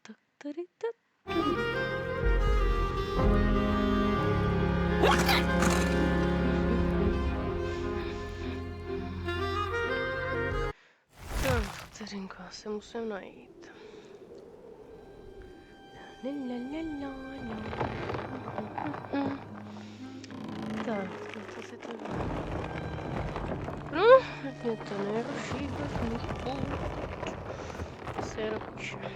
Tak tady tak. Vteřinku, asi musím najít. Tak, co si to dá? No, ať mě to neruší, se ruší. Tak.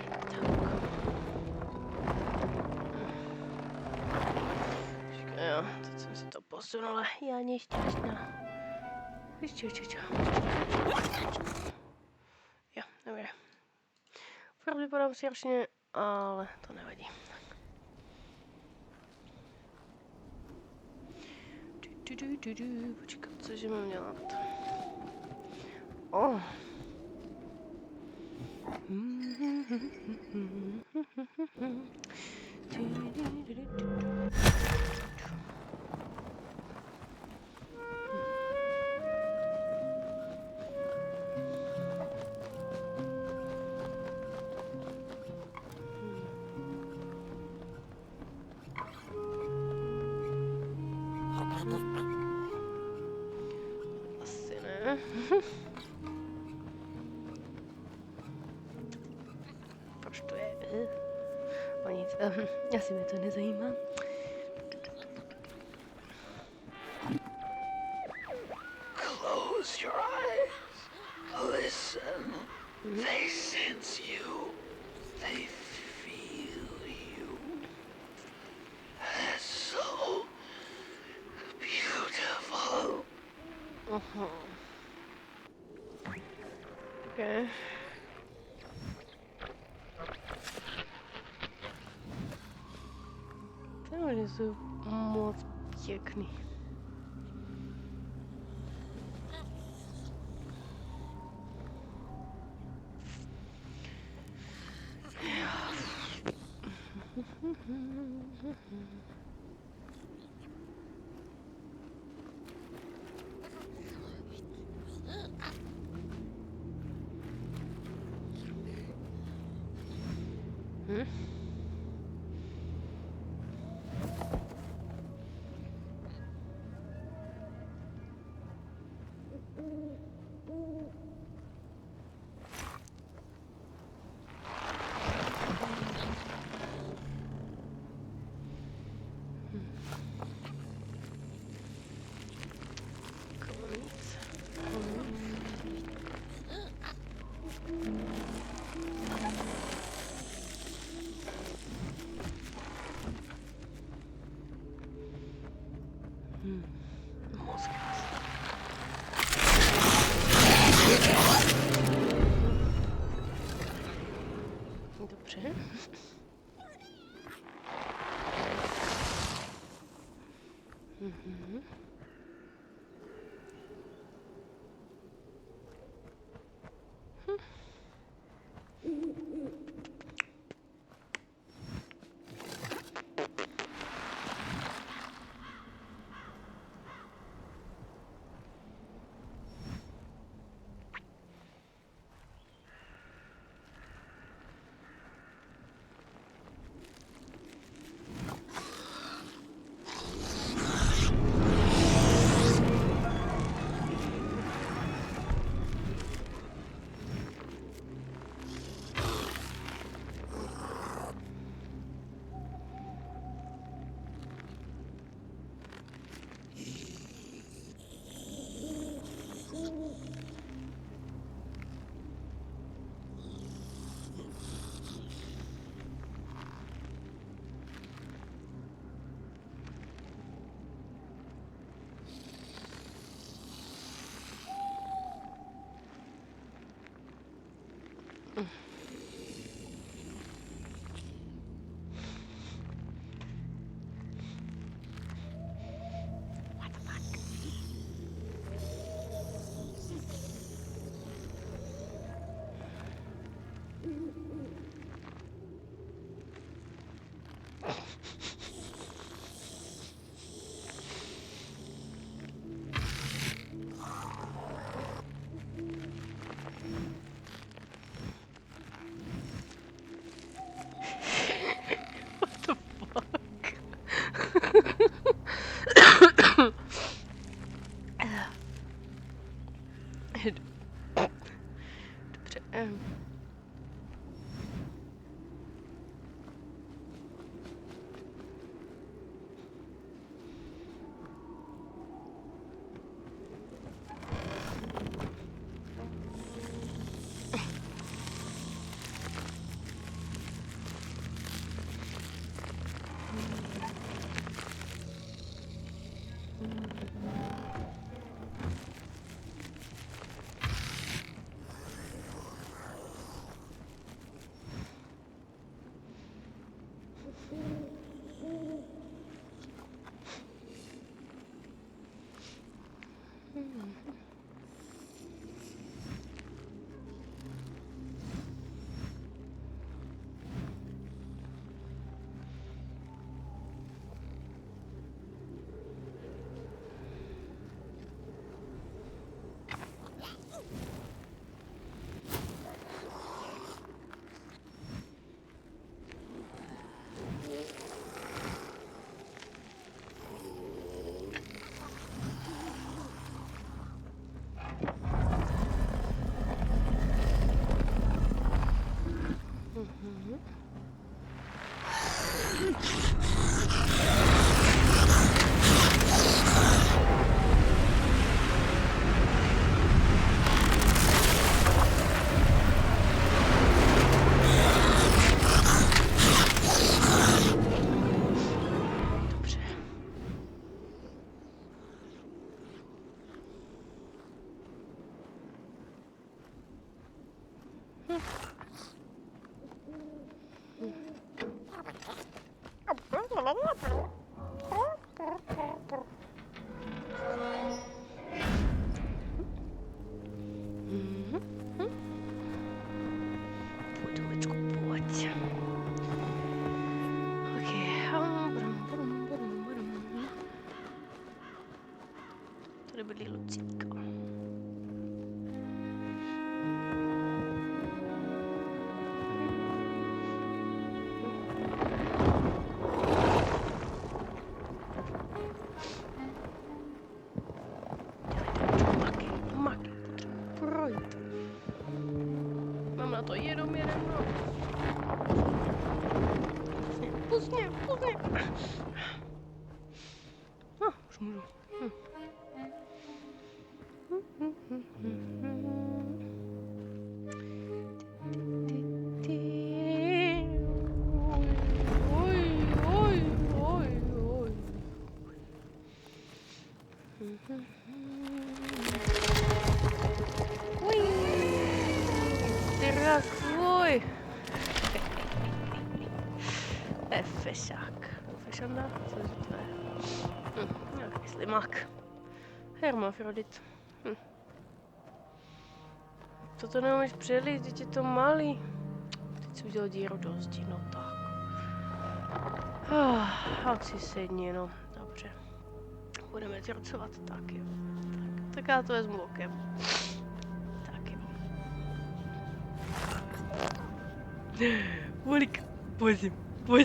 Počkej, jo, teď jsem si to posunula. Já nešťastná. Čo. Jo, dobré. Furt vypadám strašně, ale to nevadí. Počkat, cože mám dělat? Oh. Asi ne. Proč to je? O nic, asi mě to nezajímá. Close your eyes. Listen. They sense you. They feel you. That's so beautiful. Okay. Ty jsou moc pěkný. Moc krásný. Dobře. Půjdu, pojď. Tady bydlí Lucítka. Mám na to jenom jeden rok. Pusně. No, už můžu. Здравствуй! Fešák. Fešanda? Co to je? Nějaký slimák. Hermafrodit. Co to neumíš přelít, teď je to malý. Teď jsi udělal díru do zdi, no tak. A si sedni, no. Dobře. Budeme trcovat, tak jo. Tak já to vezmu okem. Tak jo. Volika, pojď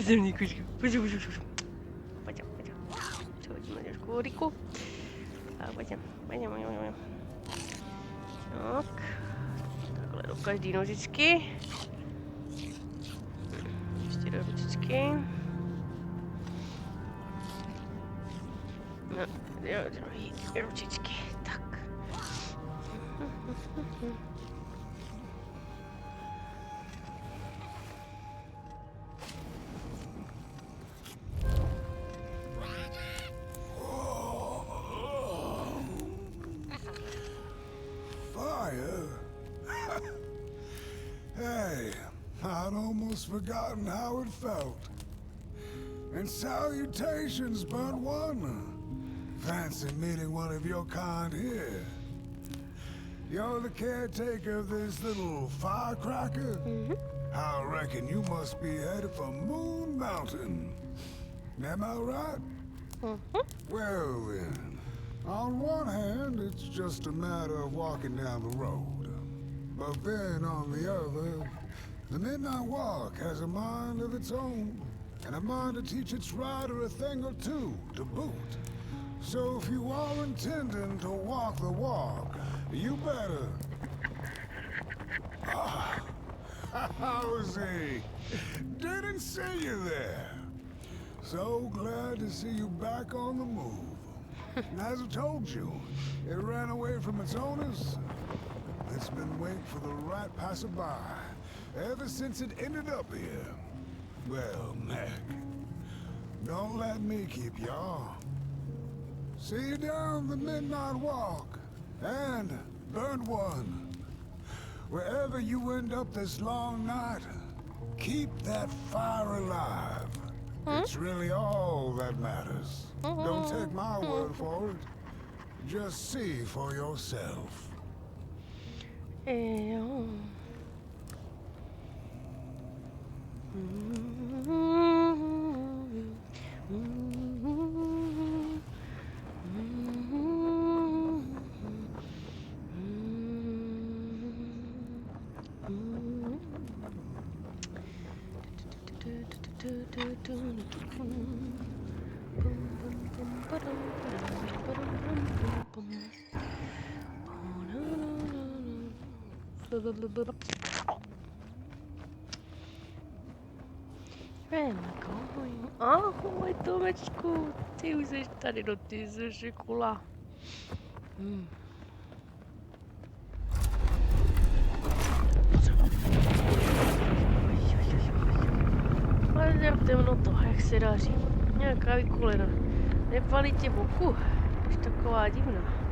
sem, Nikuška. Pojď. Přehodíme trošku vodiku. Tak, pojď. Tak. Takhle do každý nožičky. Ještě do ručičky. No, do druhý ručičky. Tak. Hey, I'd almost forgotten how it felt. And salutations, burnt one. Fancy meeting one of your kind here. You're the caretaker of this little firecracker? I reckon you must be headed for Moon Mountain. Am I right? Well then, on one hand, it's just a matter of walking down the road. But then on the other, the Midnight Walk has a mind of its own, and a mind to teach its rider a thing or two to boot. So if you are intending to walk the walk, you better... Howsy! Didn't see you there. So glad to see you back on the move. As I told you, it ran away from its owners. It's been waiting for the right passerby ever since it ended up here. Well, Mac, don't let me keep y'all. See you down the Midnight Walk and Burnt One. Wherever you end up this long night, keep that fire alive. It's really all that matters. Don't take my word for it. Just see for yourself. Where am I going? Ahoj Tomečku, ty už jsi tady do ty šikula. Ale temnoto, jak se daří. Nějaká vykulena. Nepálí tě boku, jsi taková divná.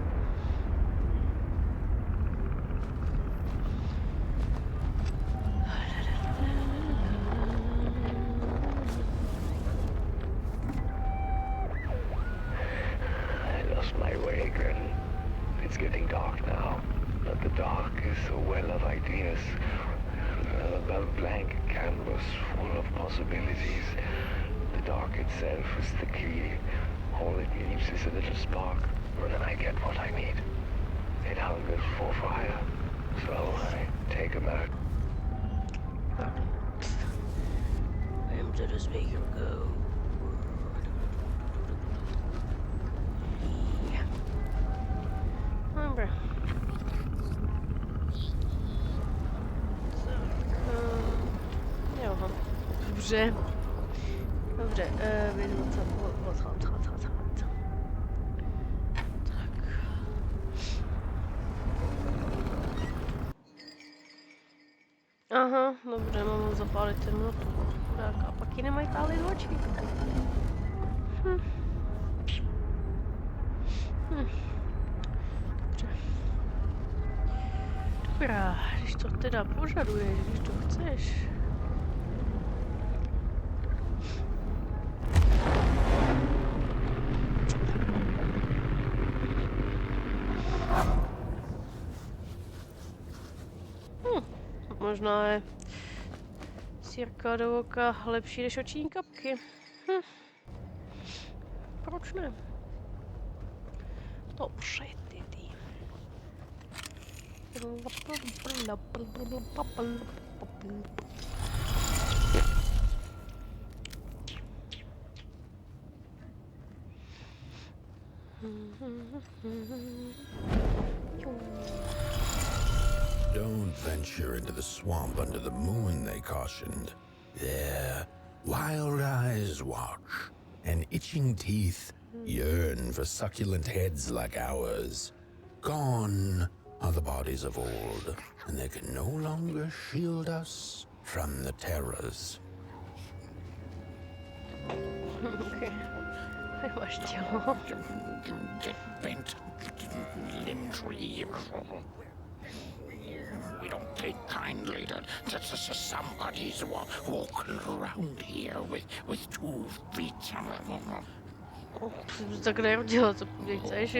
My way, Gren. It's getting dark now, but the dark is a well of ideas, a blank canvas full of possibilities. The dark itself is the key. All it needs is a little spark, and then I get what I need. It hungers for fire, so I take a match. Where did the speaker go? Dobra. Jo, dobře. Dobře, vidím, co. Tak. Aha, dobře, mám zapálit temnotu. Tak, a pak ji nemají pálit oči. Dobrá, když to teda požaduješ, když to chceš. Možná je sírka do oka lepší než oční kapky. Proč ne? Dobře, ty. Don't venture into the swamp under the moon, they cautioned. There, wild eyes watch, and itching teeth yearn for succulent heads like ours. Gone are the bodies of old, and they can no longer shield us from the terrors. Okay. I watched you. Bent limbs we don't take kindly to somebody's walking around here with 2 feet. Tak nerodila, co chceš.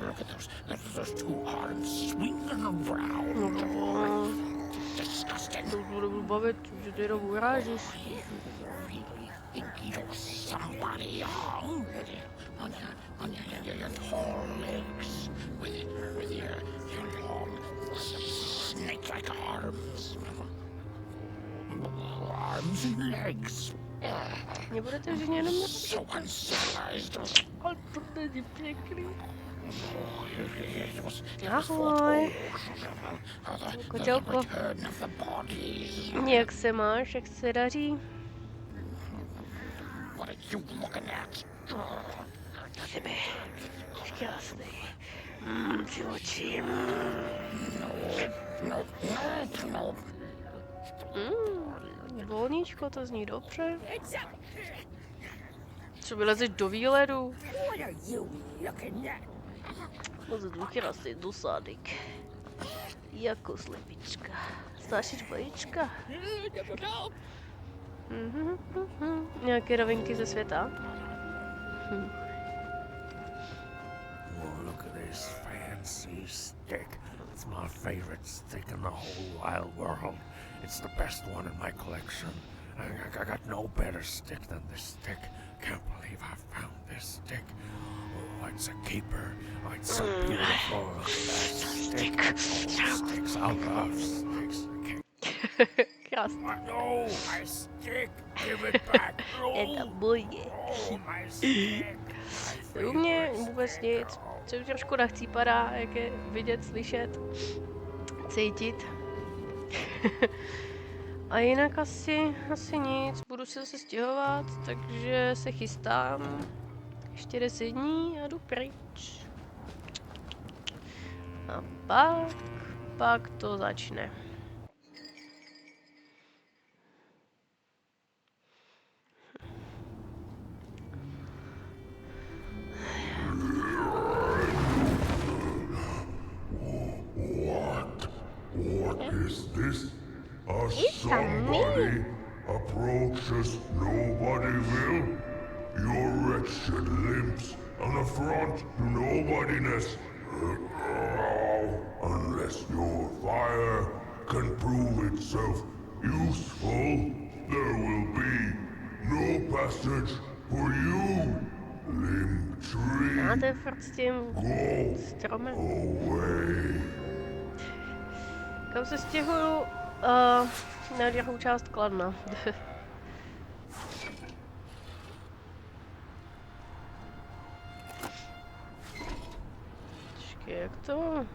Look at those 2 arms swinging around. Disgusting. To budu bavit, že ty jenom urážíš. Think you're somebody hungry on your tall legs with your long snake-like arms and legs. Nie budete už jenom So uncivilized. ale to není pěkný. Ahoj. Kočelko. Jak se máš? Jak se daří? Sebe. Krásný. Ty oči. Volníčko, to zní dobře. Co vylezeš do výhledu? Moc krásný dosádek. Jako slepička. Znášíš vajíčka? Nějaké rovinky ze světa? Oh, look at this fancy stick. It's my favorite stick in the whole wide world. It's the best one in my collection. I got no better stick than this stick. Can't believe I found this stick. Oh, it's a keeper. Oh, it's so beautiful. Look at that stick. Oh, sticks. I love sticks. Krásný. No, my stick. Give it back. No. Je to moje. Oh, my stick. U mě vůbec nic. Což trošku nachcípadá, jak je vidět, slyšet, cítit. A jinak asi nic. Budu se zase stěhovat, takže se chystám. Ještě 10 dní a jdu pryč. A pak to začne. What is this? Somebody approaches nobody will? Your wretched limbs an affront to nobodiness. Unless your fire can prove itself useful, there will be no passage for you, limb tree. Máte furt s tím stromem. Away. Kam se stěhuju? Na druhou část Kladna. Počkej, jak to?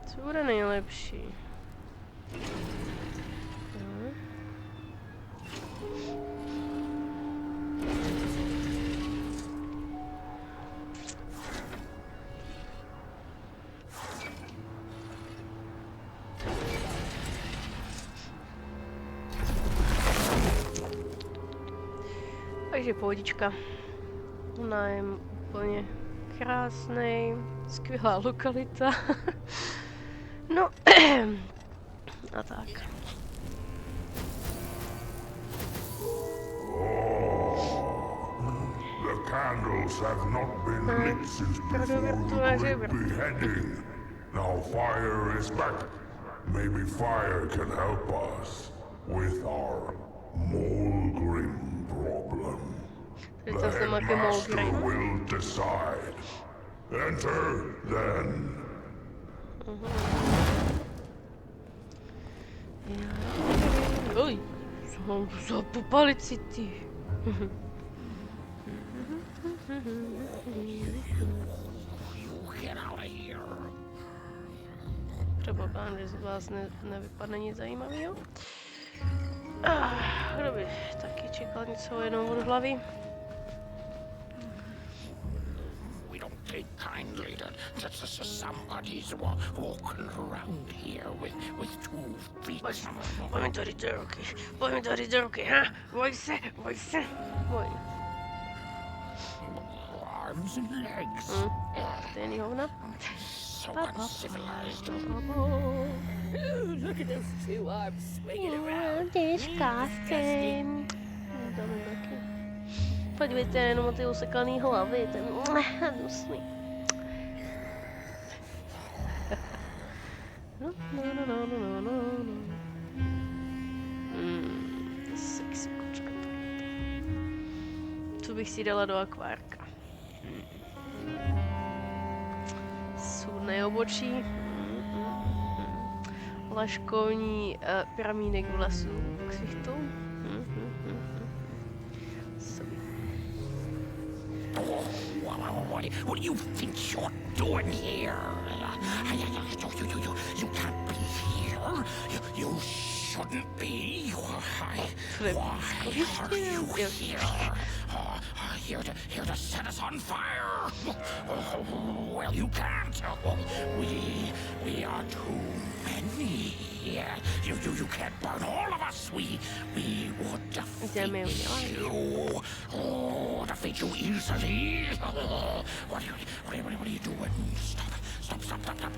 Co bude nejlepší? Takže pohodička. Ona je úplně krásný, skvělá lokalita. No, a tak. The candles have not been lit since before the great beheading. Now fire is back. Maybe fire can help us with our Molgrim problem. The master will decide. Enter then. Oj, mám tu palici, ty. Předpokládám, že z vás nevypadne nic zajímavého. Kdo by taky čekal něco jenom od hlavy? Take kindly that somebody's walking around here with 2 feet. Pojď mi tady do ruky, ha? Boj se. Boj. Arms and legs. Stejný hovna. So uncivilized. Look at those 2 arms swinging around. Disgusting. Podívejte jenom o ty usekaný hlavy, ten hnusný. No. Sexy kočka. Co bych si dala do akvárka? Sudné obočí. Laškovní pramínek vlasů k ksichtu. What do you think you're doing here? You can't be here. You shouldn't be. Why are you here? Here to set us on fire? Well, you can't. We are too many. You can't burn all of us. We would defeat you. Oh, defeat you easily. What are you doing? Stop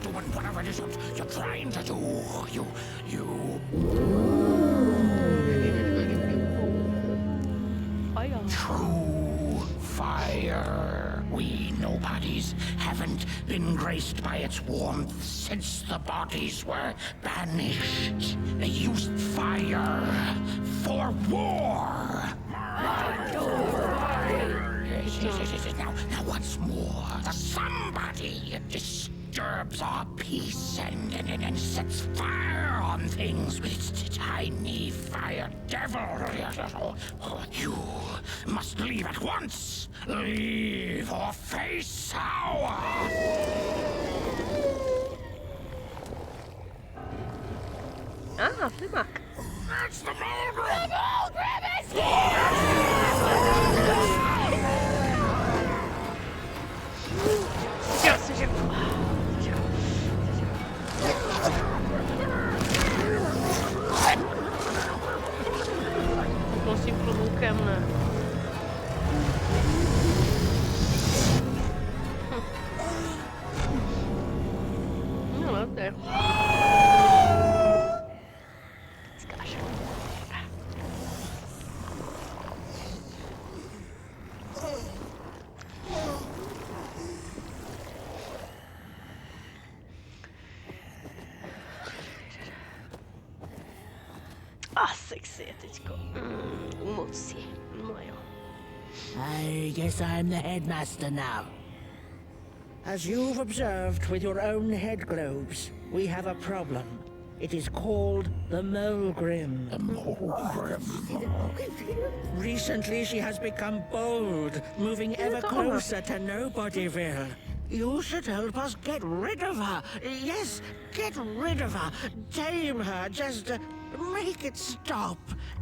doing whatever it is you're trying to do. Fire. True fire. We nobodies haven't been graced by its warmth since the bodies were banished. They used fire for war. Now what's more, the somebody disturbs our peace and sets fire on things with its tiny fire devil. You must leave at once. Leave or face our... Ah, flimak. That's the Mulgrim! Prosím, kloboukem ne. No, no, to je. Skážem. Sexy je teďko. U moci. No jo. I guess I'm the headmaster now. As you've observed with your own head globes, we have a problem. It is called the Mulgrim. The Mulgrim. Recently she has become bold, moving ever closer to Nobodyville. You should help us get rid of her. Yes, get rid of her. Tame her, just make it stop.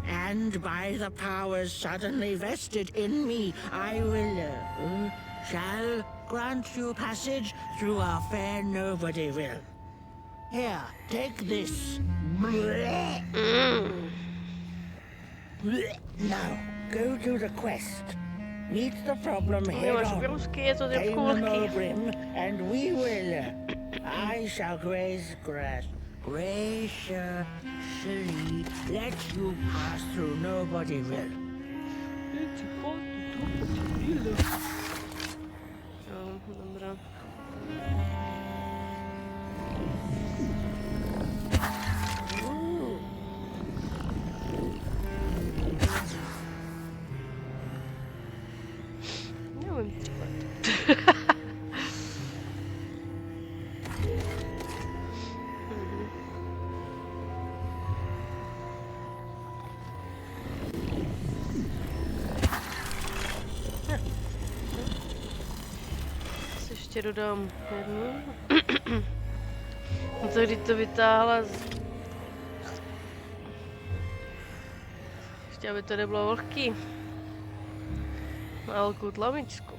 And by the powers suddenly vested in me, I will, shall grant you passage through our fair Nobodyville. Here, take this. Now, go do the quest. Meet the problem head on. Tame the Mulgrim, and we will. I shall graciously let you pass through Nobodyville. No, dobra. Nie wiem, co. Ještě dodám jednu. No to když to vytáhla ještě aby to nebylo vlhký. Na velkou tlamičku.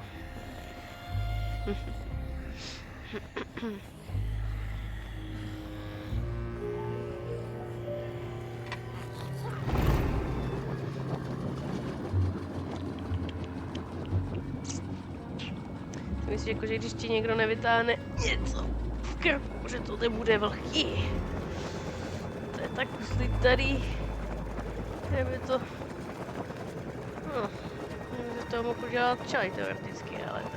Myslím, jako, že když ti někdo nevytáhne něco v krku, že to nebude vlhký. To je tak uslítaný, že by to... No, že to mohl udělat čaj teoreticky, ale tak.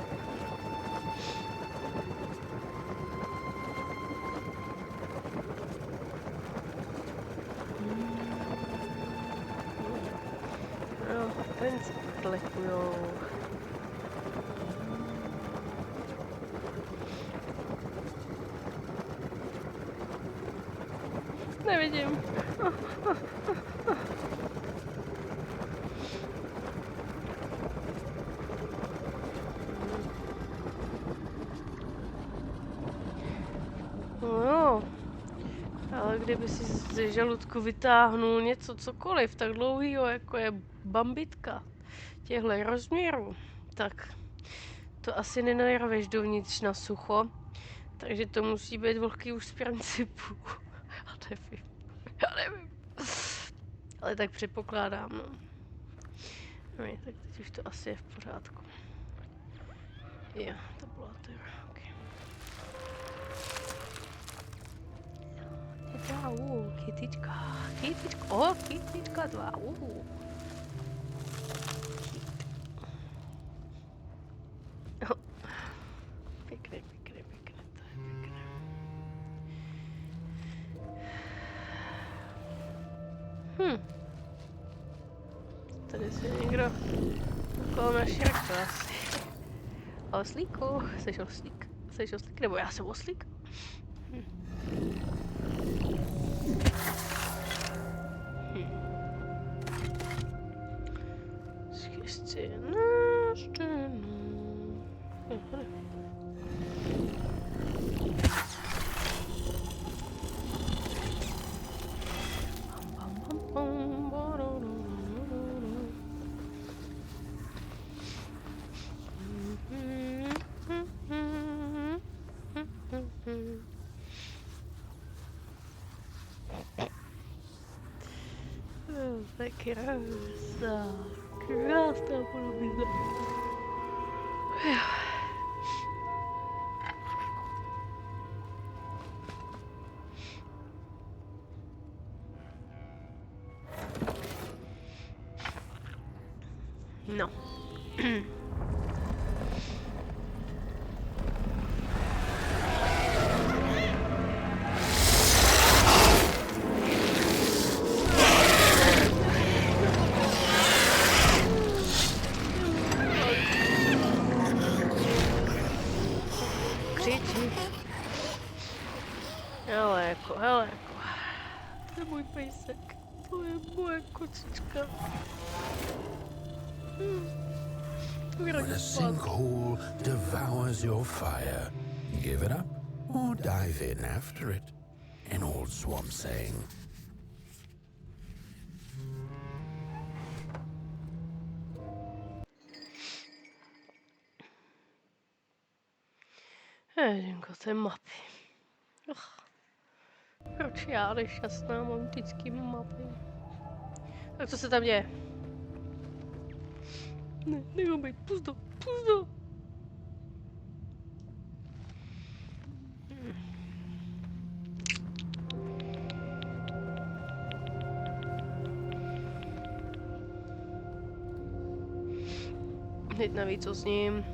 No, penci klekujou. Nevidím. kdyby si ze žaludku vytáhnul něco, cokoliv, tak dlouhýho, jako je bambitka těchto rozměrů, tak to asi nenarveš dovnitř na sucho. Takže to musí být vlhký už z principu. Já nevím. Ale tak předpokládám, no. No, tak teď už to asi je v pořádku. Jo, to byla teda, ok. Kytička, kytička 2, Pěkné, to je pěkné. Tady se někdo okolo naširkl asi. Oslíku, jsi oslík? Jsi oslík? Nebo já jsem oslík? Krása, krásná podobizna. No. Hele, to je můj pejsek, to je moje kočička. When a sinkhole devours your fire, give it up or dive in after it. An old swamp saying. Ježinko, to je mapy. Proč já nešťastná mám vždycky mapy? Tak co se tam děje? Ne, nechám být, pust do. Teď navíc co s ním.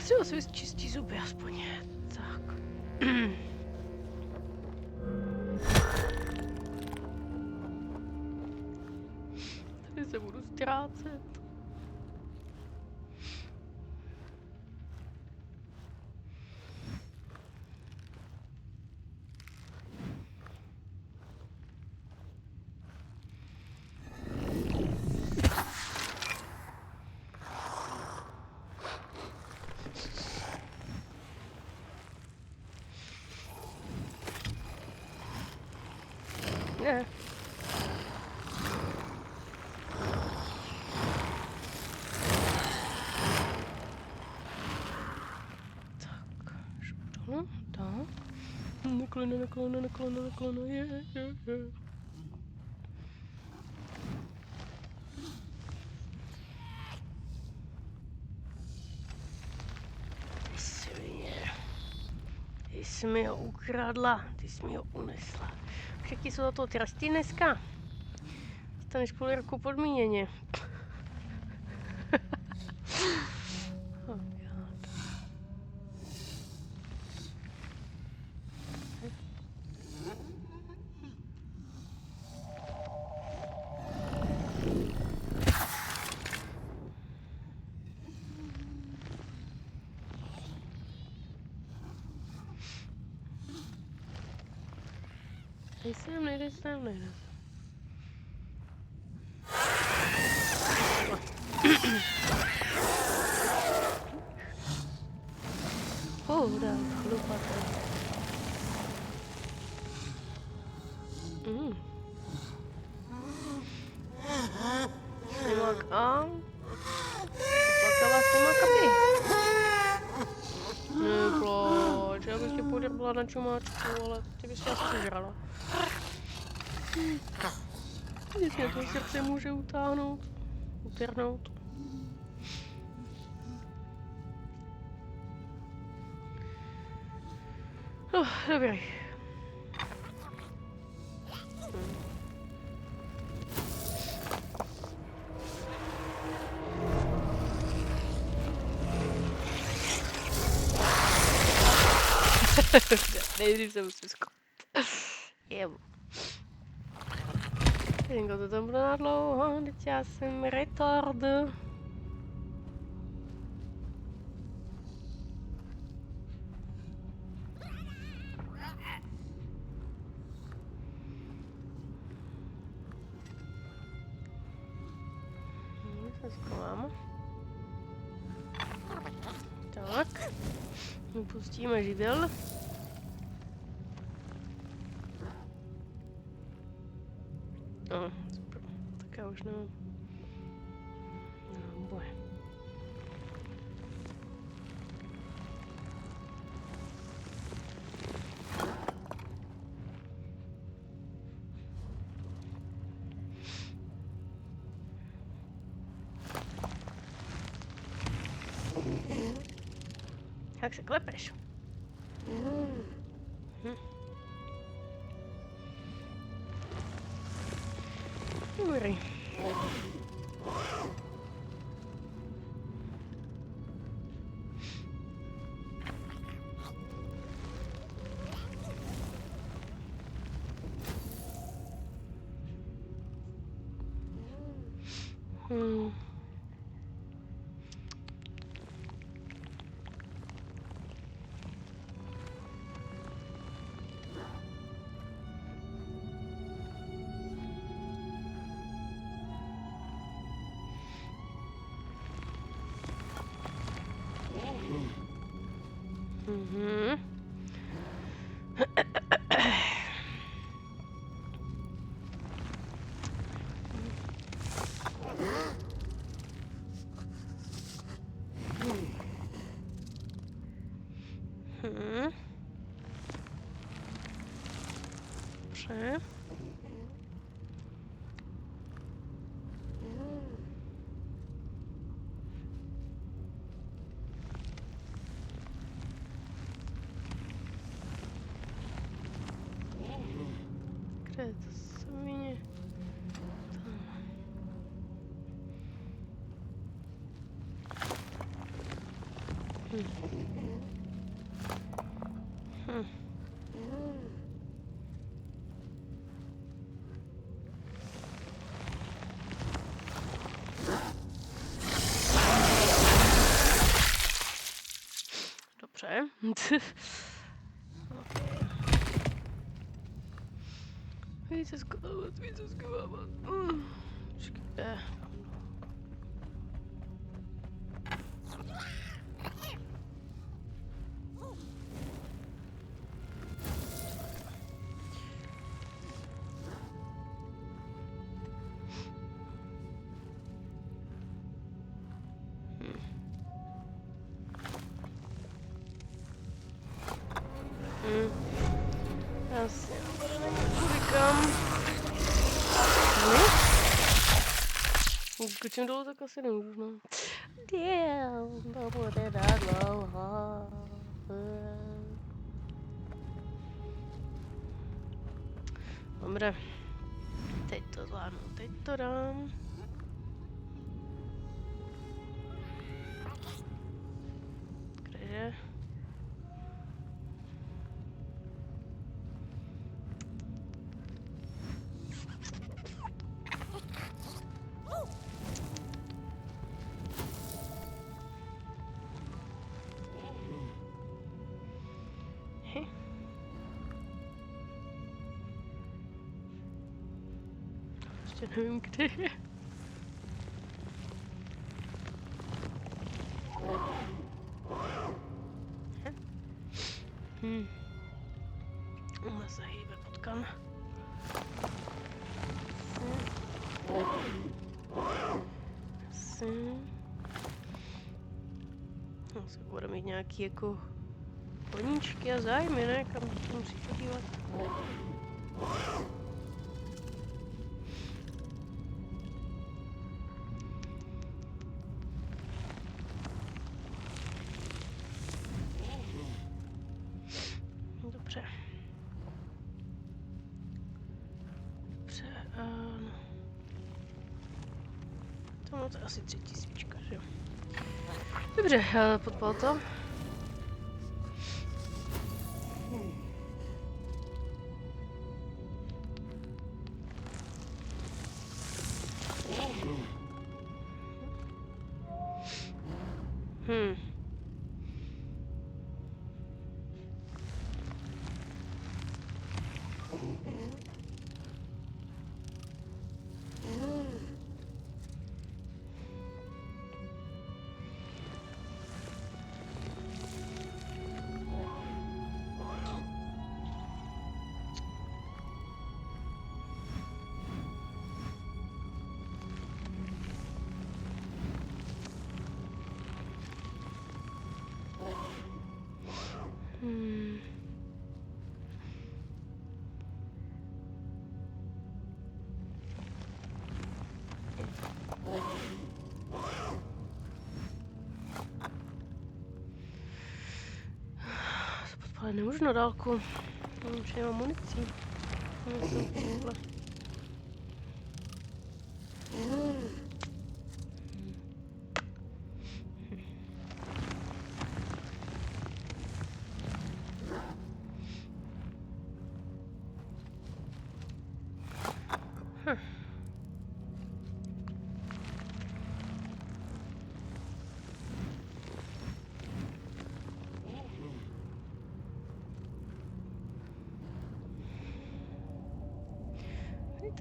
Třeba si vyčistí zuby aspoň. Tak. Tady se budu ztrácet. Ne. Tak, špatno, tak. Naklona, je. Ty svině. Ty jsi mi ho ukradla, ty jsi mi ho unesla. Všichni jsou za to trestí dneska. Dostaneš půl roku podmíněně. Oh God. Nejde sem. Voda, chlupatá. na čumáčku, ale ty bys tě asi sežrala. Když mě to srdce může utáhnout. Utrhnout. No, dobrý. Nejdřív se musím skopat. Jebu. Tenko to tam bylo na dlouho, teď já jsem retard. Se schovám. Tak. Pustíme živel. No, super. Tak já už nemám. No, boje. Jak se klepeš? Dobrý. Dobře. Kde je to svině? Dobře. Více skovávat, více skovávat. Počkej. Asi bude na něco říkám. Skočím dolů, tak asi nemůžu, no. Damn, to bude na dlouho. Dobré. Teď to zvládnu, teď to dám. Kde je? Ještě nevím, kde je. Ona se hýbe potkan. Asi bude mít nějaký jako koníčky a zájmy, ne? Kam to musí podívat? Dobře. Dobře, to je asi 3. svíčka, že jo? Dobře, podpal to. Ale nemůžu na dálku. Už nemám municí.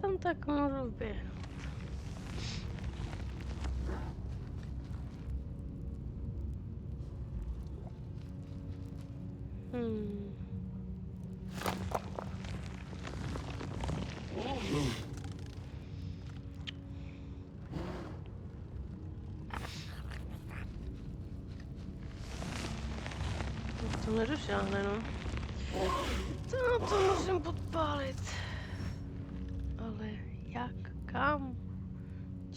Tam tak můžu běhnout. To nedošáhne, no. To musím podpálit. Ale jak? Kam?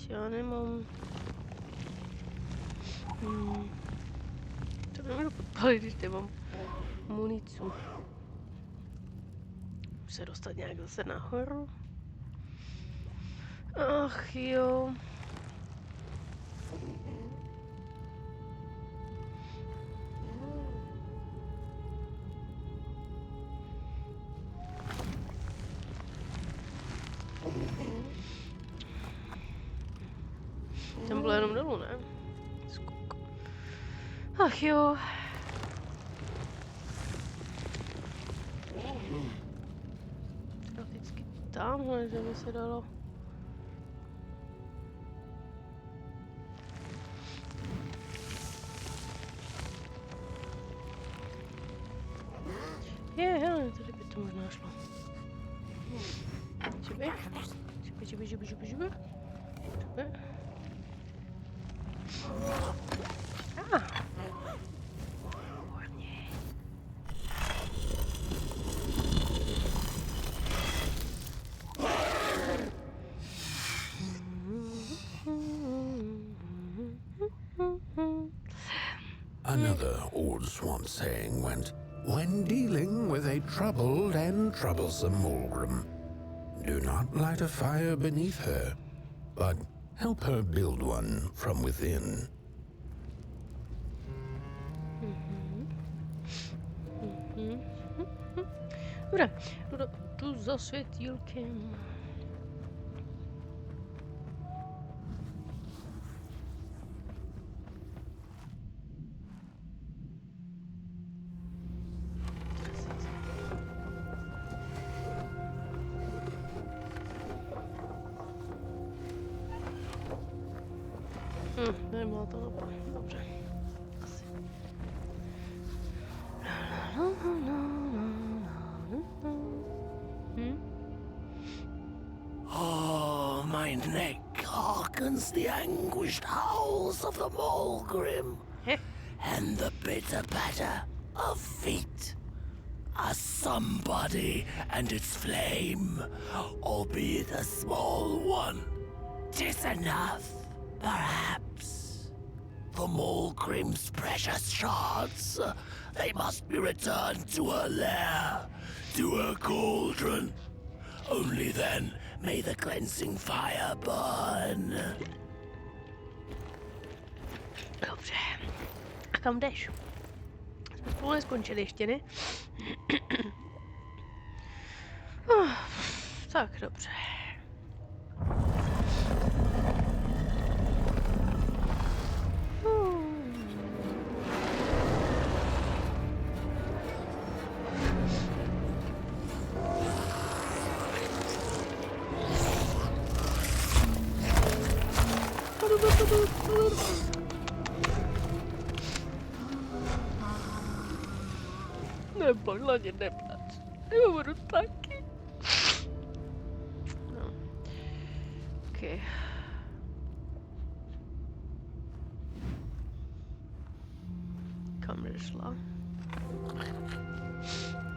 Já nemám... To nemůžu podpalit, když nemám municu. Můžu se dostat nějak zase nahoru? Ach jo. Ten byl jenom dolů, ne? Skok. Ach jo. Graficky tamhle, že by se dalo. Hele, tady by to možná šlo. Žiby. Another old swamp saying went, when dealing with a troubled and troublesome Mulgrim, do not light a fire beneath her, but help her build one from within. Dobré, tu za světýlkem. Nebylo to dobře. Asi. Oh, my neck hearkens the anguished howls of the Mulgrim, and the bitter patter A feat. A somebody and its flame, albeit a small one. 'Tis enough, perhaps. The Mulgrim's precious shards, they must be returned to her lair, to her cauldron. Only then may the cleansing fire burn. Dobře. A kam jdeš? Jsme spolu neskončili ještě, ne? Tak, dobře. Neboj, hlavně neplať. Já budu taky. No. Okay. Kam šla?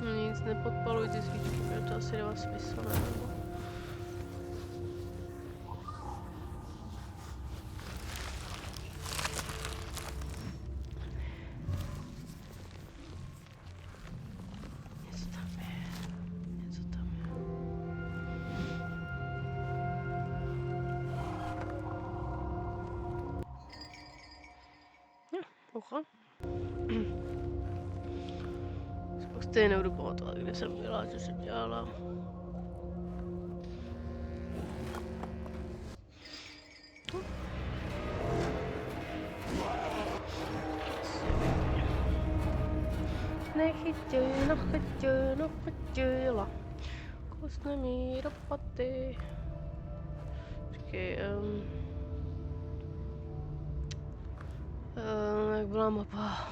No nic, nepodpaluj ty svíčky, protože to asi nemá smysl, ne? Oha. Stejně nebudu pamatovat, kde jsem byla, co jsem dělala. Nechytila. Kusne mi do paty. Počkej, jak byla mapa?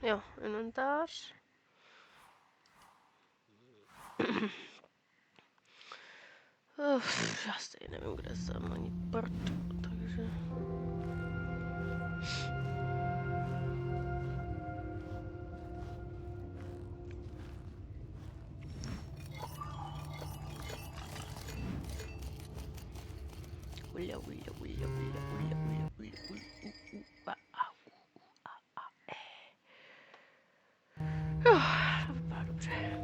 Jo, inventář. Já stejně nevím, kde jsem, ani prd, takže... Dobře.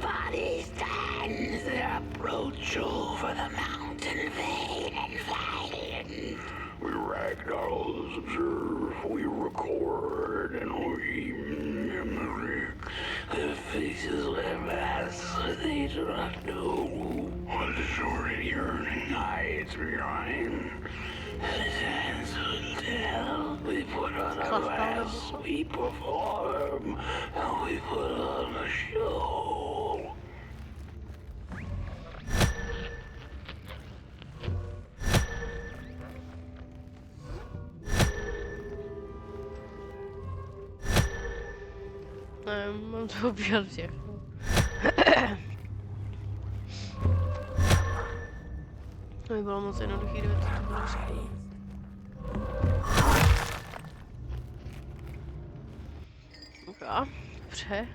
Body stands their approach over the mountain vein and fighting. We ragdolls observe, we record, and we mimic. Their faces wear masks, they do not know What the sordid yearning hides behind. his hands will tell. We put on a mask, we perform, and we put on a show. Mám to obíhat všechno. To by bylo moc jednoduchý, kdyby to bylo všechno. Ok, dobře.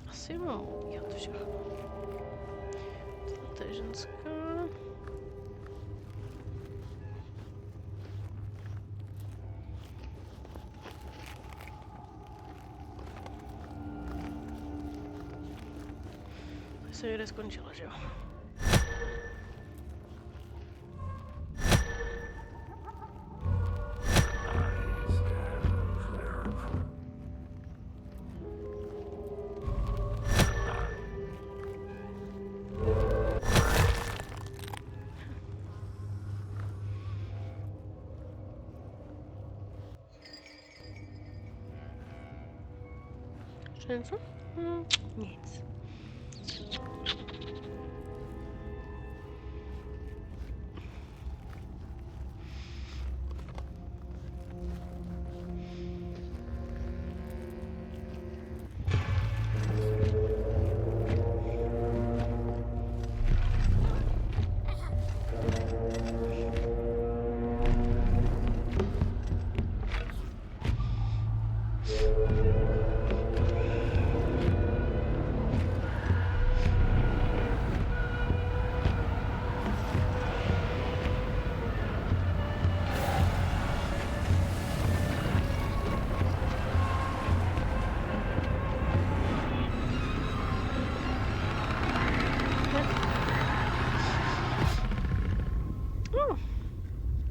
Asi mám obíhat všechno. To je ženská. Jsem někde skončila, že jo? Ještě něco? Nic.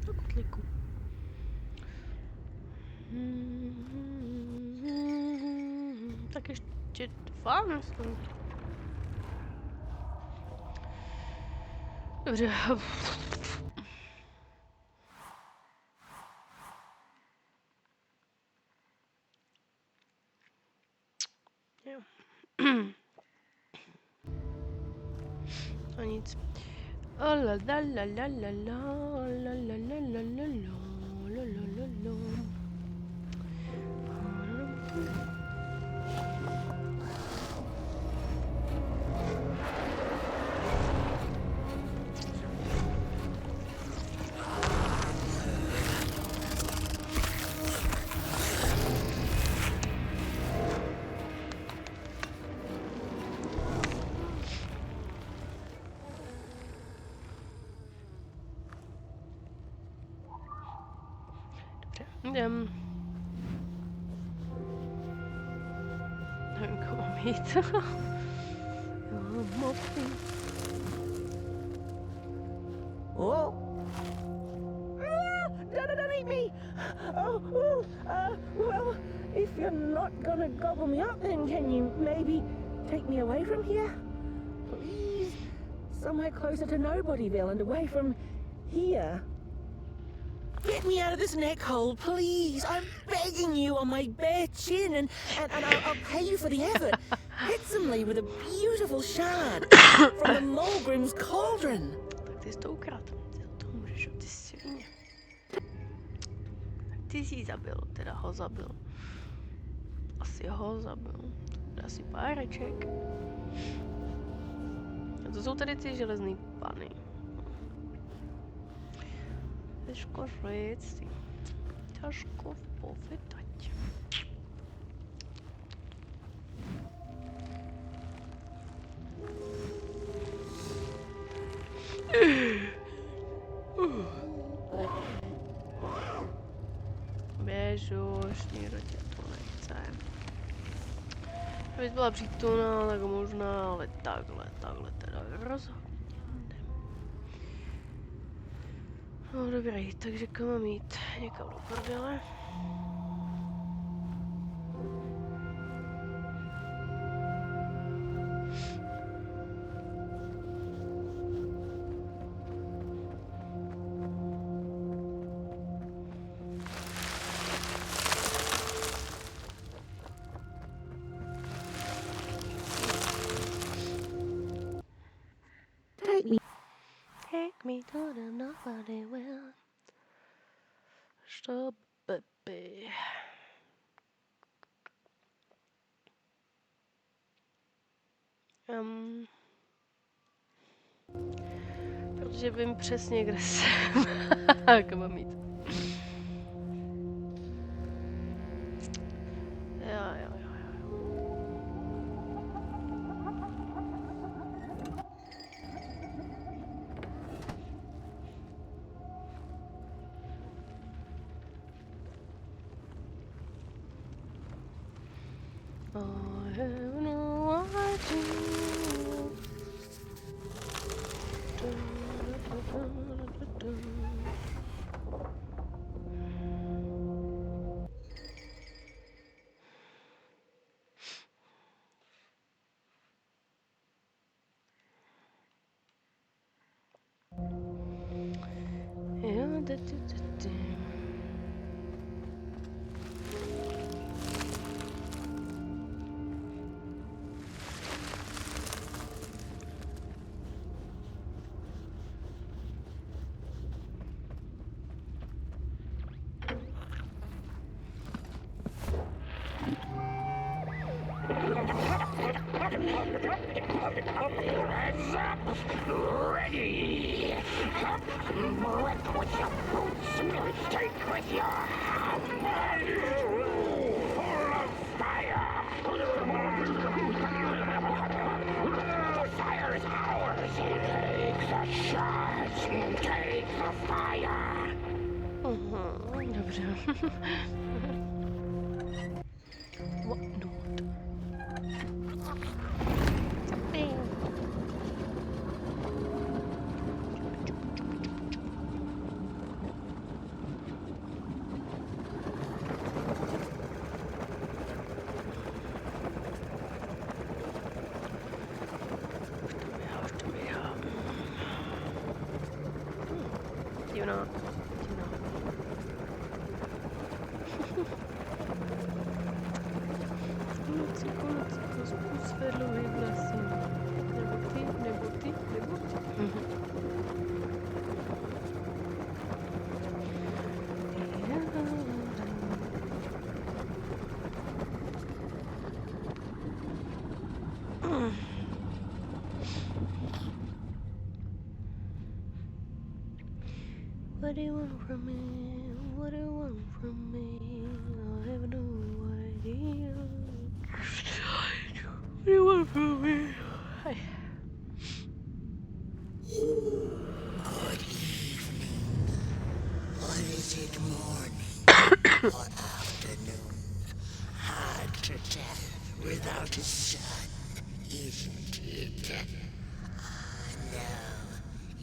Na kotlíku. Tak ještě 2, myslím. Dobře. Jo. A nic. Oh la la la la la la la la la la la la la la la. Nevím, koho mít. Oh! Don't eat me! Well, if you're not gonna gobble me up, then can you maybe take me away from here? Please? Somewhere closer to Nobodyville and away from here. Get me out of this neck hole, please. I'm begging you on my bare chin, and I'll pay you for the effort. Handsomely with a beautiful shard from the Mulgrim's cauldron. Tak ty jsi to ukradl. Ty to můžeš, ty svině. Ty jsi zabil, teda ho zabil. Asi ho zabil. To je asi páreček. A to jsou tady ty železný pany. Těžko říct, těžko povědat. Běžu, už nikdo tě tu nechce. Kdybys byla přítomná, tak možná, ale takhle teda rozhodně. No dobrý, takže kam mám jít? Někam do prdele. Take me to the nobody will. Stop, baby. Protože vím přesně, kde jsem. Kam mám jít. Jo. I have no idea. Ready! Work with your boots, take with your hands. Full of fire! The fire is ours! Take the shots! Take the fire! Dobře. What? No. Bing. Divná. Konec, zkus vedlový vlasy. Nebo ty. What do you want from me? What do you want from me? I have no idea. What do you want from me? Hi. Good evening. Or is it morning or afternoon? Hard to tell without a sun, isn't it? No,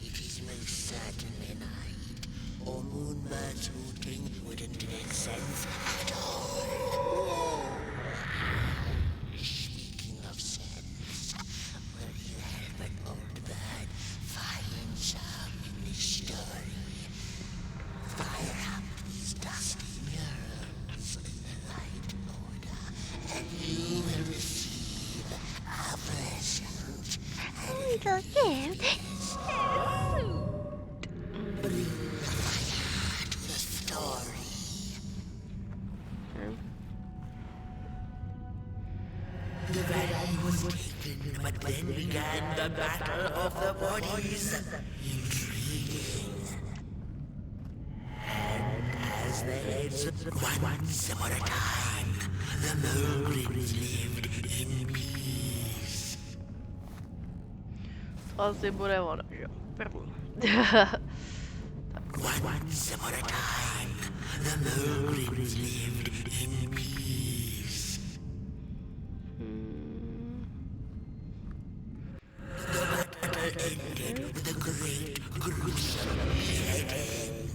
it is most certainly night. Or moonbirds hooting wouldn't make sense at all. Speaking of sense, will you help an old bird find some in this story? Fire up these dusty murals in the right order, and you will receive a present. Little him. Bring the fire to the story. The valley was taken, but then began the battle of the bodies. Intriguing. And as the heads once upon a time, the Mogrims lived in peace. Asi bude ona, že jo? První. Once upon a time, the Mogrims lived in peace. The battle ended with a great gruesome beheading.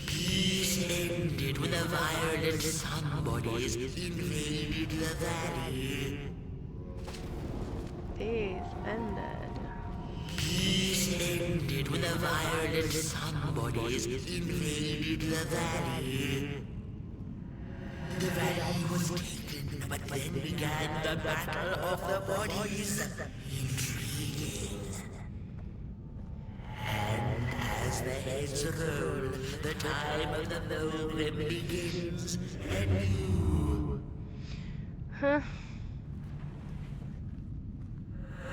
Peace ended when the violent somebodies invaded the valley. Peace ended. Peace ended when the violent somebodies invaded the valley. The valley was taken, but then began the battle of the bodies. Intriguing. And as the heads roll, the time of the Mogrim begins anew. Huh?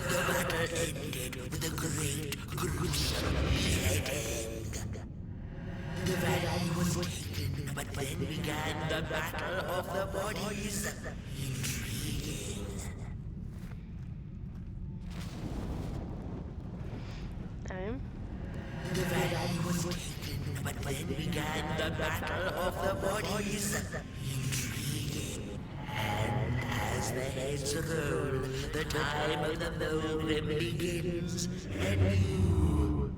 The battle ended with a great gruesome beheading. The valley was taken, but then began the battle of the bodies. Intriguing. Nevím. The valley was taken, but then began the battle of the bodies. Intriguing. And as the heads roll, the time of the Mogrim begins anew.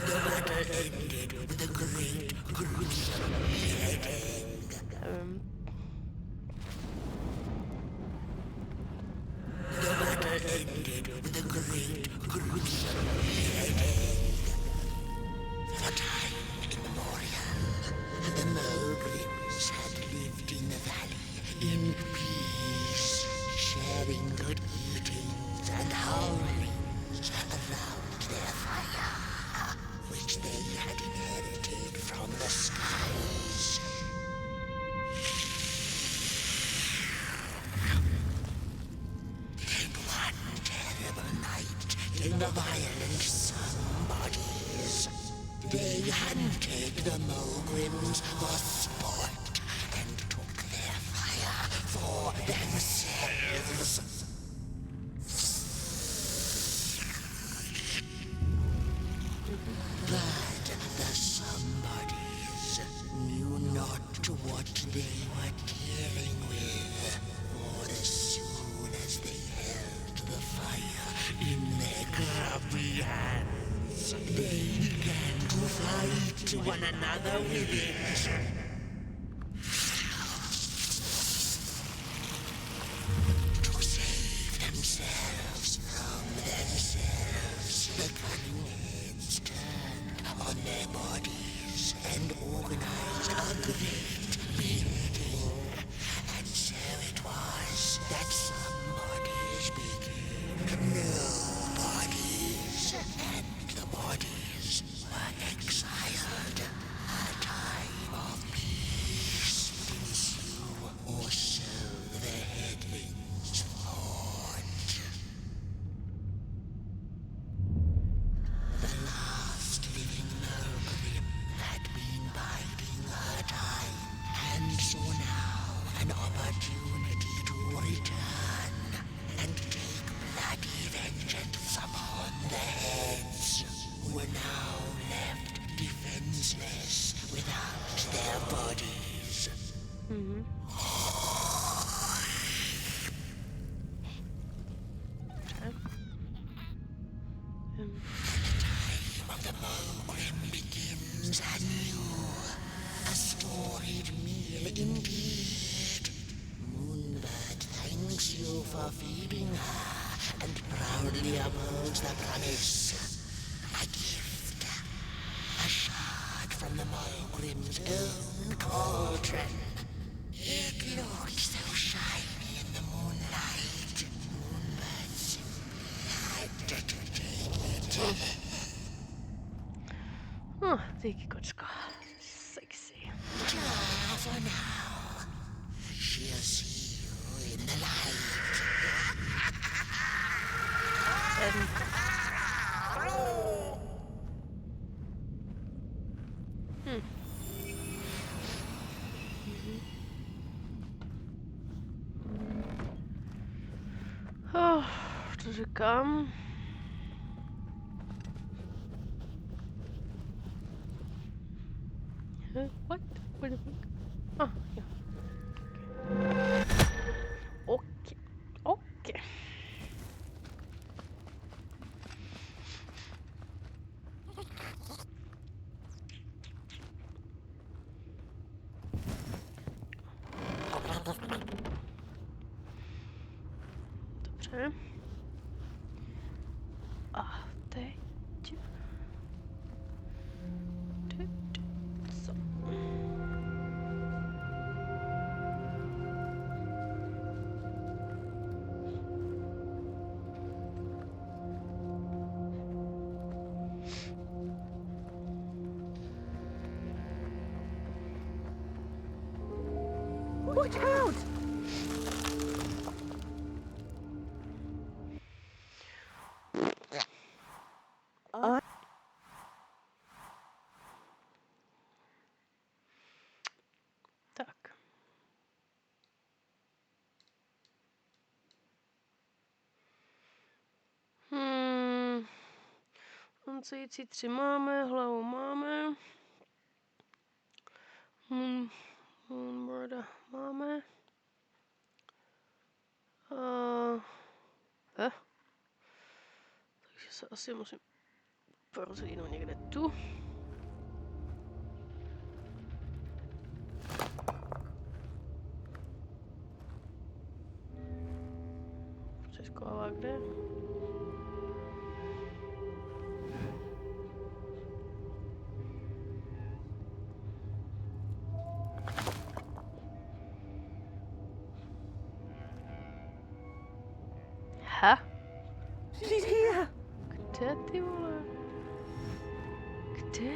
The battle ended with a great gruesome beheading. The battle ended with a great gruesome beheading. For time immemorial, the Mogrims had lived in the valley in peace, sharing good eatings and howlings around their fire, which they had inherited from the skies. And one fighting the violent somebodies. They hunted the Mogrims for sport and took their fire for themselves. But the somebodies knew not what they were dealing with, for as soon as they held the fire in their grubby hands, they began to fight one another with it. To save themselves from themselves, the cunning heads turned on their bodies and organized a great building. And so it was that somebodies became nobodies, and the bodies were exiled. A time of peace would ensue, or so the headlings thought. The last living Mogrim had been biding her time, and saw now an opportunity to return and take bloody vengeance upon the heads, who were now left defenseless without their bodies. Of the Mogrim begins anew, a storied meal indeed. Moonbird thanks you for feeding her, and proudly upholds the promise. A gift, a shard from the Mogrim's own cauldron. It looked so shiny in the moonlight. Moonbirds had to take it. Oh, tiikkikotka. Seksi. For now, she'll see you in the light. Oh, to říkám. What? What the fuck? Ah, ja. Okej. Okej. Dobře. A teď... Co? Watch out! Tak. Tancující 3 máme, hlavu máme. Moonbirda máme. Takže se asi musím porozhlídnout někde tu. Přeskovává kde? Ha? She's here! Kde ty vole? Kde?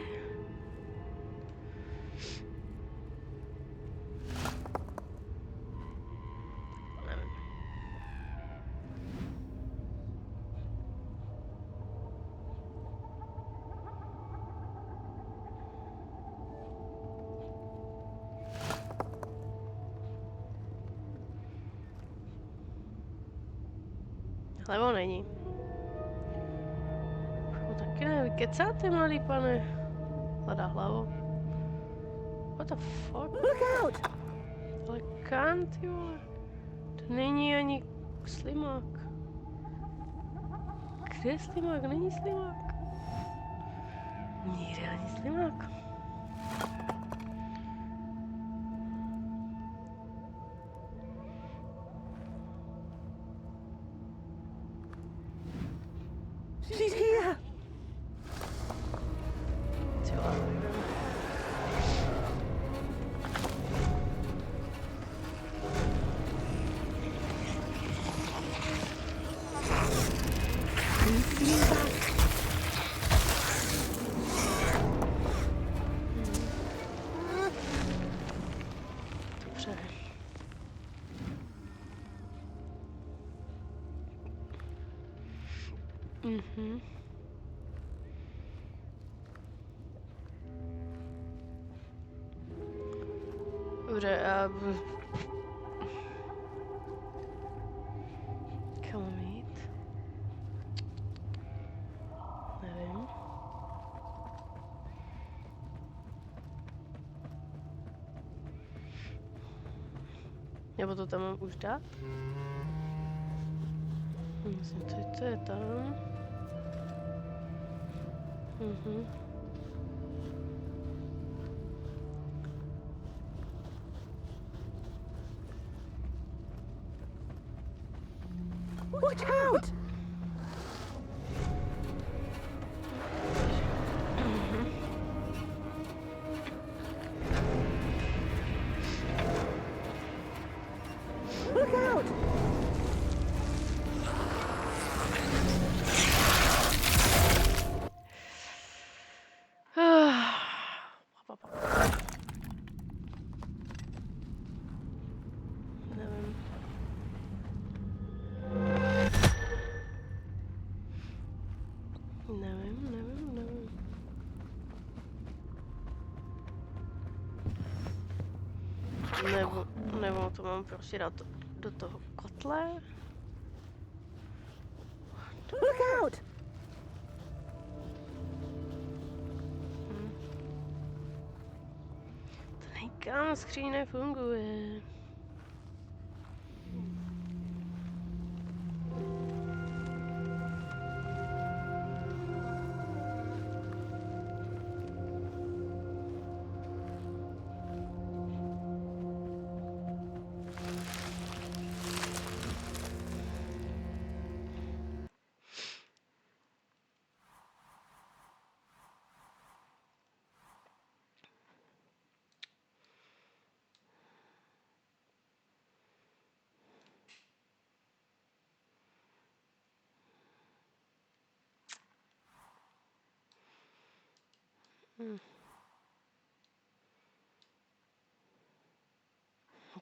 Nevím. Levo není. No taky ne, vy kecáte, mladý pane. Hledá hlavu. What the fuck? Look out! Ale kam, ty vole? To není ani slimák. Kde je slimák? Není slimák. Nikde ani slimák. She's here! Ty vole. Dobře. Mhm. Dobře, a... Kam mám jít? Nevím. Nebo to tam mám už dát? Myslím, to je tam. Mhm. Watch out! Look out! Nevím. Nevím. Nebo to mám prostě dát do toho kotle. Look out! To nikam skříň nefunguje.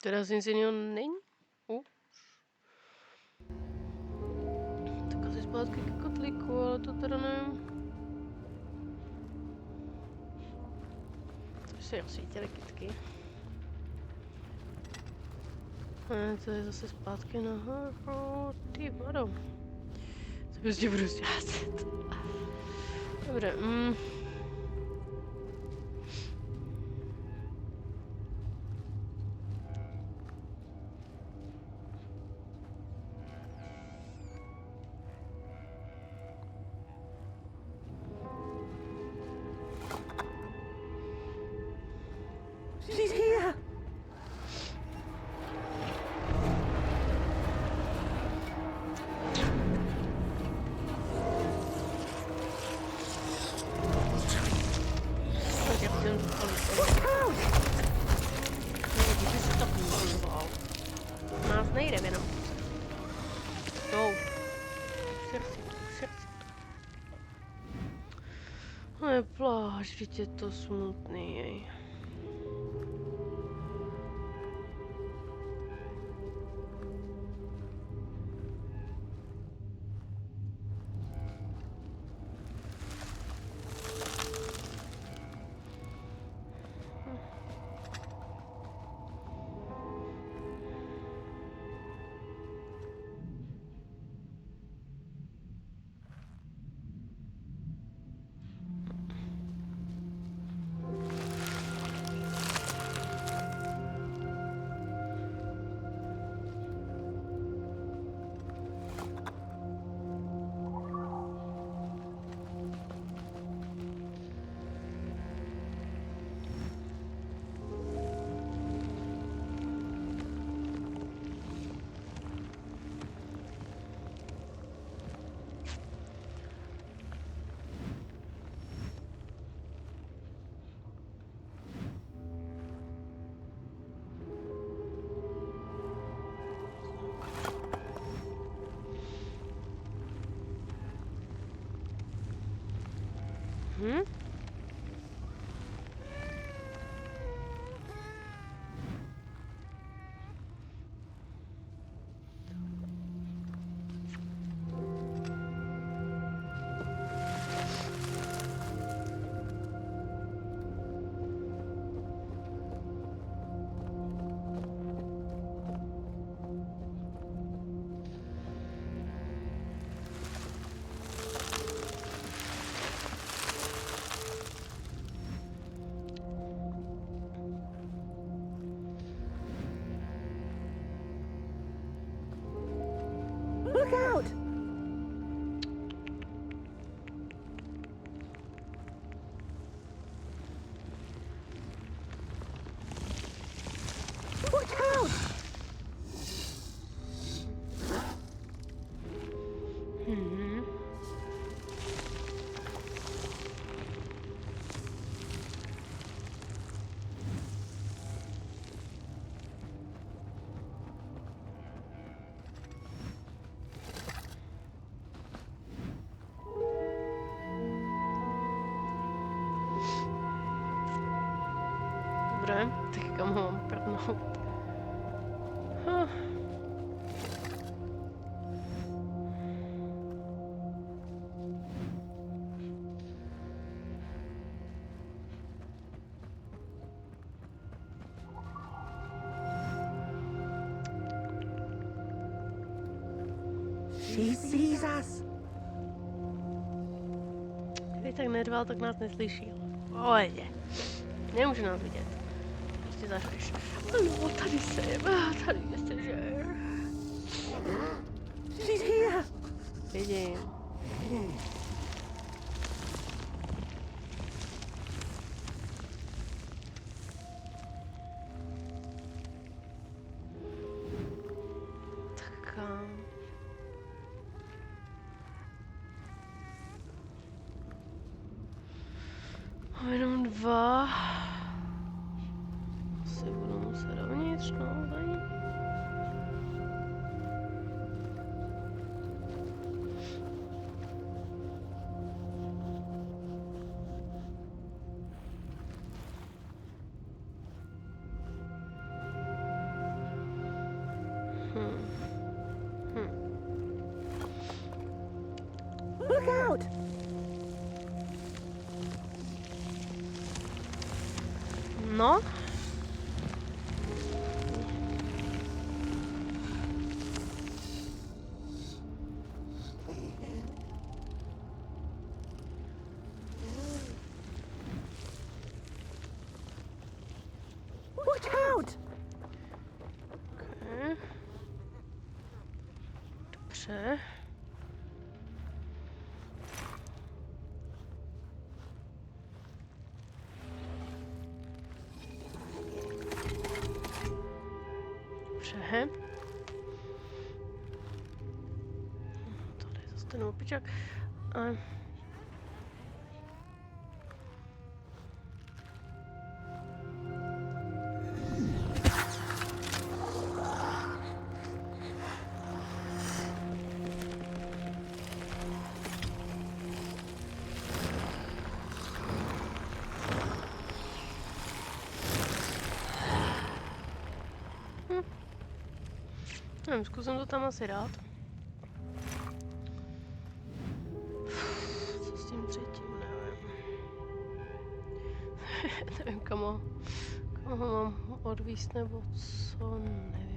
Teda nic jiného není? Tak asi zpátky k kotlíku, ale to teda nevím. To se osvítily kytky. A to je zase zpátky nahoru. Ty vado. To prostě budu zjástit. Dobré, She's here! tak já jsem Watch out! kdyby se to fungovalo. Nás nejde jenom. No. Srdci to. Nepláč, vždyť je to smutný, jej. Mhm. Look out! Watch out! Mhm. Dobré, tak kam ho mám prdnout? Huh. She sees us. Kdyby tak nedval, tak nás neslyší. Pohodě. Nemůže nás vidět. Prostě zařeš. Ano, tady jsem. Tady jste, že? She's here. Vidím. Tak kam? Mám jenom 2. Asi budu muset dovnitř, no, tady. Look out! No. Watch out! Okay. Dobře. Dobře. Tady je zase ten opičák. A... Nevím, zkusím to tam asi dát. Co s tím třetím, nevím. Nevím, kam ho mám odvíst nebo co, nevím.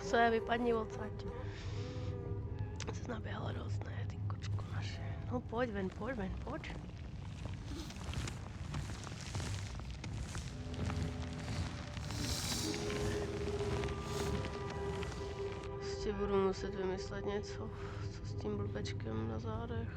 Co je, vypadni odsaď. Jsi naběhala dost, ne, ty kočko naše. No pojď ven, pojď. Prostě budu muset vymyslet něco, co s tím blbečkem na zádech.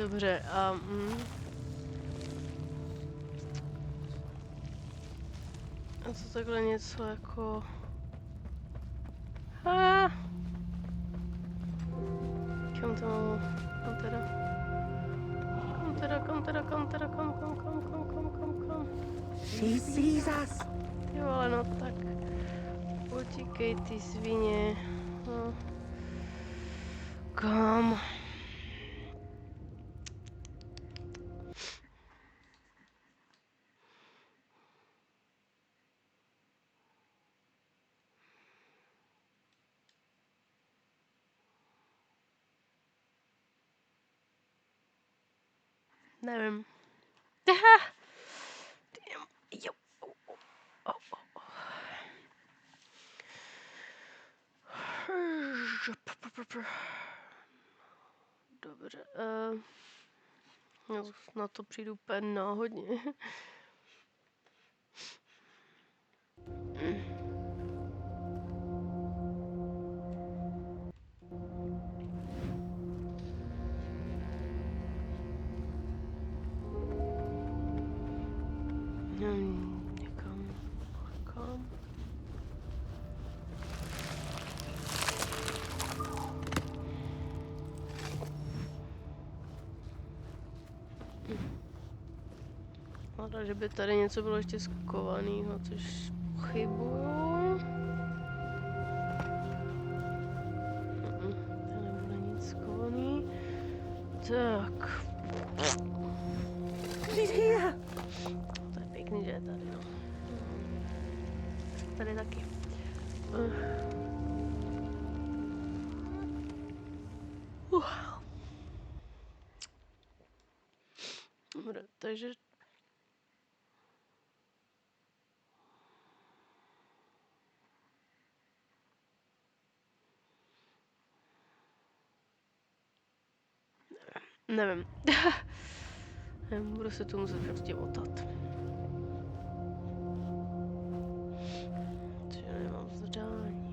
Dobře, a... A co takhle něco jako... Kam to mám? Kam? She sees us. Jo, ale no tak... Utíkej ty svině. No. Kam? Nevím. Jo. Dobře. Já na to přijdu úplně náhodně. Někam. Kam? Hleda, že by tady něco bylo ještě skovaného, což pochybuju. Tady nebude nic skovaný. Tak. She's here. To je pěkný, že je tady, no. Tady taky. Dobré, takže... Nevím. Budu se to muset prostě otat. Protože nemám zadání.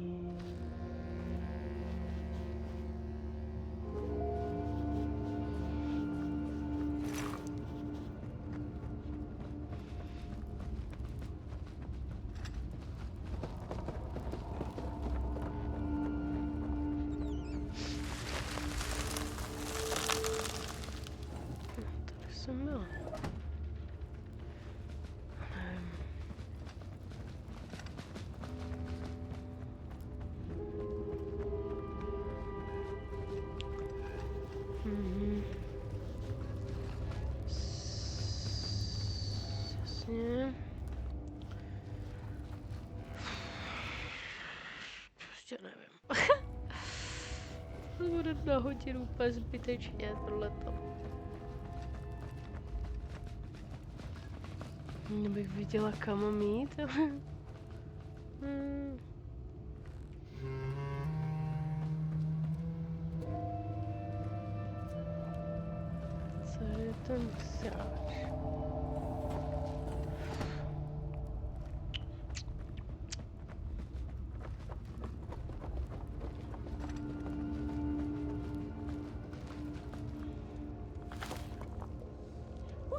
Tady jsem byla. Jasně. Prostě nevím. To bude na hodinu úplně zbytečně tohleto. Kdybych viděla, kam mám jít. Co je ten sráč?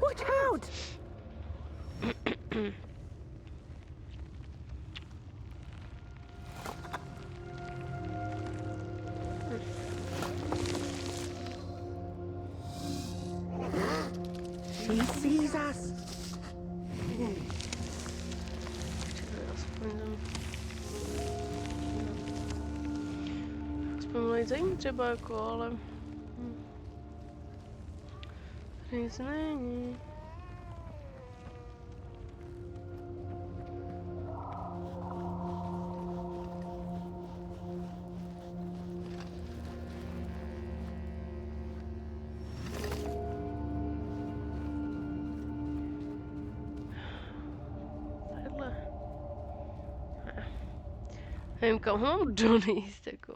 Watch out! She sees us. Aspoň lejzení třeba jako, ale... Nic není. Takhle. Nevím, kam ho mám donést, jako.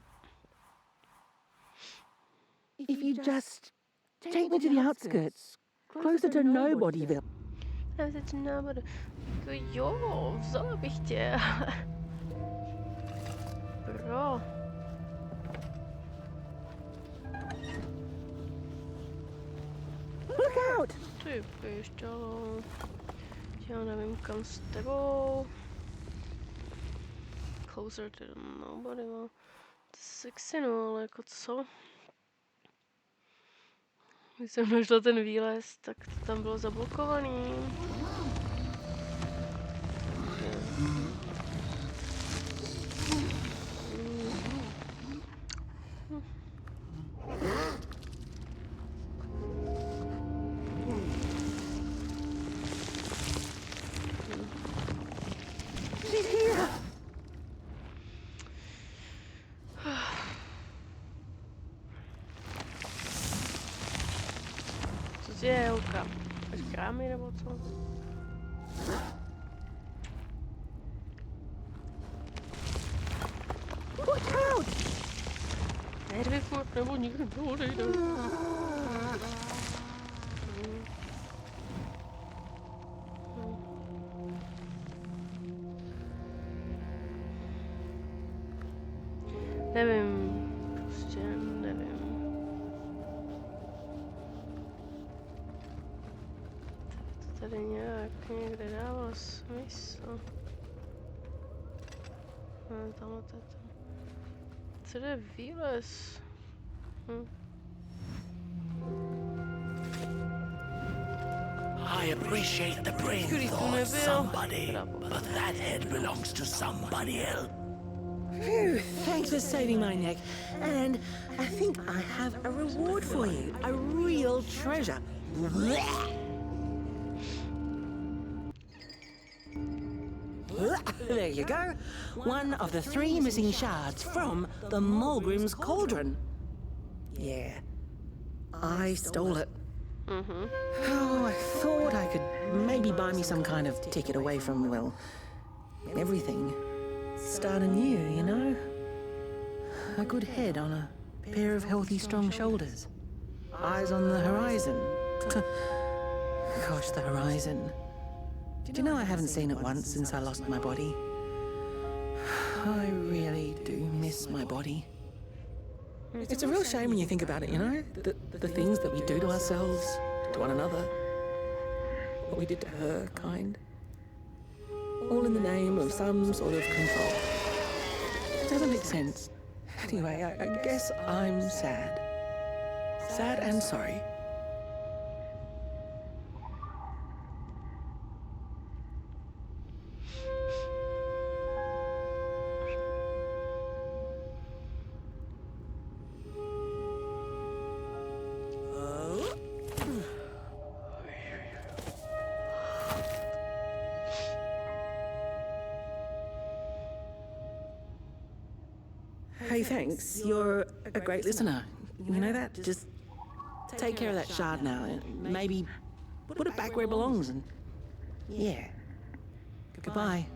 If you just take me to the outskirts, closer to Nobodyville. Já teď nebudu. Jako jo, vzala bych tě, ale... Bro. out! Ty pěšťalo. Já nevím kam s tebou. Closer to nobody, well. Sexy no, ale jako co? Když jsem našla ten výlez, tak to tam bylo zablokovaný. She's here! Co ti je, Helka? Říká mi nebo co? Watch out! Nervy nebo nikdo neodejde. Nevím, prostě nevím. To tady nějak někde dává smysl. No, tamhle to je to. Co jde výlez? I appreciate the brain Když tu thought nebyl. somebody, but that head belongs to somebody else. Phew, thanks for saving my neck. And I think I have a reward for you. A real treasure. There you go. One of the 3 missing shards from the Mulgrim's cauldron. Yeah, I stole it. Oh, I thought I could maybe buy me some kind of ticket away from, well, everything. Start anew, you know? A good head on a pair of healthy, strong shoulders. Eyes on the horizon. Gosh, the horizon. Do you know I haven't seen it once since I lost my body? I really do miss my body. It's a real shame when you think about it, you know? The things that we do to ourselves, to one another. What we did to her, kind. All in the name of some sort of control. It doesn't make sense. Anyway, I guess I'm sad. Sad and sorry. Hey, thanks. You're a great listener. You know that? Just take care of that shard now and maybe put it back where it belongs and... yeah. Goodbye.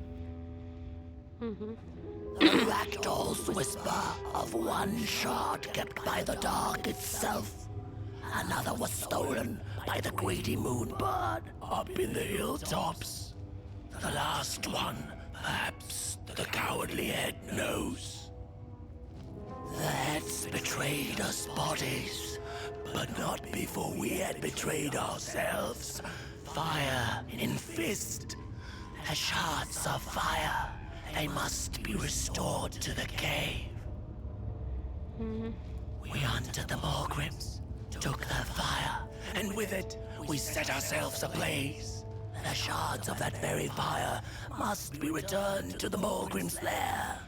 The ragdoll's whisper of one shard kept by the dark itself. Another was stolen by the greedy moonbird up in the hilltops. The last one, perhaps the cowardly head knows. The heads betrayed us bodies, but not before we had betrayed ourselves. Fire in fist, the shards of fire. They must be restored to the cave. We hunted the Mulgrims, took their fire, and with it, we set ourselves ablaze. The shards of that very fire must be returned to the Mulgrim's lair.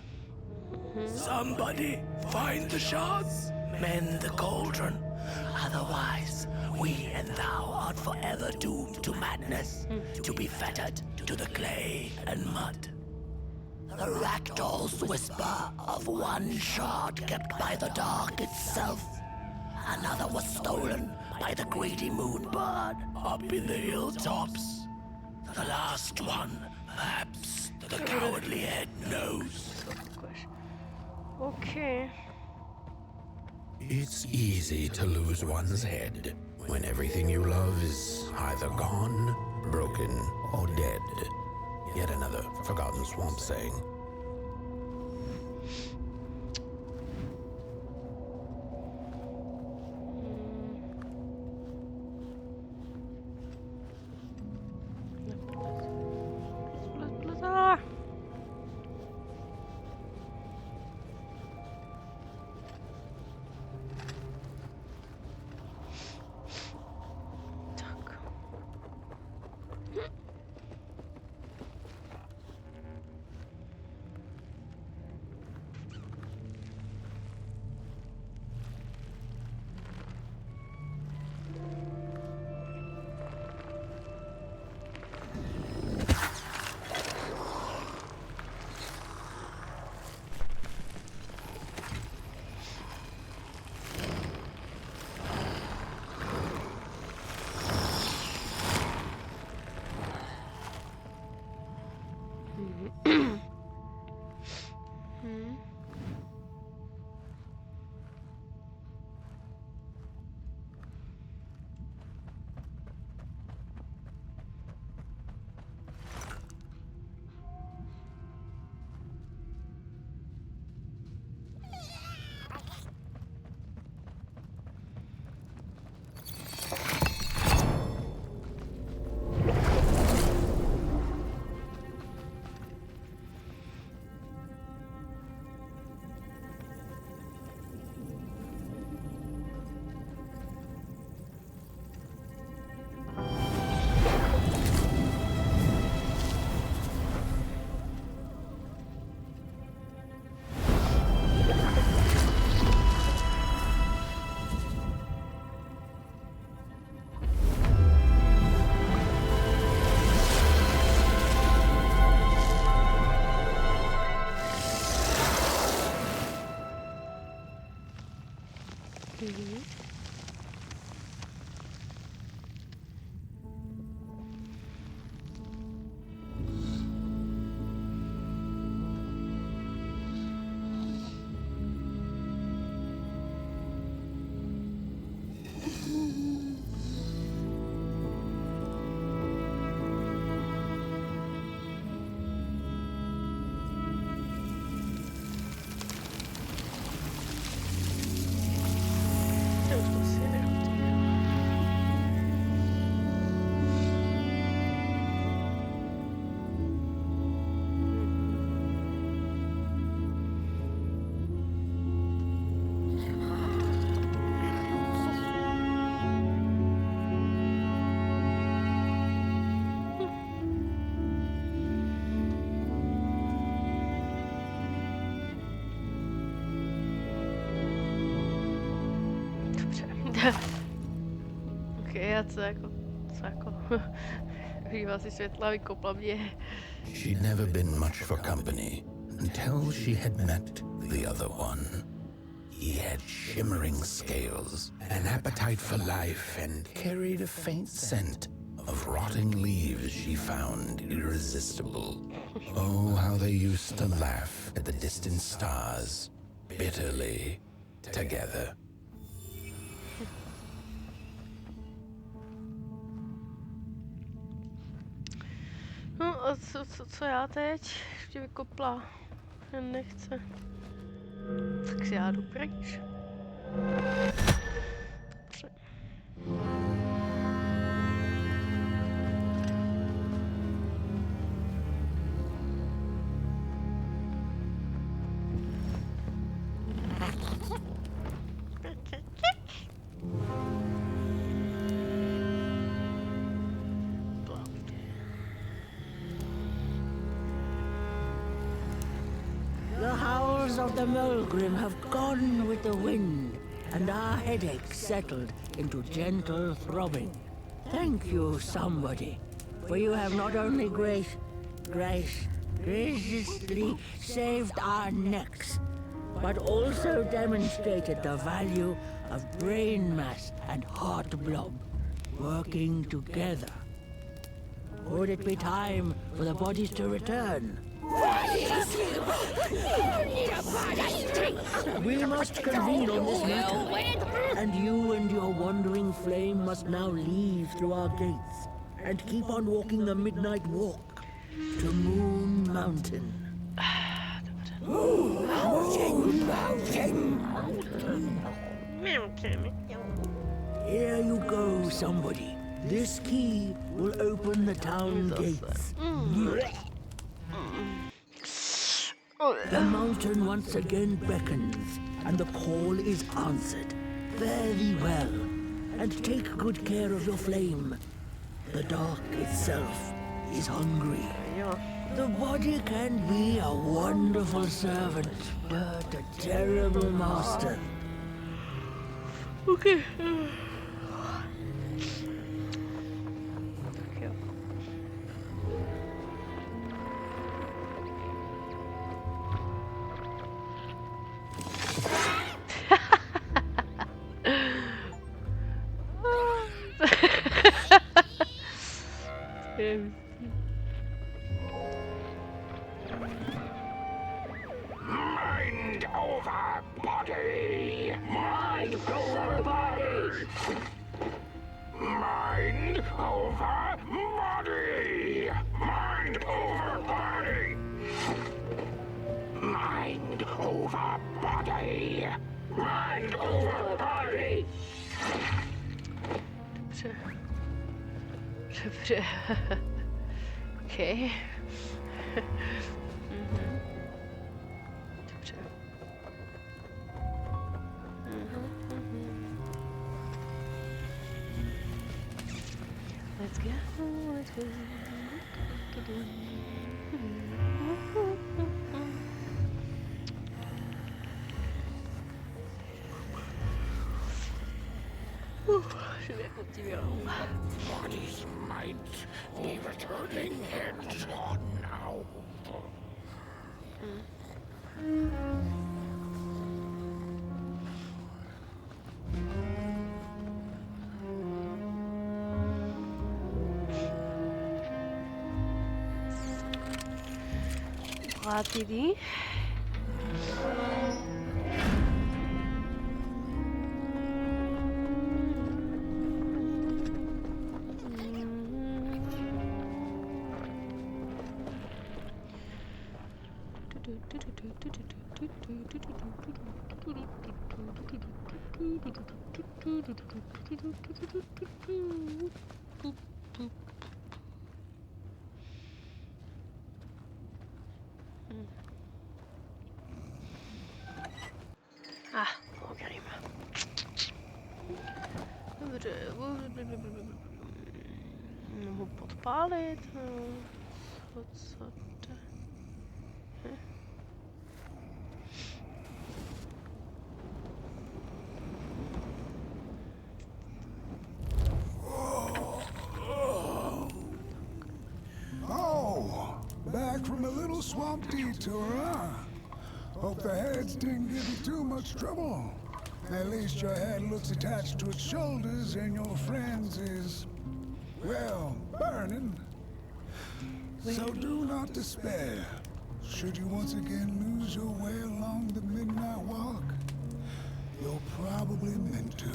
Somebody find the shards, mend the cauldron. Otherwise, we and thou art forever doomed to madness, to be fettered to the clay and mud. The ragdoll's whisper of one shard kept by the dark itself. Another was stolen by the greedy moonbird up in the hilltops. The last one, perhaps the cowardly head knows. Okay. It's easy to lose one's head when everything you love is either gone, broken, or dead. Yet another forgotten swamp saying. Hm. Mhm. To už to si nehodí. Dobře. Ok, a co jako... Vyhýbá si světla, vykopla mě. She'd never been much for company until she had met the other one. He had shimmering scales, an appetite for life, and carried a faint scent of rotting leaves she found irresistible. Oh, how they used to laugh at the distant stars, bitterly together. No a co já teď? Ještě vykopla. Jen nechce. Tak si já jdu pryč. Dobře. The howls of the Mulgrim have gone with the wind, and our headaches settled into gentle throbbing. Thank you, somebody, for you have not only graciously saved our necks, but also demonstrated the value of brain mass and heart blob working together. Would it be time for the bodies to return? We must convene on this matter, and you and your wandering flame must now leave through our gates and keep on walking the midnight walk to Moon Mountain. Moon Mountain! Here you go, somebody. This key will open the town gates. The mountain once again beckons, and the call is answered. Fare thee well, and take good care of your flame. The dark itself is hungry. The body can be a wonderful servant, but a terrible master. Okay. Mind over body. Mind over body. Mind over body. Mind over body. Mind over body. Mind over body. Dobře. Dobře. OK. Dobře. Let's go, let's go. Bodies might be returning heads on now. Platili. Pokrým. Dobře. Mohu podpálit? Co to? Back from a little swamp detour, huh? Hope the heads didn't give you too much trouble. At least your head looks attached to its shoulders and your friend's is, well, burning. So do not despair. Should you once again lose your way along the midnight walk, you're probably meant to.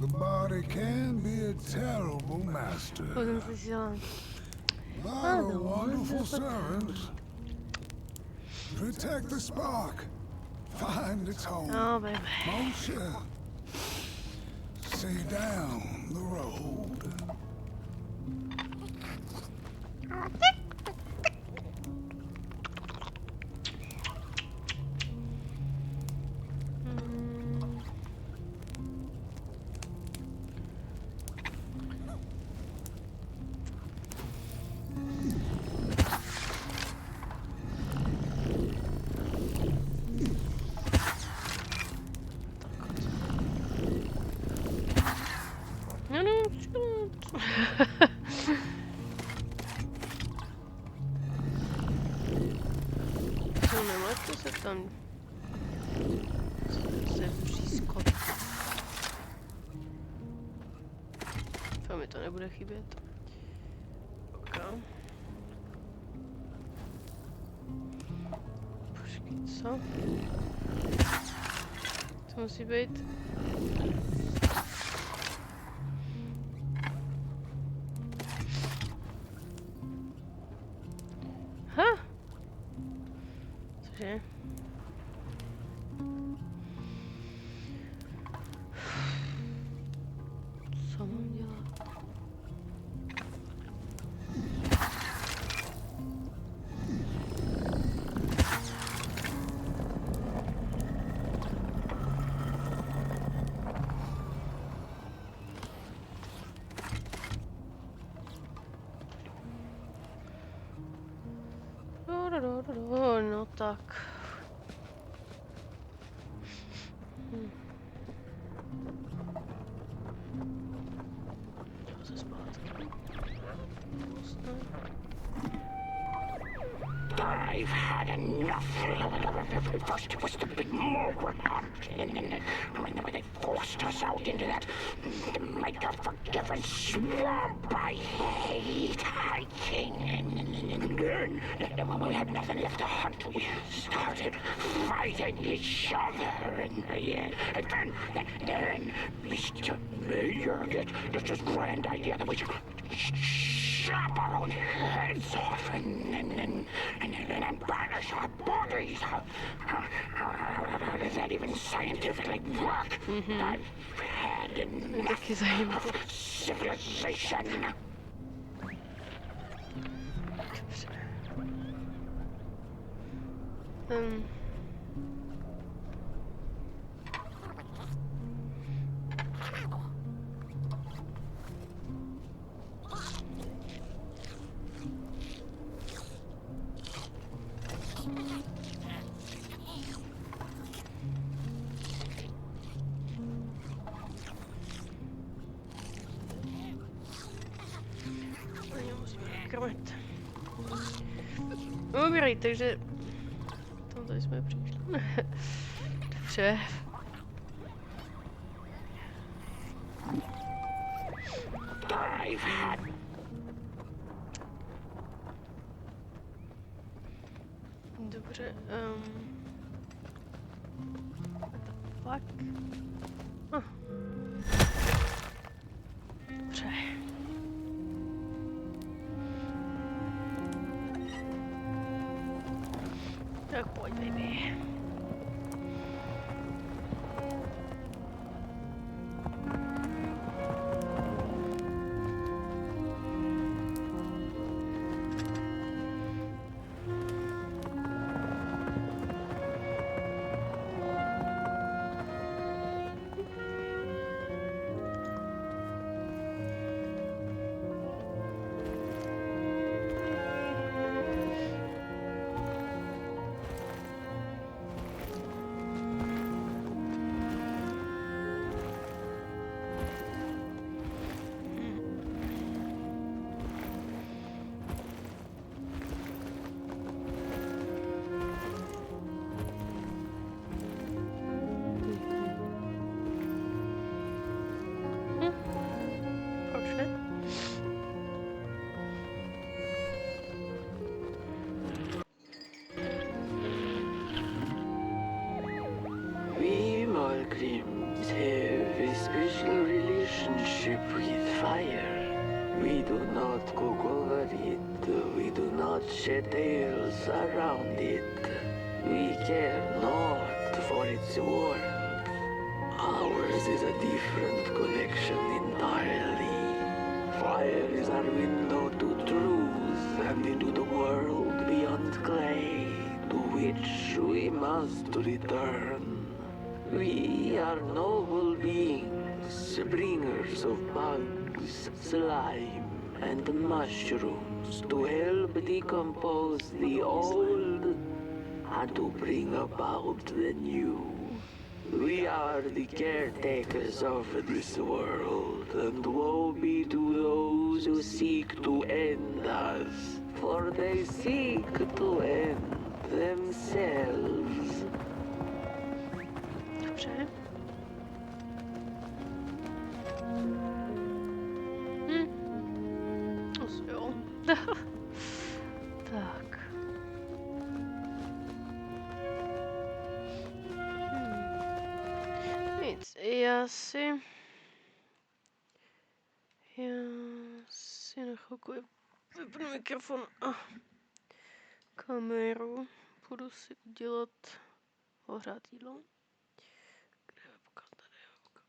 The body can be a terrible master, but a wonderful servant. Protect the spark. Find its home. Oh, baby. Moshe. See down the road. Nemlete se tam. Se blízko. To mi to nebude chybět. Ok. Počkej, co? To musí být. Cože? Co mám dělat? No tak. Co se zpátky? I've had enough. First it was the big Mulgrim hunt, and then when they forced us out into that God-forgiven swamp, I hate hiking. And then when we had nothing left to hunt, we started fighting each other. And then Mr. Mayor get this grand idea that we should chop our own heads off and banish our bodies. How does that even scientifically work? I've had enough of civilization. Dobrý, takže tam tady jsme přišli. Dobře. Dobře, what the fuck? Dobře. Tak pojď, baby. Pilgrims have a special relationship with fire. We do not cook over it. We do not shed tales around it. We care not for its warmth. Ours is a different connection entirely. Fire is our window to truth and into the world beyond clay, to which we must return. We are noble beings, bringers of bugs, slime, and mushrooms to help decompose the old and to bring about the new. We are the caretakers of this world, and woe be to those who seek to end us, for they seek to end themselves. Dobře. Asi jo. Tak. Nic, já si na chvilku vypnu mikrofon a kameru. Budu si udělat ohřát jídlo. Kde je webka? Tady je webka.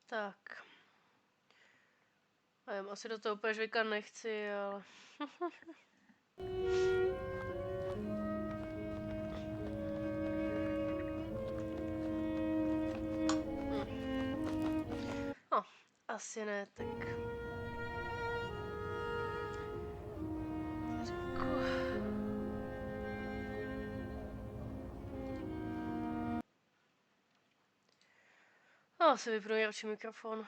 Tak. A já asi do toho úplně žvikat nechci, ale... No, asi ne, tak... Asi vypnu další mikrofon.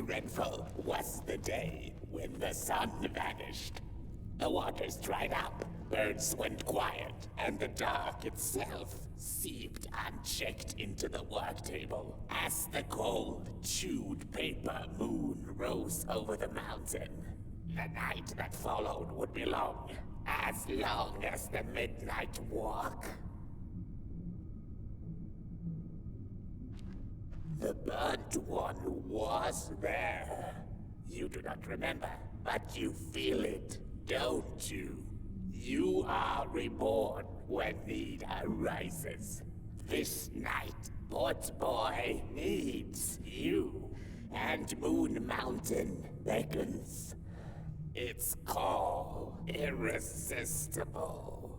Dreadful was the day when the sun vanished. The waters dried up, birds went quiet, and the dark itself seeped unchecked into the work table as the cold, chewed paper moon rose over the mountain. The night that followed would be long as the midnight walk. The burnt one was there. You do not remember, but you feel it, don't you? You are reborn when need arises. This night, Port Boy needs you, and Moon Mountain beckons. Its call irresistible.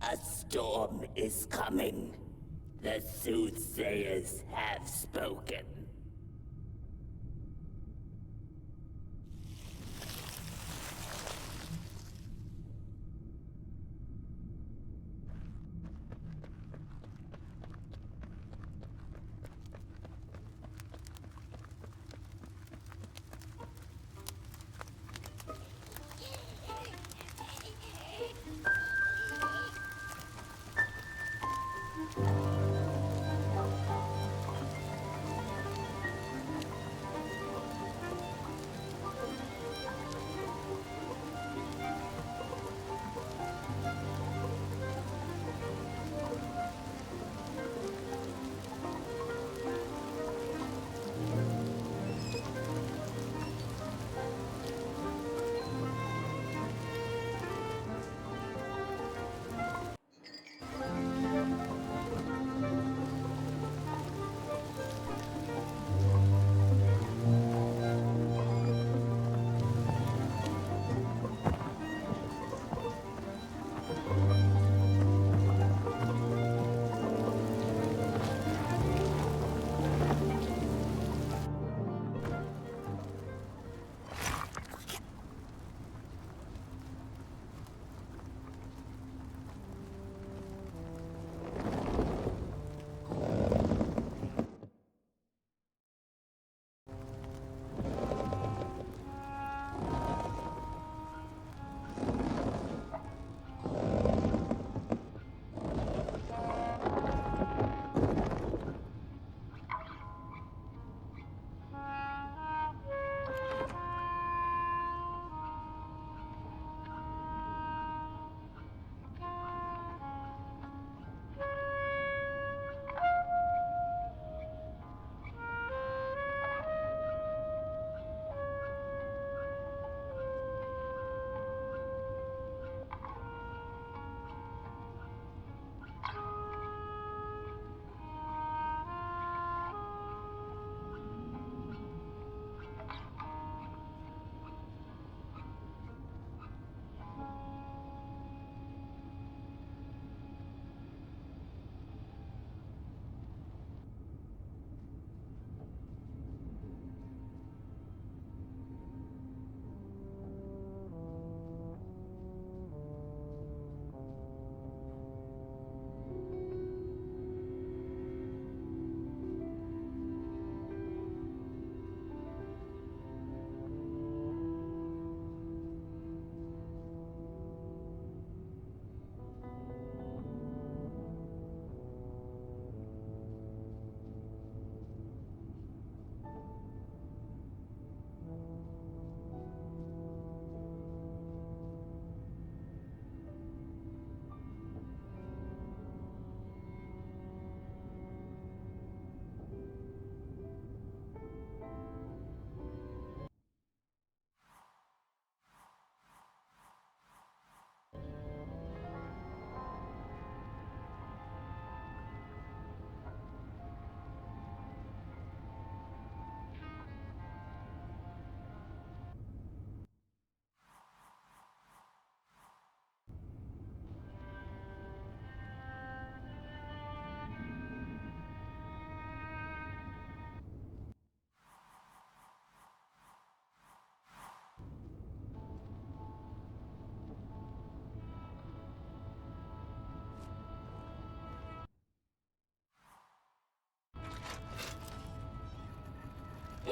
A storm is coming. The soothsayers have spoken.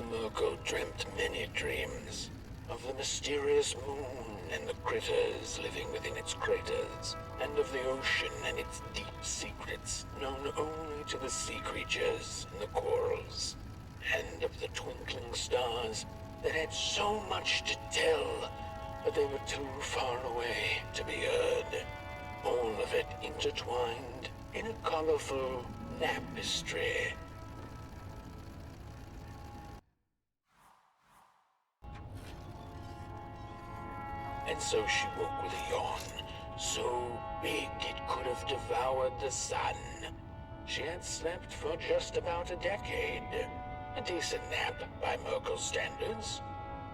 Mirko dreamt many dreams of the mysterious moon and the critters living within its craters, and of the ocean and its deep secrets known only to the sea creatures and the corals, and of the twinkling stars that had so much to tell, but they were too far away to be heard. All of it intertwined in a colorful tapestry. And so she woke with a yawn, so big it could have devoured the sun. She had slept for just about a decade. A decent nap by Merkel's standards.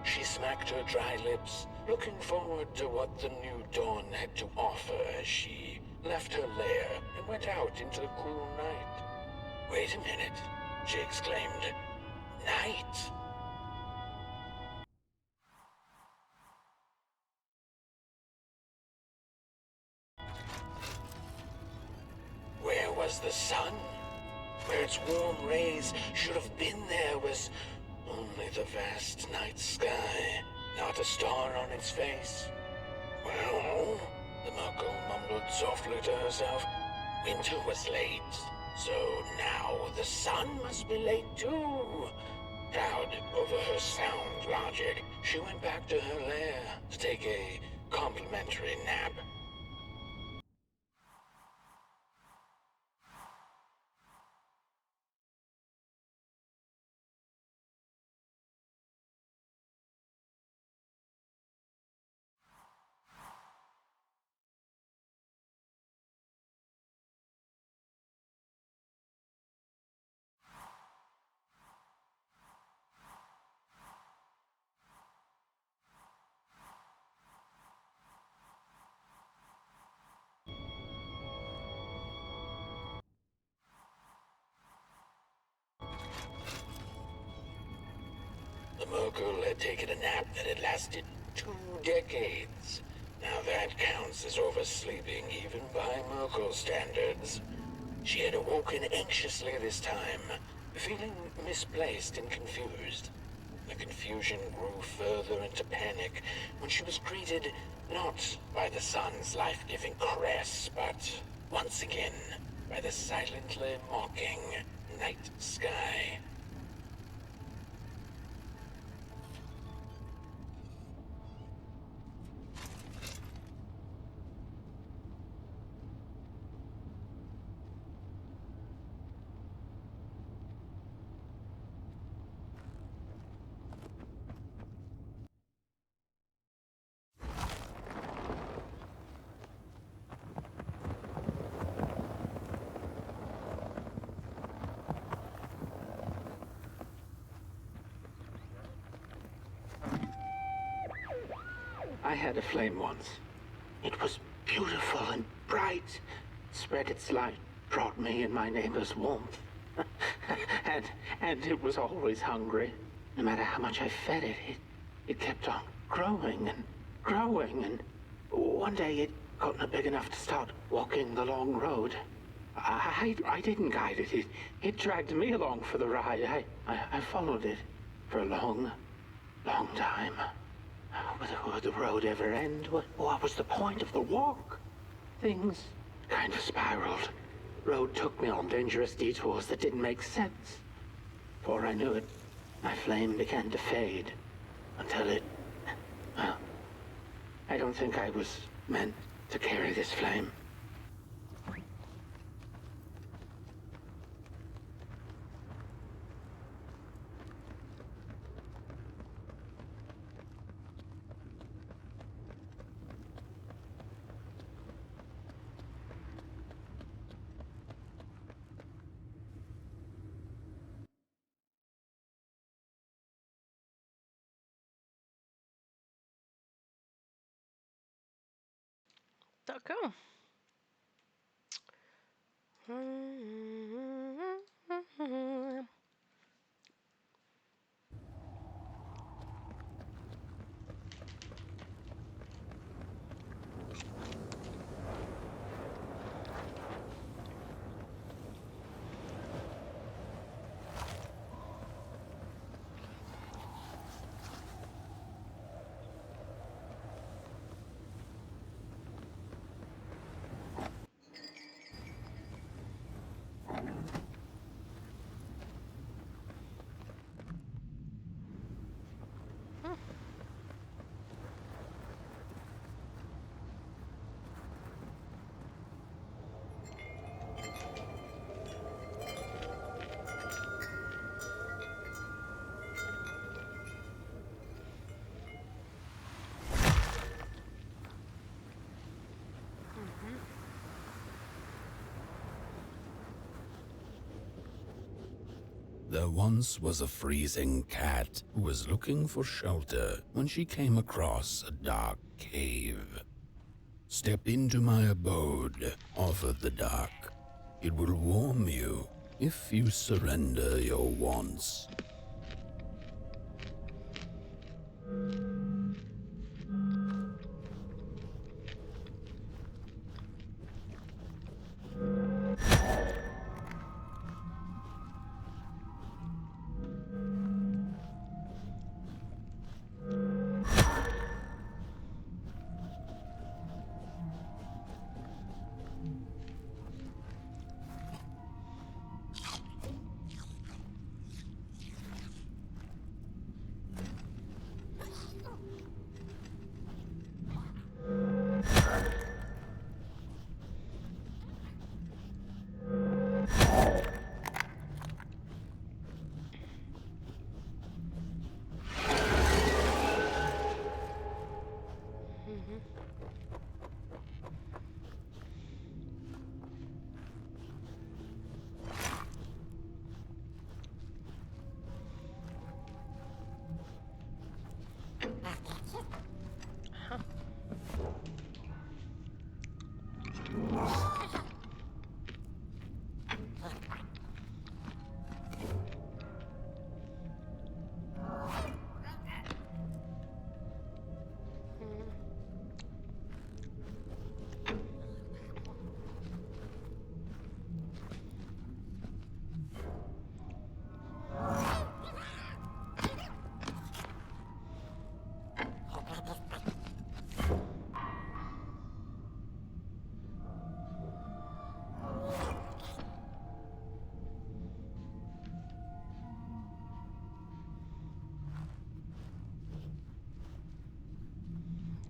She smacked her dry lips, looking forward to what the new dawn had to offer as she left her lair and went out into the cool night. "Wait a minute," she exclaimed. "Night?" Where was the sun? Where its warm rays should have been there was only the vast night sky, not a star on its face. Well, the Muggle mumbled softly to herself, winter was late, so now the sun must be late too. Proud over her sound logic, she went back to her lair to take a complimentary nap. The Merkel had taken a nap that had lasted 2 decades. Now that counts as oversleeping even by Merkel standards. She had awoken anxiously this time, feeling misplaced and confused. The confusion grew further into panic when she was greeted not by the sun's life-giving caress, but once again by the silently mocking night sky. I had a flame once. It was beautiful and bright, spread its light, brought me and my neighbors warmth. and it was always hungry. No matter how much I fed it, it kept on growing and growing, and one day it got big enough to start walking the long road. I didn't guide it. It dragged me along for the ride. I followed it for a long, long time. Would the road ever end? What was the point of the walk? Things kind of spiraled. Road took me on dangerous detours that didn't make sense. Before I knew it, my flame began to fade until it... Well, I don't think I was meant to carry this flame. Tak jo. There once was a freezing cat who was looking for shelter when she came across a dark cave. Step into my abode, offered the dark. It will warm you if you surrender your wants.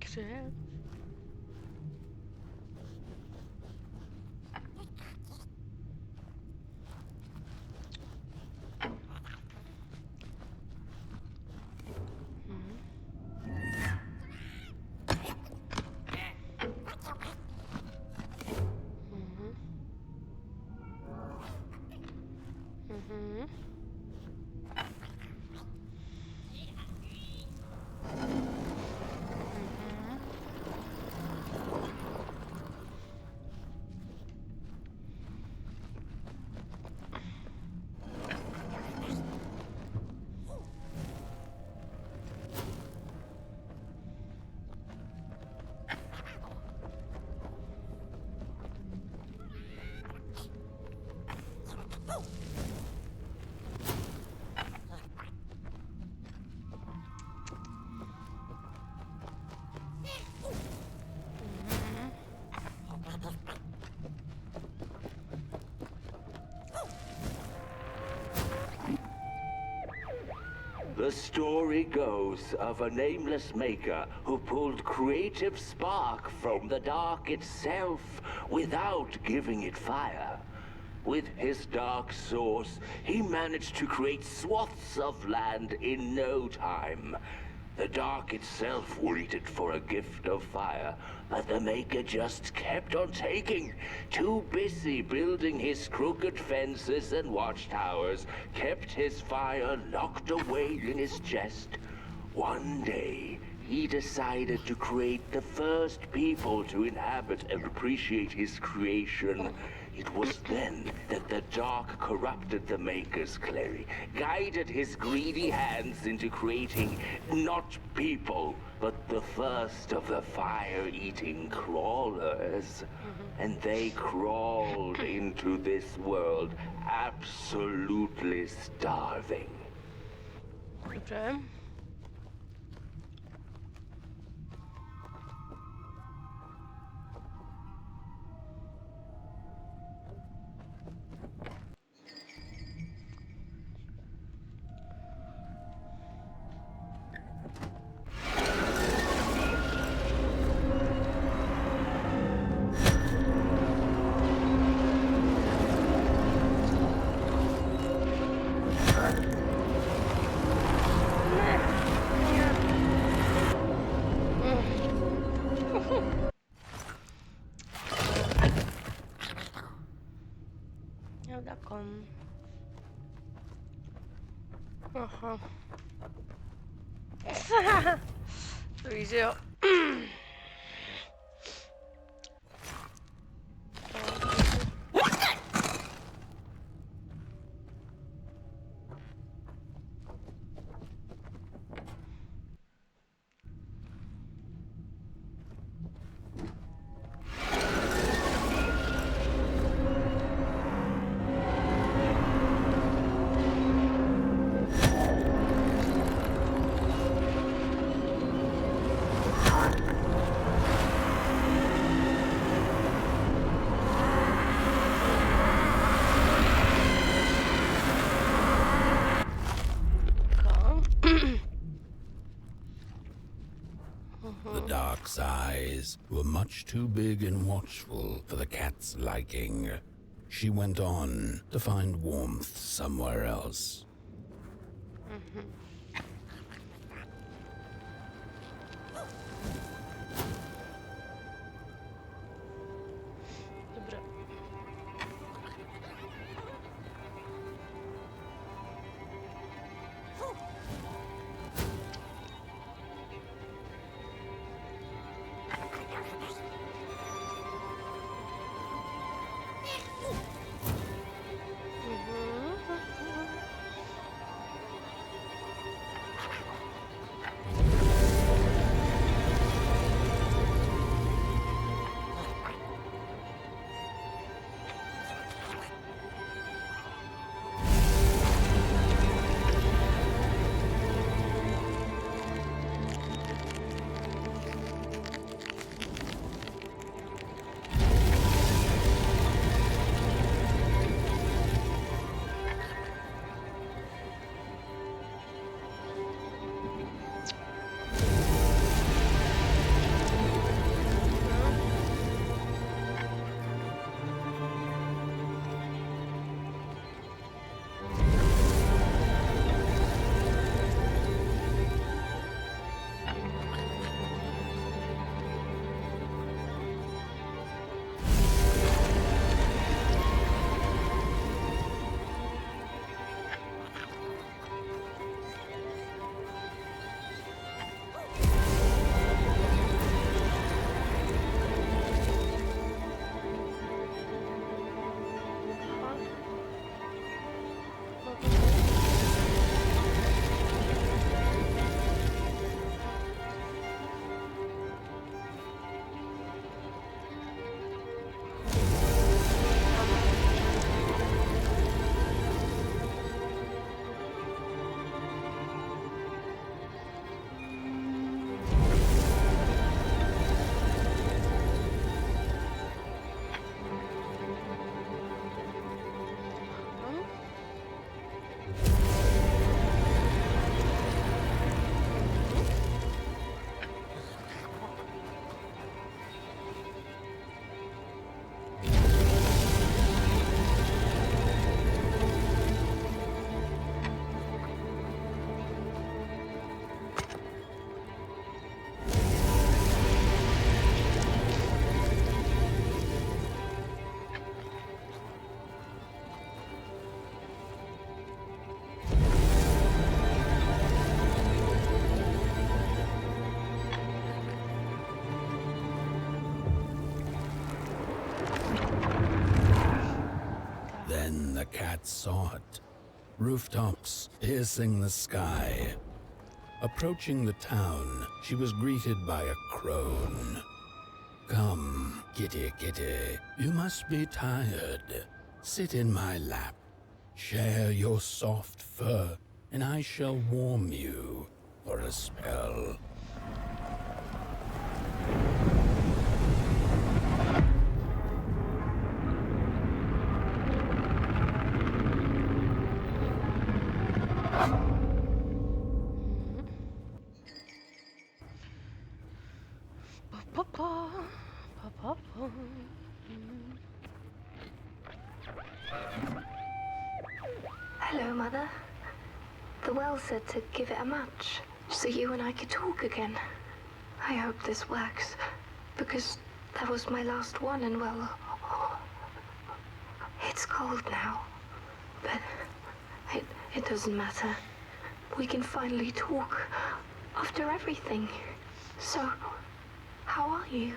Kde? The story goes of a nameless maker who pulled creative spark from the dark itself without giving it fire. With his dark source, he managed to create swaths of land in no time. The dark itself waited for a gift of fire, but the Maker just kept on taking. Too busy building his crooked fences and watchtowers, kept his fire locked away in his chest. One day, he decided to create the first people to inhabit and appreciate his creation. It was then that the dark corrupted the Maker's clay, guided his greedy hands into creating not people, but the first of the fire-eating crawlers. And they crawled into this world absolutely starving. Dobře. Jo, takon. Aha. To víš, že jo. The dark's eyes were much too big and watchful for the cat's liking. She went on to find warmth somewhere else. Dobré. Then the cat saw it. Rooftops piercing the sky. Approaching the town, she was greeted by a crone. Come, kitty, kitty, you must be tired. Sit in my lap. Share your soft fur, and I shall warm you for a spell. Hello, Mother. The well said to give it a match, so you and I could talk again. I hope this works, because that was my last one, and well, it's cold now. But it doesn't matter. we can finally talk after everything. So, how are you?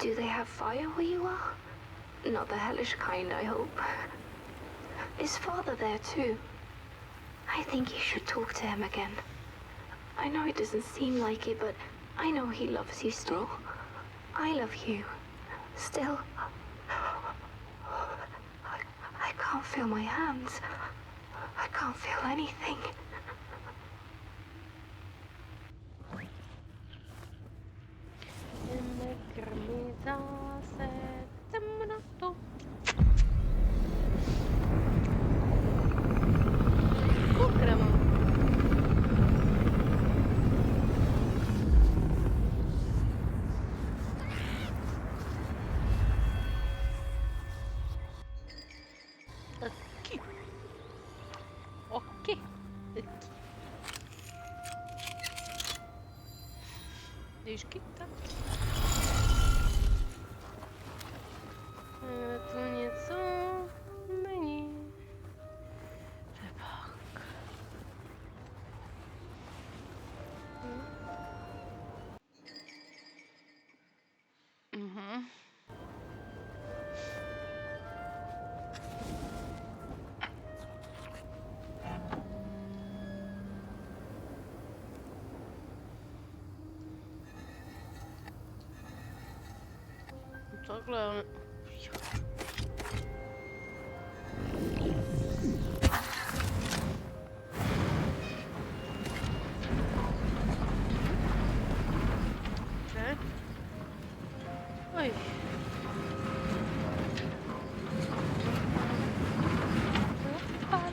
Do they have fire where you are? Not the hellish kind, I hope. Is Father there too? I think you should talk to him again. I know it doesn't seem like it, but I know he loves you still. I love you. Still. I can't feel my hands. I can't feel anything. Nekrmi zase temnotu. Kukrem. Okej. Okej. Dyšky, tak. Tu něco není. Řebák. Mhm. Takhle, ale... Dobře. Oj. Opa.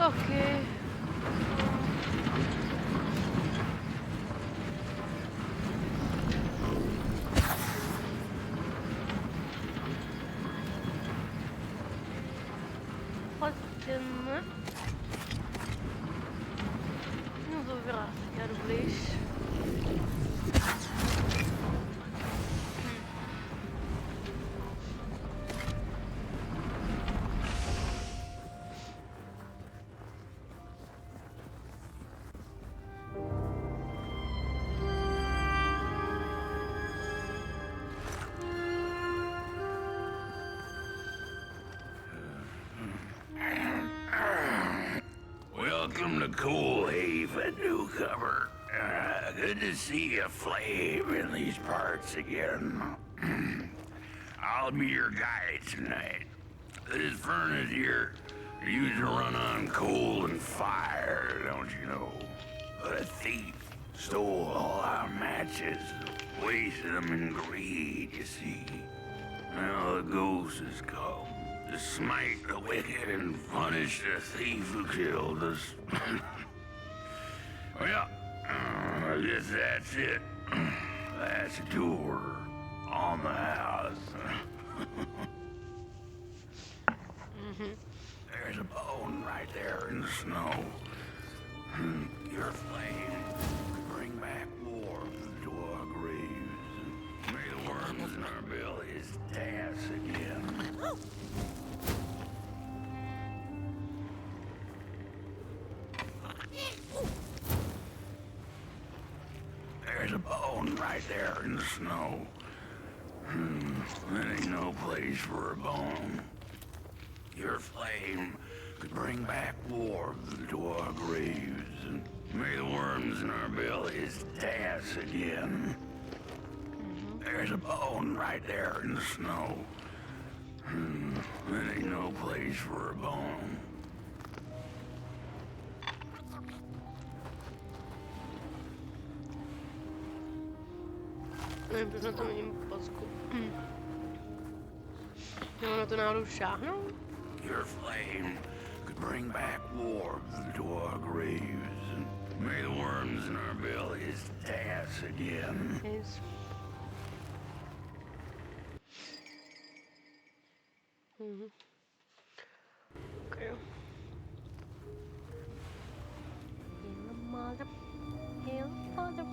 Okay. Pojďme. No dobrá, já jdu blíž. Welcome to Cool Haven, newcomer. Good to see a flame in these parts again. I'll be your guide tonight. This furnace here used to run on coal and fire, don't you know? But a thief stole all our matches, wasted them in greed, you see. Now the ghost has come to smite the wicked and punish the thief who killed us. Well, I guess that's it. That's a tour on the house. There's a bone right there in the snow. Your flame bring back warmth to our graves. May the worms in our bellies dance again. There's a bone right there in the snow. That ain't no place for a bone. Your flame could bring back warmth to our graves, and may the worms in our bellies dance again. There's a bone right there in the snow. That ain't no place for a bone. Nevím, proč na to není pasku. No, na to náhodou šáhnou? Your flame could bring back warmth into our graves, and may the worms in our bellies dance again. Yes. Okay. Hail mother. Hail mother.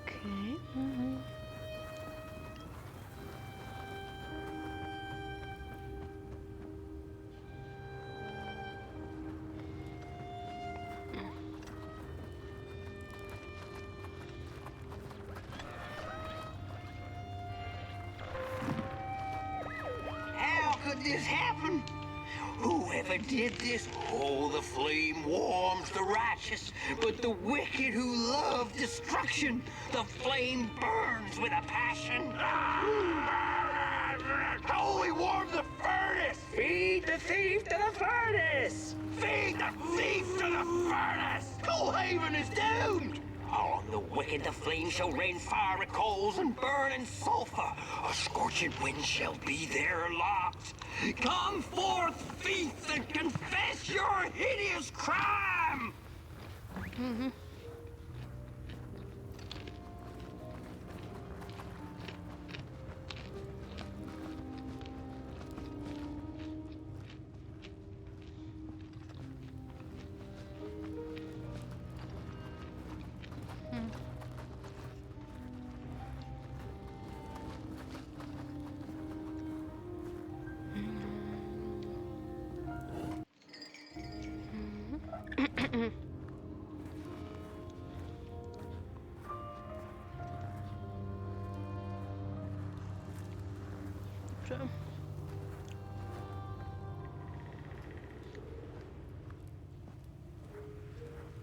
Okay. How could this happen? Whoever did this? Oh, the flame warms the righteous, but the wicked who love destruction, the flame burns with a passion. Holy warm the furnace! Feed the thief to the furnace! Feed the thief to the furnace! Coalhaven is doomed! On the wicked the flame shall rain fiery coals and burning sulfur. A scorching wind shall be their lot. Come forth, thief, and confess your hideous crime! Dobře.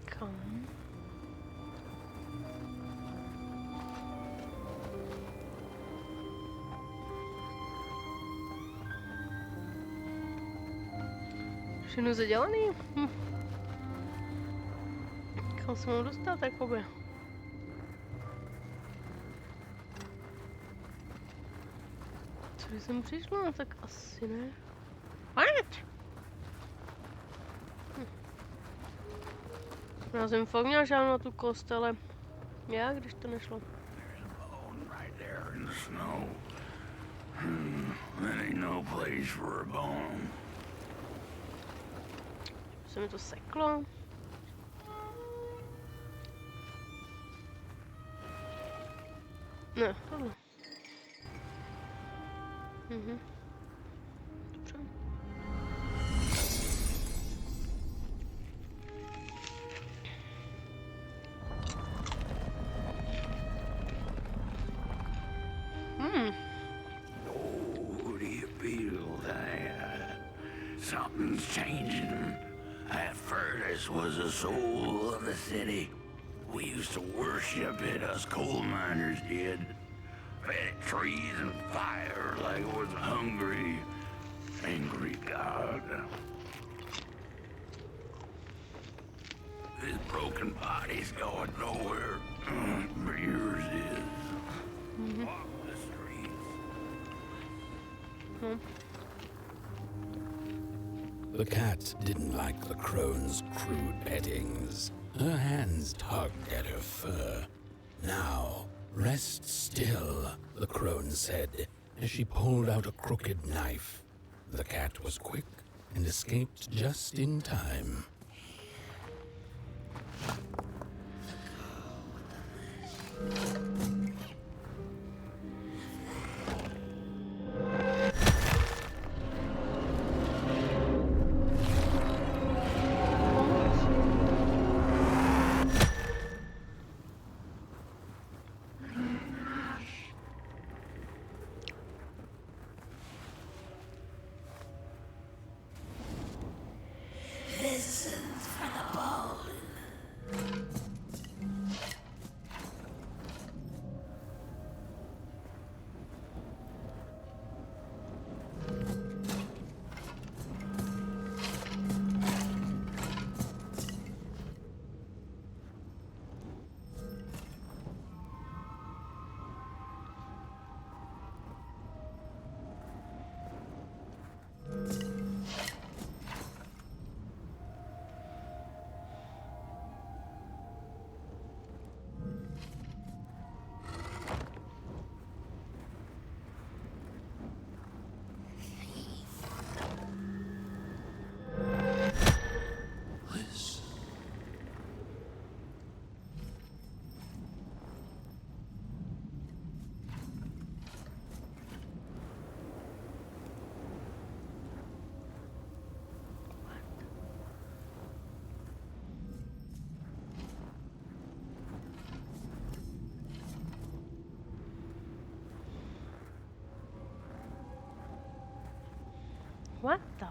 Kam? Všechno zadělaný? Kam se mám dostat, jakoby? Co jsem přišla? Tak asi ne. What? Já jsem fakt měla žádnou na tu kost, ale jak, když to nešlo? Right there in the snow. That ain't no place for a bone. Se mi to seklo. Ne, tohle. Dobře. What do you feel, Diana? Something's changing. That furnace was the soul of the city. We used to worship it, us coal miners did. Fed it trees and fire like it was a hungry, angry god. This broken body's going nowhere. But yours is. Walk the streets. The cat didn't like the crone's crude pettings. Her hands tugged at her fur. Now, rest still, the crone said, as she pulled out a crooked knife. The cat was quick, and escaped just in time. Listen for the bone. What the?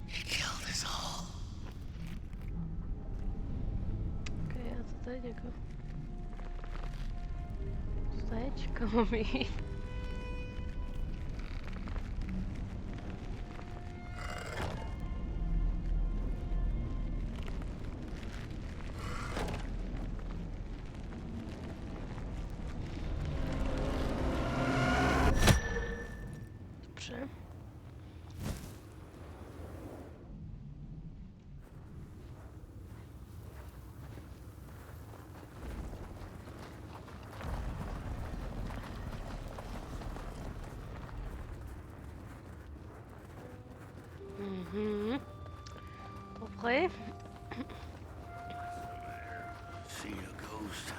He killed us all. Okay, a co teď jako? Co teď? Kam mám jít? Dobře. Dobré. See a ghost.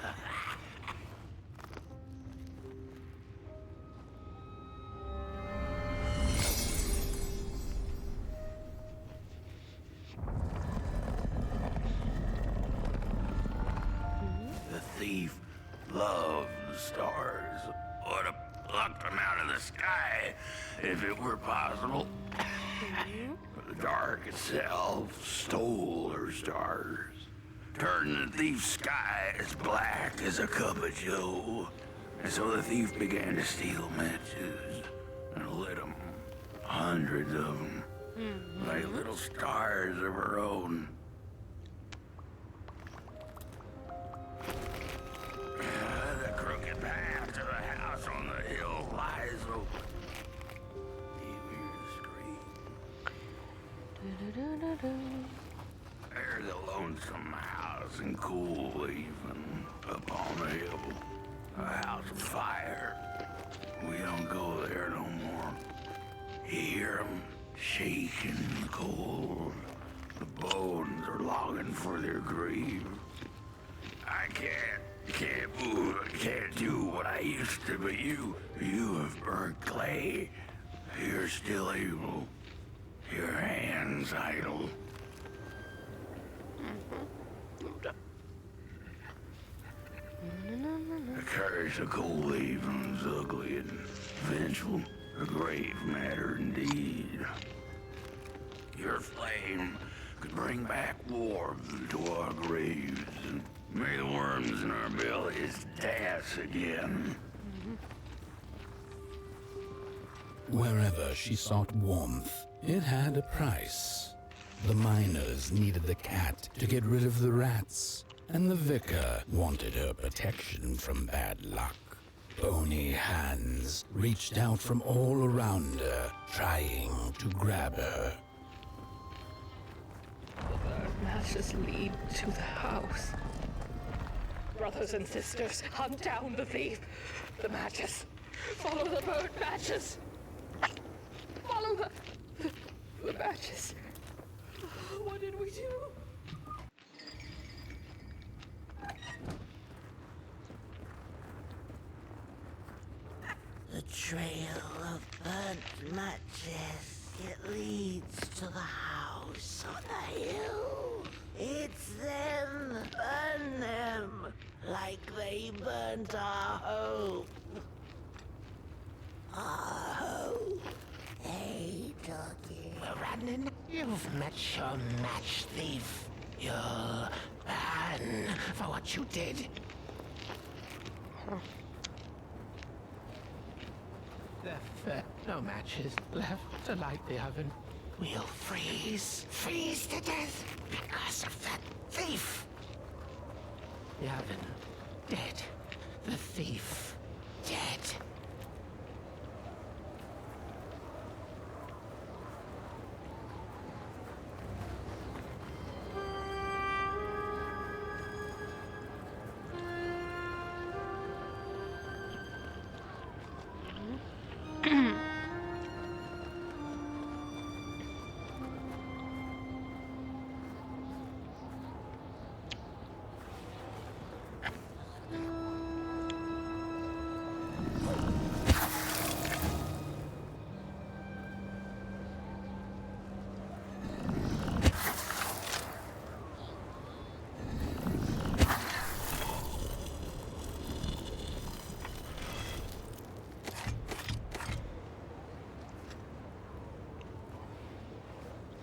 The thief loved the stars. Would have plucked them out of the sky if it were possible. The dark itself stole her stars, turned the thief's sky as black as a cup of joe. And so the thief began to steal matches and lit them, hundreds of them, like little stars of her own. The crooked path to the house on the hill lies open. You hear the scream. There's a lonesome house and cool even upon the hill. A house of fire. We don't go there no more. You hear 'em shaking in the cold. The bones are longing for their grave. I can't move, I can't do what I used to, but you have burnt clay. You're still able. Your hands idle. The curse of cold leaving's ugly and vengeful, a grave matter indeed. Your flame could bring back warmth to our graves, and may the worms in our bellies dance again. Wherever she sought warmth, it had a price. The miners needed the cat to get rid of the rats, and the vicar wanted her protection from bad luck. Bony hands reached out from all around her, trying to grab her. The burnt matches lead to the house. Brothers and sisters, hunt down the thief. The matches. Follow the burnt matches. Follow the matches. What did we do? The trail of burnt matches. It leads to the house on the hill. It's them. Burn them. Like they burnt our hope. Our hope. Hey, doggy. Rannin, you've met your match thief. You'll burn for what you did. There no matches left to light the oven. We'll freeze to death because of that thief. The oven dead. The thief dead.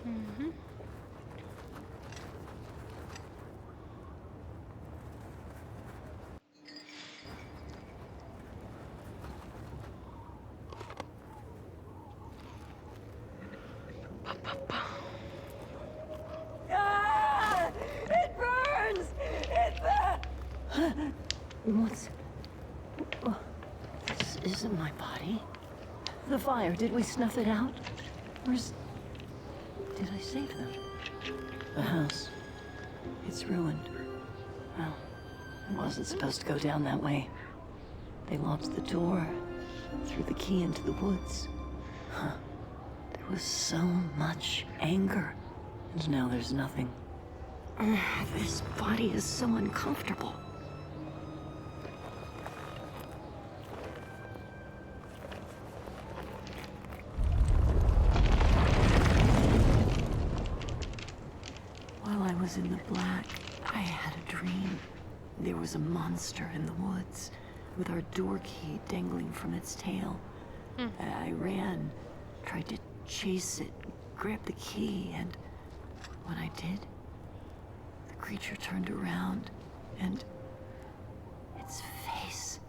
Mhm. Ah! It burns! What's... Oh, this isn't my body. The fire, did we snuff it out? Where's... Did I save them? The house. It's ruined. Well, it wasn't supposed to go down that way. They locked the door, threw the key into the woods. Huh. There was so much anger, and now there's nothing. This body is so uncomfortable. While I was in the black, I had a dream. There was a monster in the woods, with our door key dangling from its tail. I ran, tried to chase it, grab the key, and when I did, the creature turned around, and its face,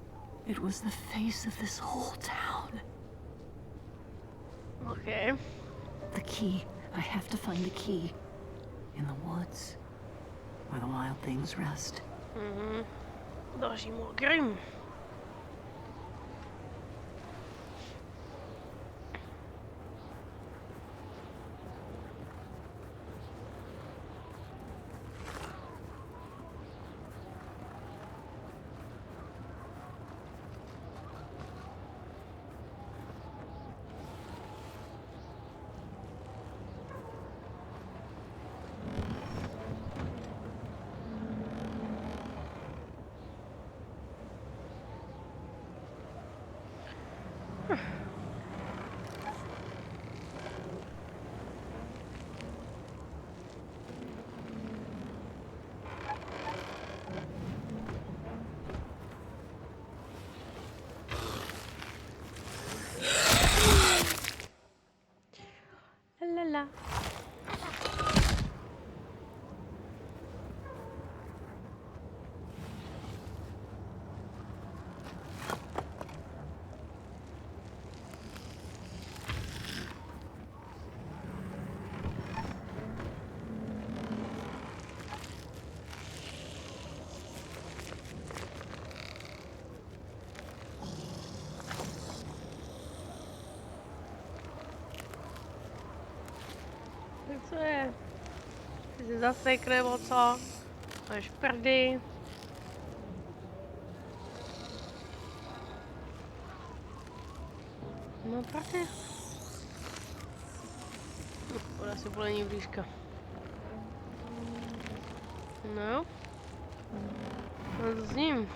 it was the face of this whole town. Okay. The key, I have to find the key. In the woods, where the wild things rest. Mhm. Další modrým. La. Co je? Ty jsi zasekl nebo co? Máš prdy. No prdy. Voda si polení blížka. No. No to s ním.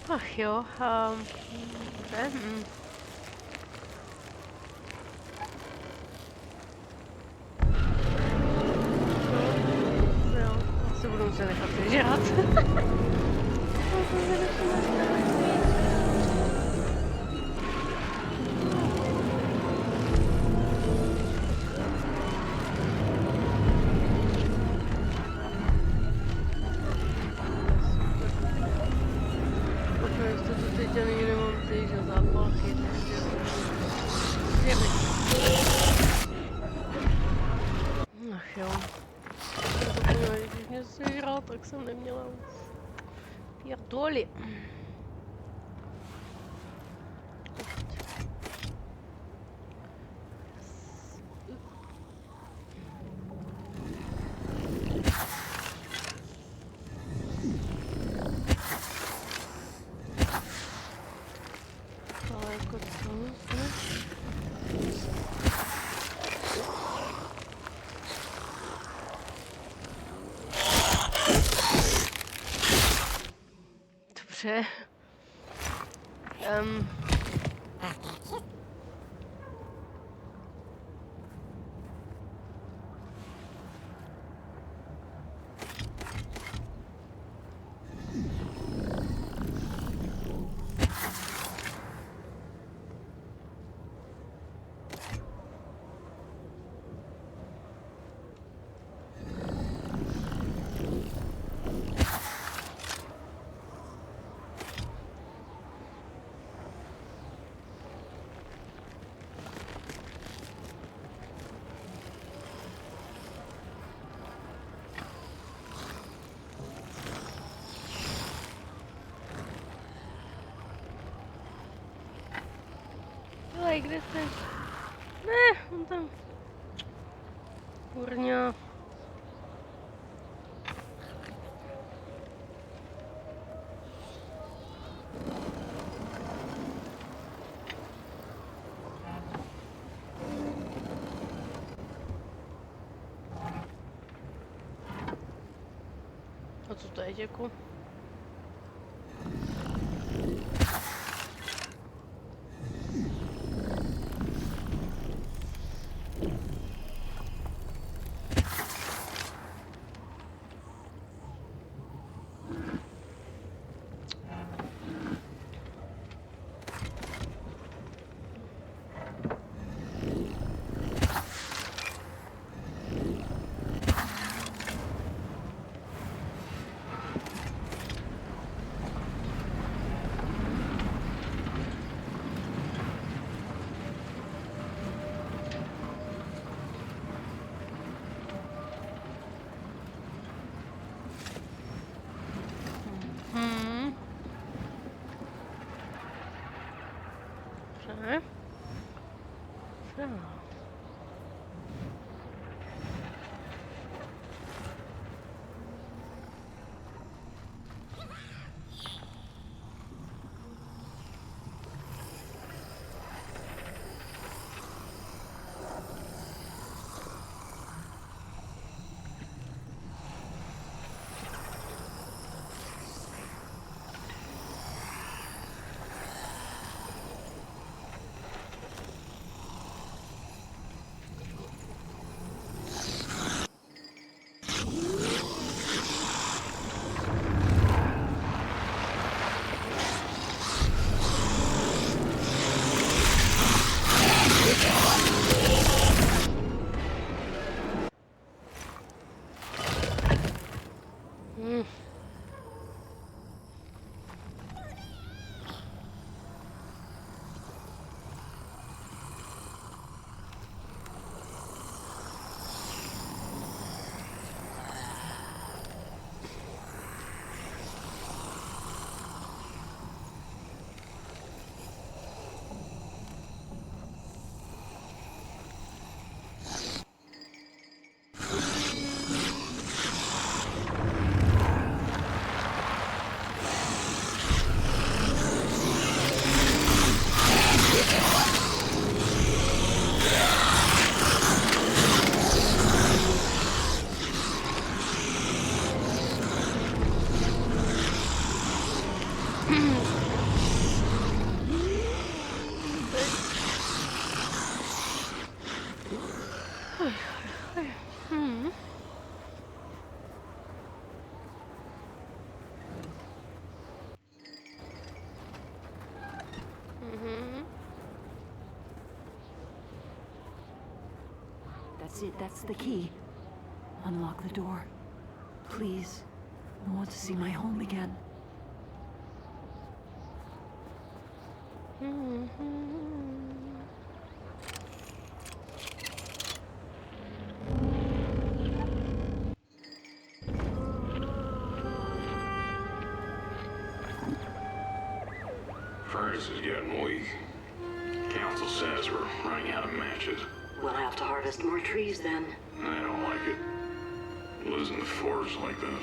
Ach jo, asi budu muset nechat vyžrat. už jo. Zapomněla, že když mě sežral, tak jsem neměla už pěrdoli. Ale jako co? Dobře. Hele, kde jsi? Ne, on tam. Kurňa. A co to je, děku? Dobře. Dobře. That's it, that's the key. Unlock the door. Please. I want to see my home again. furnace is getting weak. Council says we're running out of matches. We'll have to harvest more trees then. I don't like it. Losing the forest like this.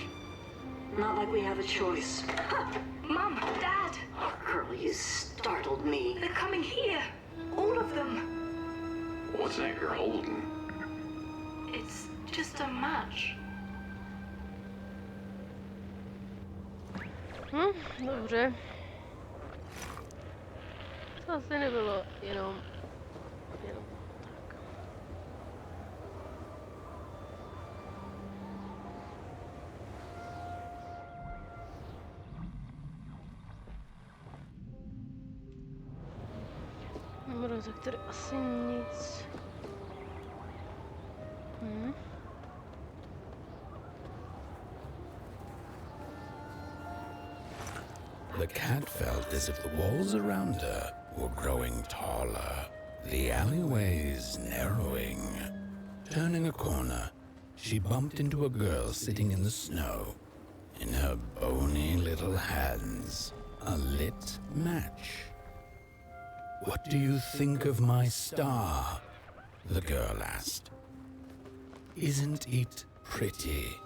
Not like we have a choice. Mom, Dad, Curly, you startled me. they're coming here. All of them. What's that you're holding? It's just a match. Dobře. To asi nebylo jenom tak. Dobré, tak tady asi nic. The cat felt as if the walls around her were growing taller, the alleyways narrowing. Turning a corner, she bumped into a girl sitting in the snow. In her bony little hands, a lit match. "What do you think of my star?" the girl asked. "Isn't it pretty?"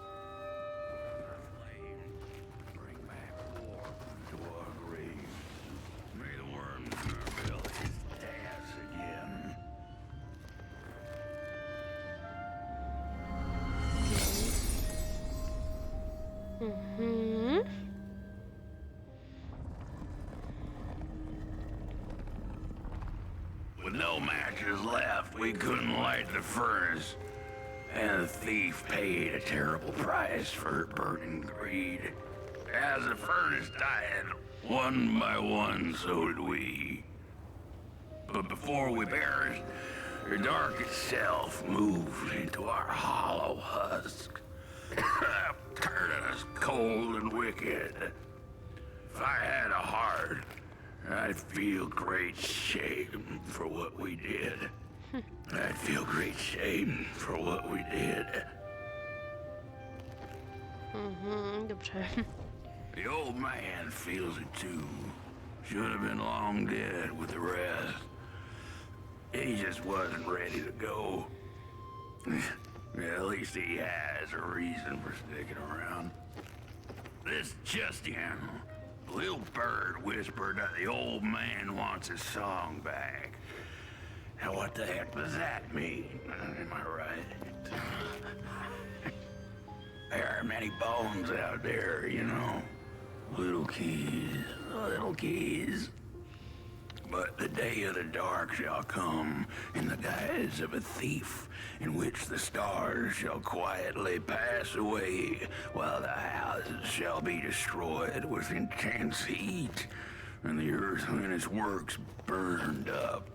With no matches left, we couldn't light the furnace. And the thief paid a terrible price for her burning greed. As the furnace died, one by one, so did we. But before we perished, the dark itself moved into our hollow husk, turning us cold and wicked. If I had a heart, I'd feel great shame for what we did. I'd feel great shame for what we did. Dobře. The old man feels it too. Should have been long dead with the rest. He just wasn't ready to go. At least he has a reason for sticking around. This just in. The little bird whispered that the old man wants his song back. Now what the heck does that mean? Am I right? There are many bones out there, you know. Little keys. But the day of the dark shall come in the guise of a thief, in which the stars shall quietly pass away, while the houses shall be destroyed with intense heat, and the earth and its works burned up.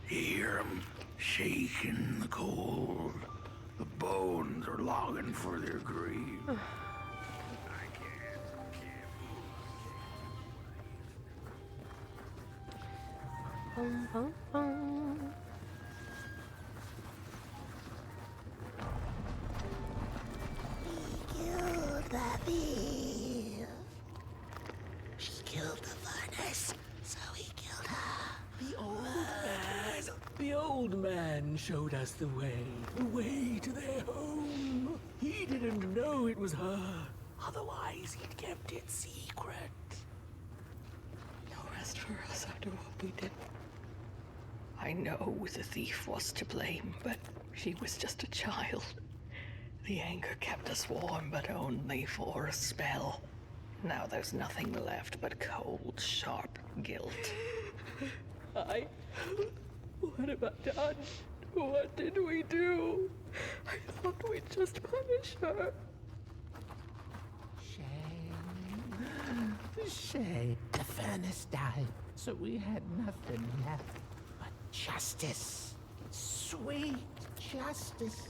You hear 'em shaking in the cold. The bones are longing for their grave. Bum, bum, bum. Killed the thief. She killed the furnace, so he killed her. The old man showed us the way to their home. He didn't know it was her. Otherwise, he'd kept it secret. No rest for us after what we did. I know the thief was to blame, but she was just a child. The anger kept us warm, but only for a spell. Now there's nothing left but cold, sharp guilt. What have I done? What did we do? I thought we'd just punish her. Shame. The furnace died, so we had nothing left but justice. Sweet justice.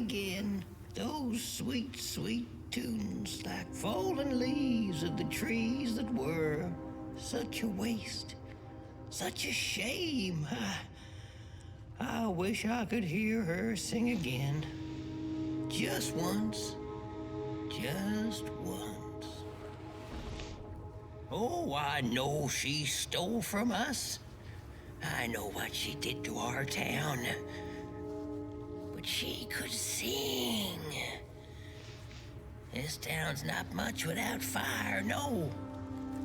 again. Those sweet, sweet tunes like fallen leaves of the trees that were. Such a waste. Such a shame. I wish I could hear her sing again. Just once. Just once. Oh, I know she stole from us. I know what she did to our town. But she could sing. This town's not much without fire, no.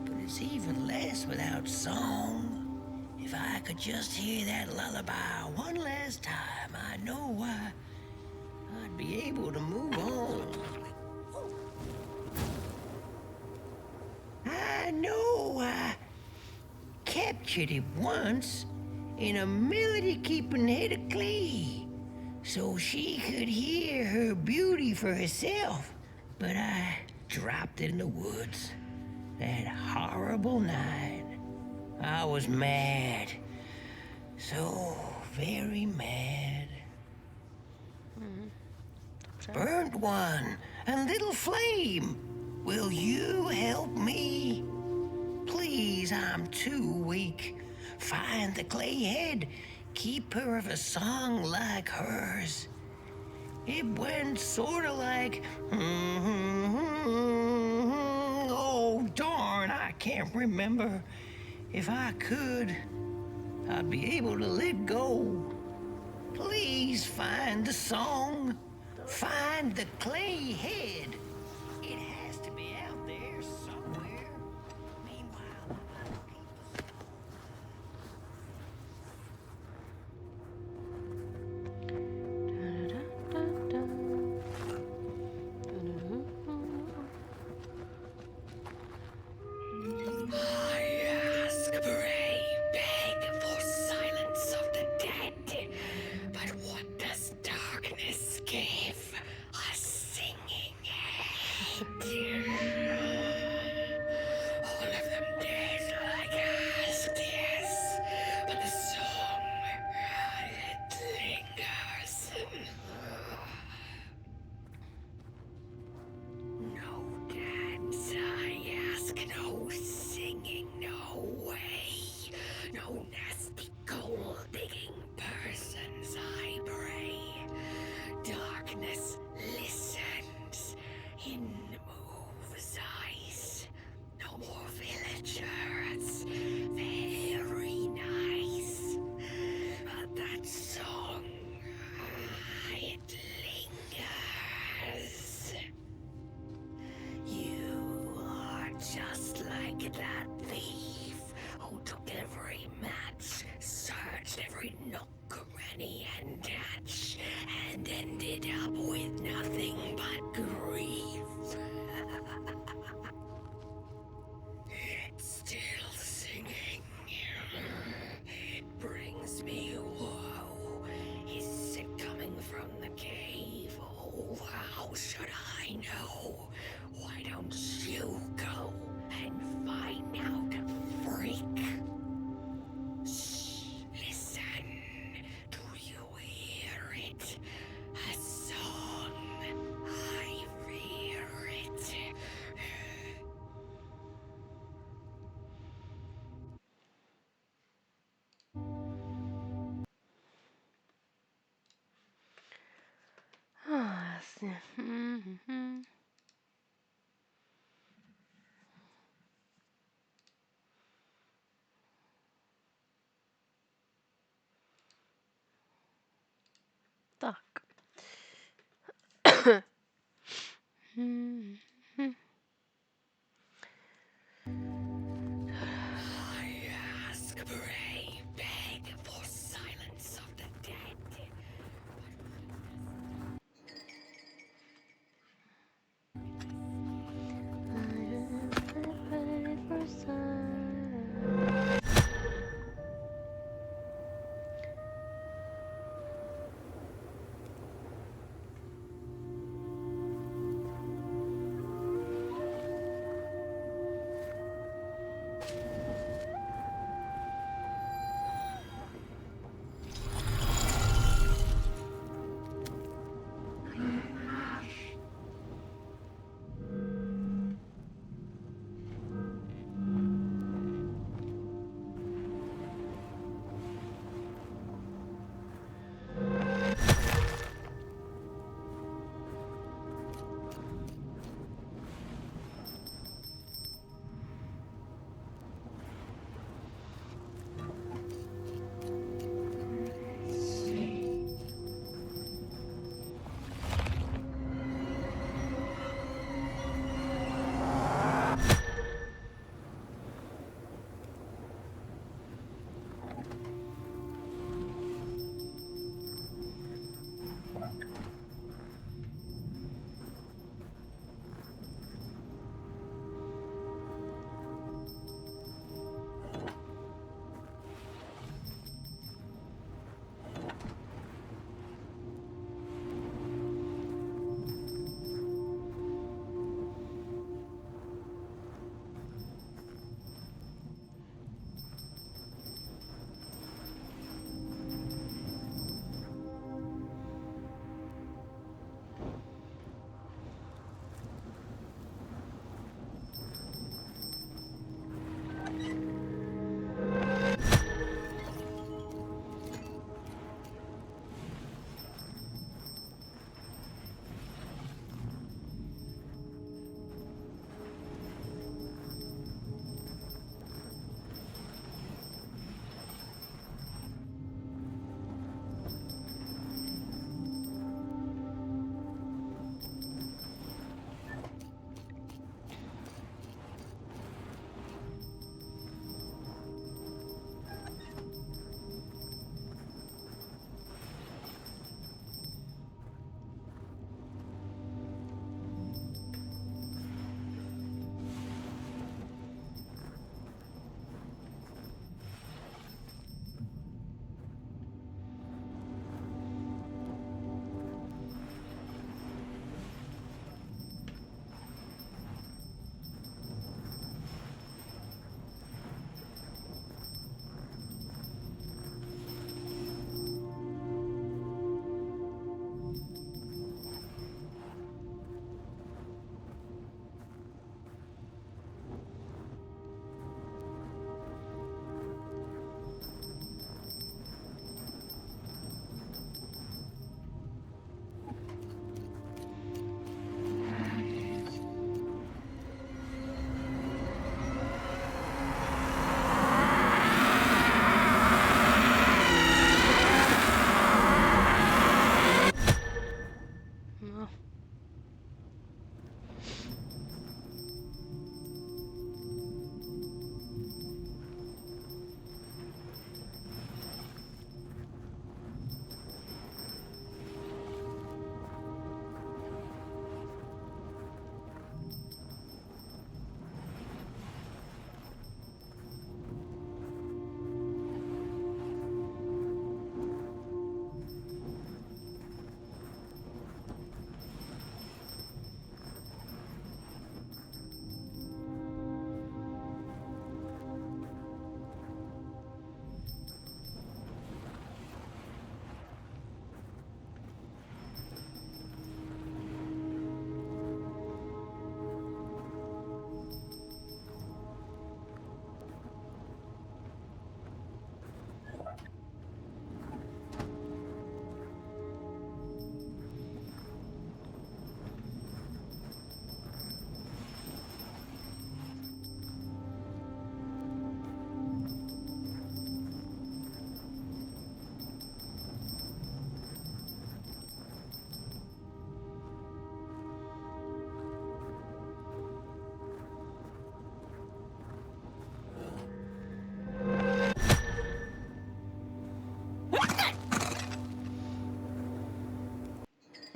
But it's even less without song. If I could just hear that lullaby one last time, I know I'd be able to move on. I know I captured it once in a melody-keeping head of clay, so she could hear her beauty for herself. But I dropped it in the woods that horrible night. I was mad. So very mad. Burnt one, a little flame. Will you help me? Please, I'm too weak. Find the clay head. Keep her of a song like hers. It went sorta like, oh darn, I can't remember. If I could, I'd be able to let go. Please find the song. Find the clay head. It has to be out there somewhere. Meanwhile, I'll keep the I ask, pray, beg for silence of the dead. But what does darkness give? A singing head. All of them dead like us, yes. But the song, it lingers. No dance, I ask, no singing, no way. No nasty gold-digging persons, I pray. Darkness listens, in moves ice. No more villagers, very nice. But that song, it lingers. You are just like that thief who took every match, searched every nook, cranny, and hatch, and ended up with nothing but grief. It's still singing. It brings me woe. Is it coming from the cave? Oh, how should I know? Why don't you go and find out, freak? Shh, listen. Do you hear it? A song. I hear it. Ah, jasně. Tak. I ask, pray, beg for silence of the dead.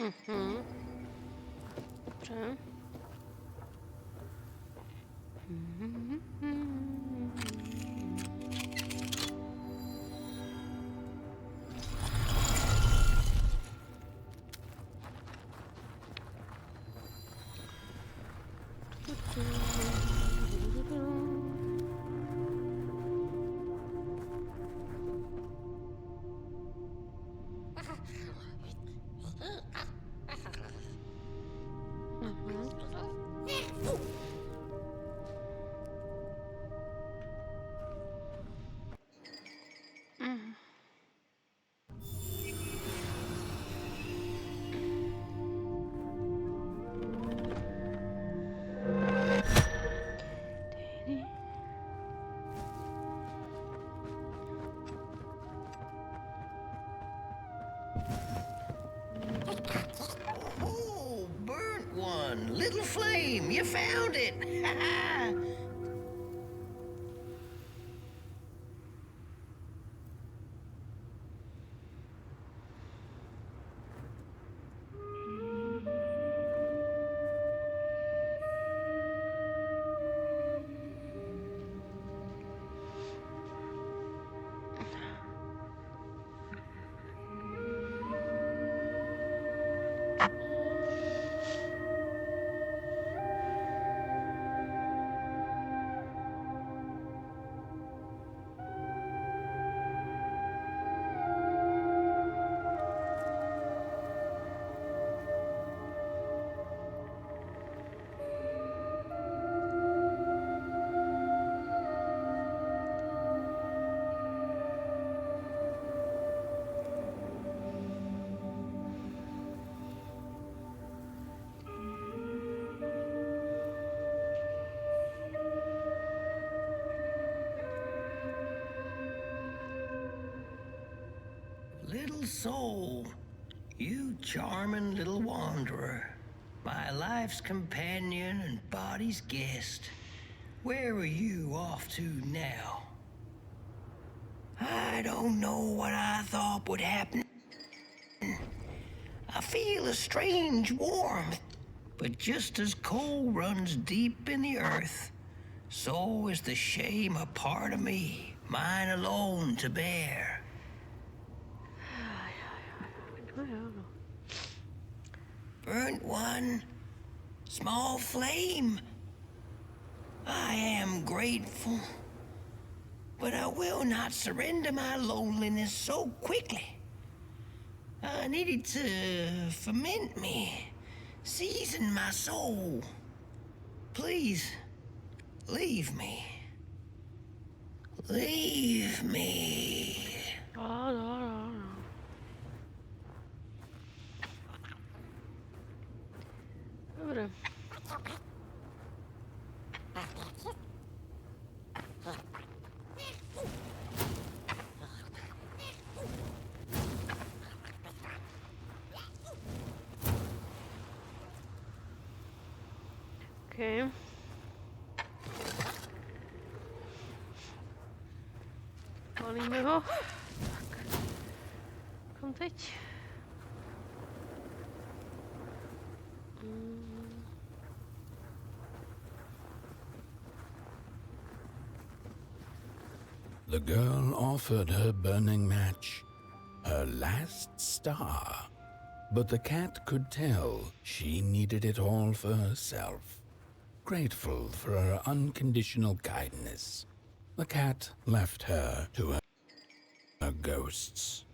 Mhm. Dobře. Oh, burnt one. Little flame, you found it. Little soul, you charming little wanderer, my life's companion and body's guest. Where are you off to now? I don't know what I thought would happen. I feel a strange warmth, but just as coal runs deep in the earth, so is the shame a part of me, mine alone to bear. Burnt one, small flame. I am grateful, but I will not surrender my loneliness so quickly. I needed to ferment me, season my soul. Please, leave me. Leave me. Dobre. Okay. Palíme ho. Tak. Kam teď? The girl offered her burning match, her last star, but the cat could tell she needed it all for herself. Grateful for her unconditional kindness, the cat left her to her ghosts.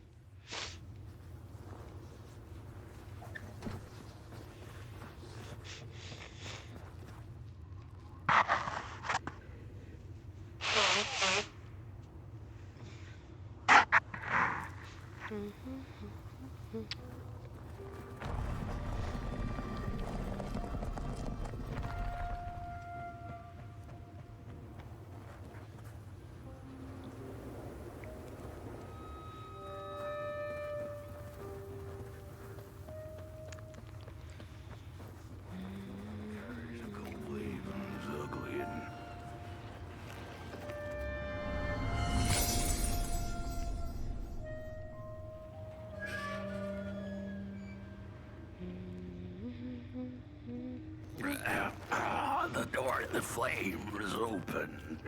The flame is open.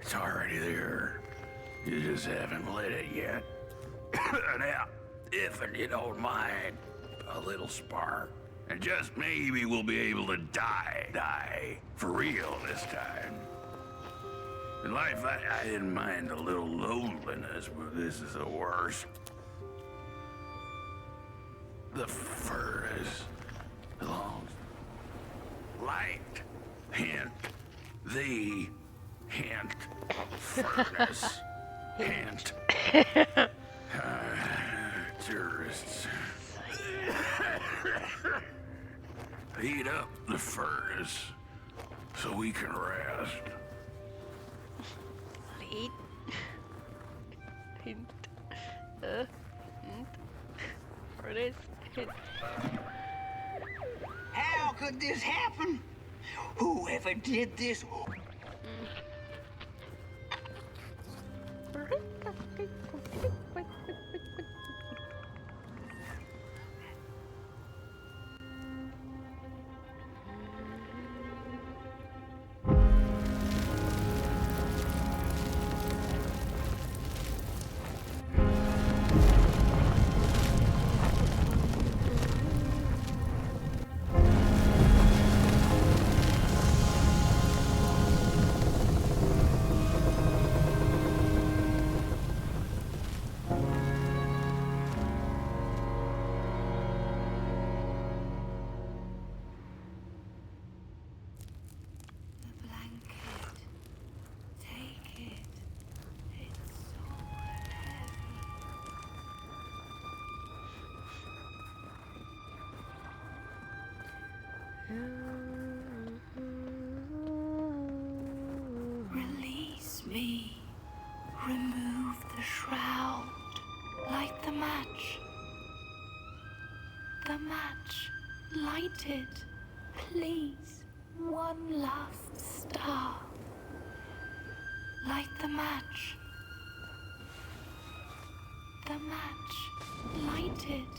It's already there. You just haven't lit it yet. Now, if you don't mind, a little spark. And just maybe we'll be able to die for real this time. In life, I didn't mind a little loneliness, but this is the worst. The furnace belongs. Light. Hint. The hint. Furnace. Hint. Tourists. Heat up the furnace so we can rest. Light. Hint. Hint. Furnace. Hint. How could this happen? Whoever did this? Release me. Remove the shroud. Light the match. The match. Light it. Please. One last star. Light the match. The match. Light it.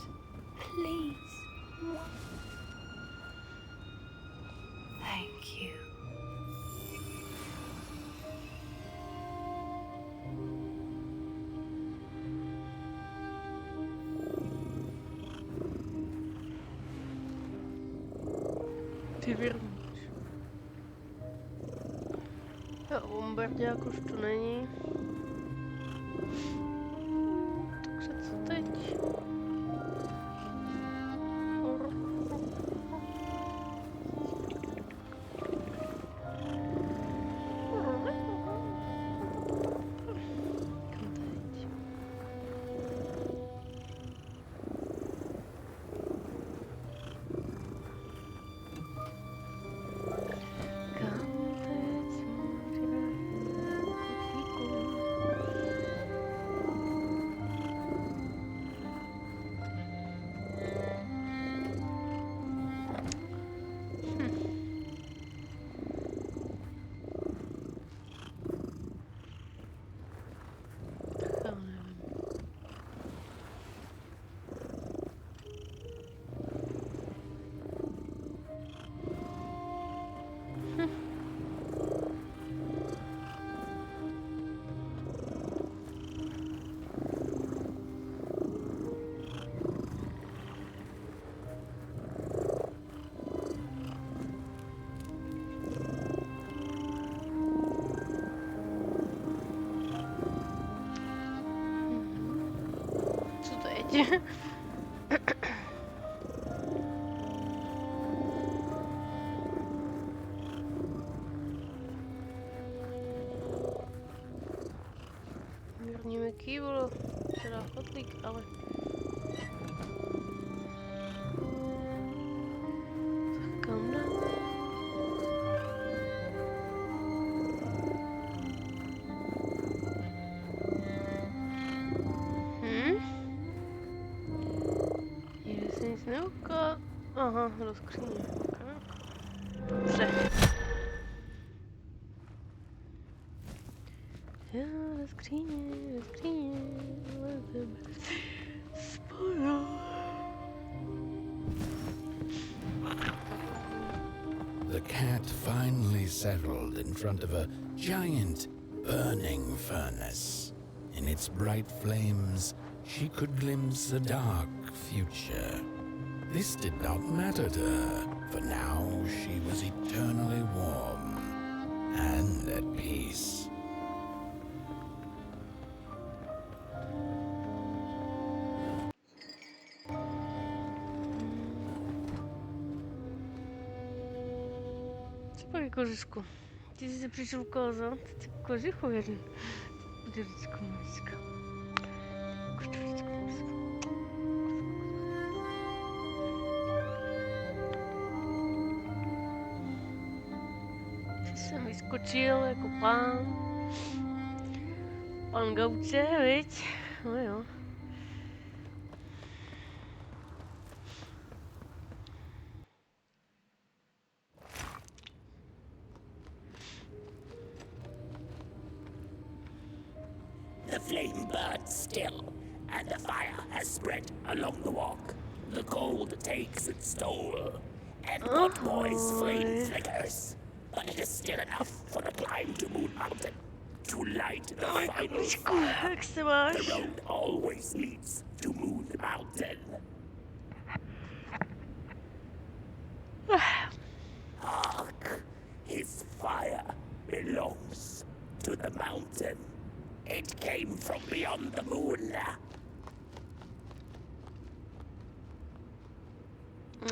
Please. Thank you. Ty věrníš. A Bombardě jakož tu není. Takže co teď? Mírně mi kývlo, teda kotlík, ale... Tak kam dám? Nikdy se nic neuká... Aha, do skříně. Dobře. Já do skříně, spolu. The cat finally settled in front of a giant burning furnace. In its bright flames, she could glimpse a dark future. This did not matter to her, for now she was eternally warm and at peace. Super kořišku. Ty jsi se přišel ukázat, ty kořichu jeden. Kořičko, kořičko. Kořičko, kořičko. Ty jsem vyskočil jako pán. Pán Gauče, viď? No jo. The flame burns still, and the fire has spread along the walk. The cold takes its toll, and what boy's flame flickers. But it is still enough for the climb to Moon Mountain. To light the final fire. The road always leads to Moon Mountain. Hark! His fire belongs to the mountain. It came from beyond the moon.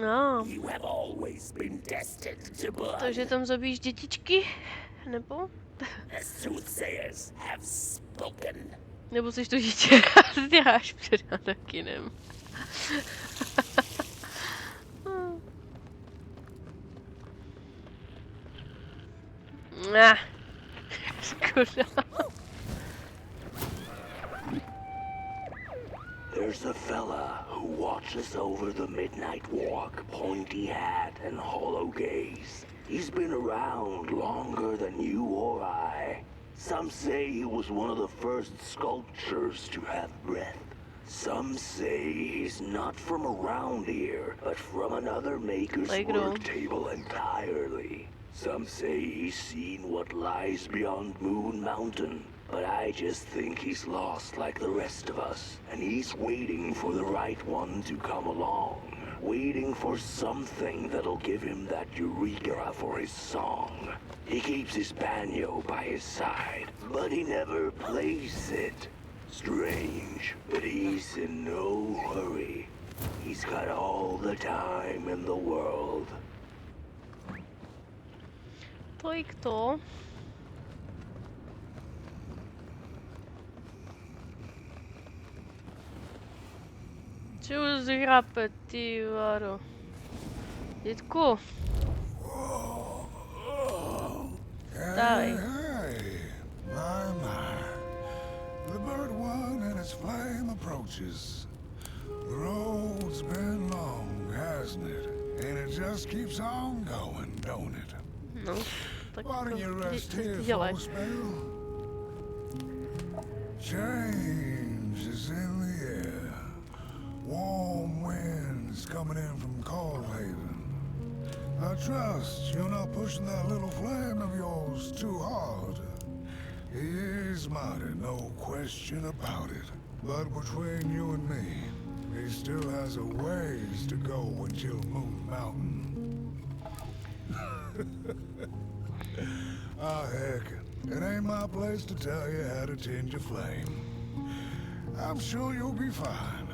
No. You have always been destined to burn. Takže tam zabíjíš dětičky? Nebo? The soothsayers have spoken. Nebo jsi to dítě a děláš před Anakinem. Škoda. There's a fella who watches over the midnight walk, pointy hat and hollow gaze. He's been around longer than you or I. Some say he was one of the first sculptures to have breath. Some say he's not from around here, but from another maker's work table entirely. Some say he's seen what lies beyond Moon Mountain, but I just think he's lost like the rest of us, and he's waiting for the right one to come along. Waiting for something that'll give him that eureka for his song. He keeps his banjo by his side, but he never plays it. Strange, but he's in no hurry. He's got all the time in the world. Tolik to. Čeho zhrape, ty vado? Dětku. Hey, my. The bird one and its flame approaches. The road's been long, hasn't it? And it just keeps on going, don't it? No, tak Why don't you rest here for dělej. a spell? Change is in the air. Warm winds coming in from Coldhaven. I trust you're not pushing that little flame of yours too hard. He is mighty, no question about it. But between you and me, he still has a ways to go until Moon Mountain. Heck, it ain't my place to tell you how to tend your flame. I'm sure you'll be fine.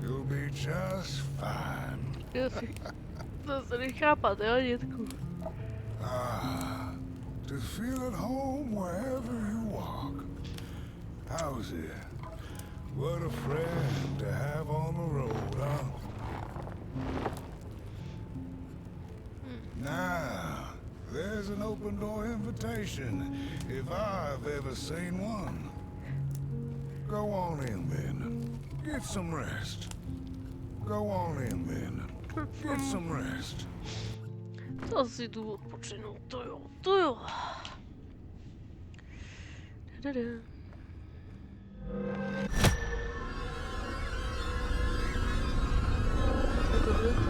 You'll be just fine. To se nechápat, jo, dětku. To feel at home wherever you walk. How's it? What a friend to have on the road, huh? Now, there's an open door invitation, if I've ever seen one. Go on in, then. Get some rest. Go on in, then. Get some rest. To si jdu odpočinout, to jo, to jo. Da-da-da. Co to bylo to?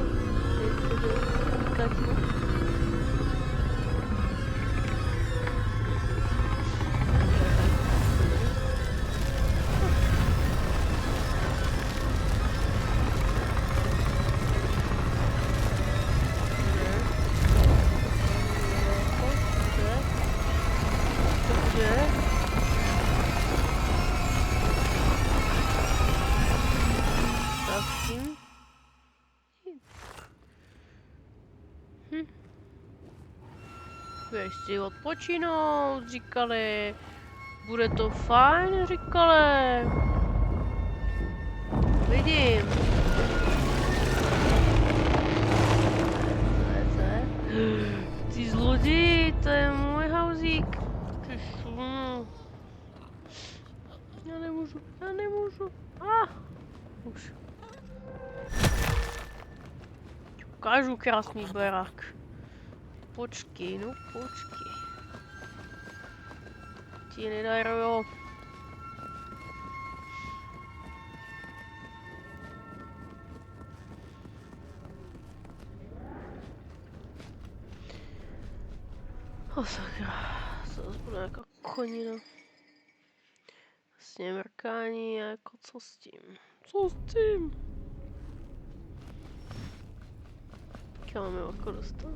Jdeš si odpočinout, říkali. Bude to fajn, říkali. Vidím. Co je? Ty zloději, to je můj hauzík. Já nemůžu. Už. Ukážu krásný barák. Počkej. Ti nedaruju. Sakra, to zase bude jako konina. Vlastně mrkání, jako co s tím? Kam máme oko dostat?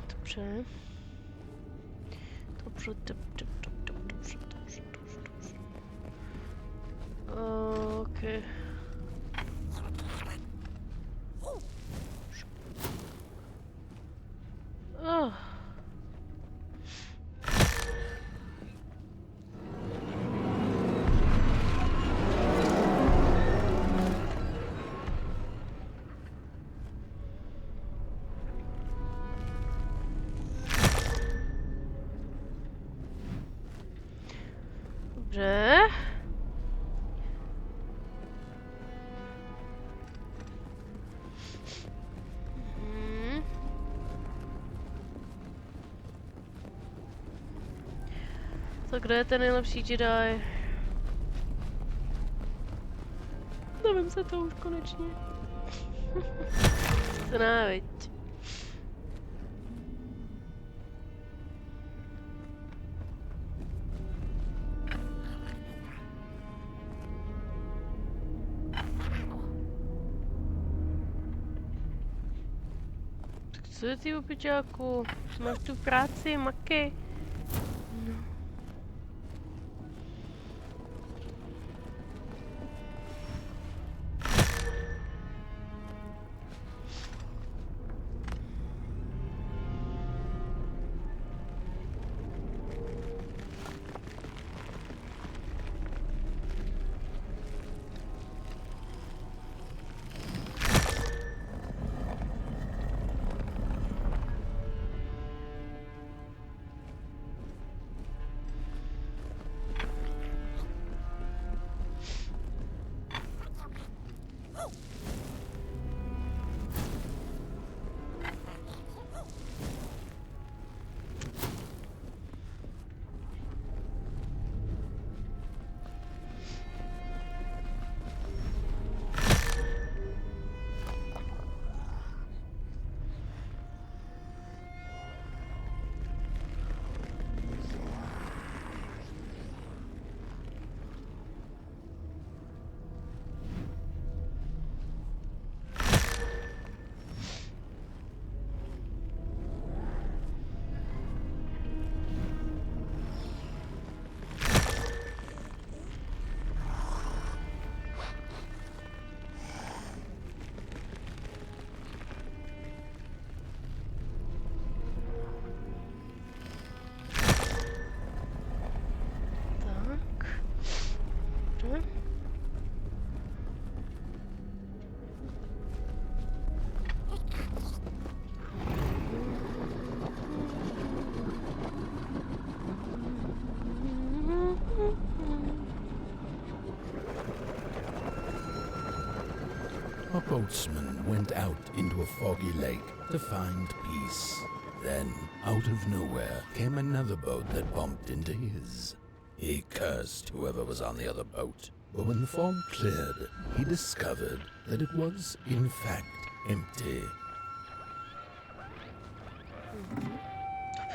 Dobře. Okay. Dobře. Tak kde je ten nejlepší Jedi? Dovím se to už konečně. Znáviť. Tak co je ty opičáku? Máš tu práci, maky? No. A boatsman went out into a foggy lake to find peace. Then, out of nowhere, came another boat that bumped into his. He cursed whoever was on the other boat, but when the fog cleared, he discovered that it was, in fact, empty.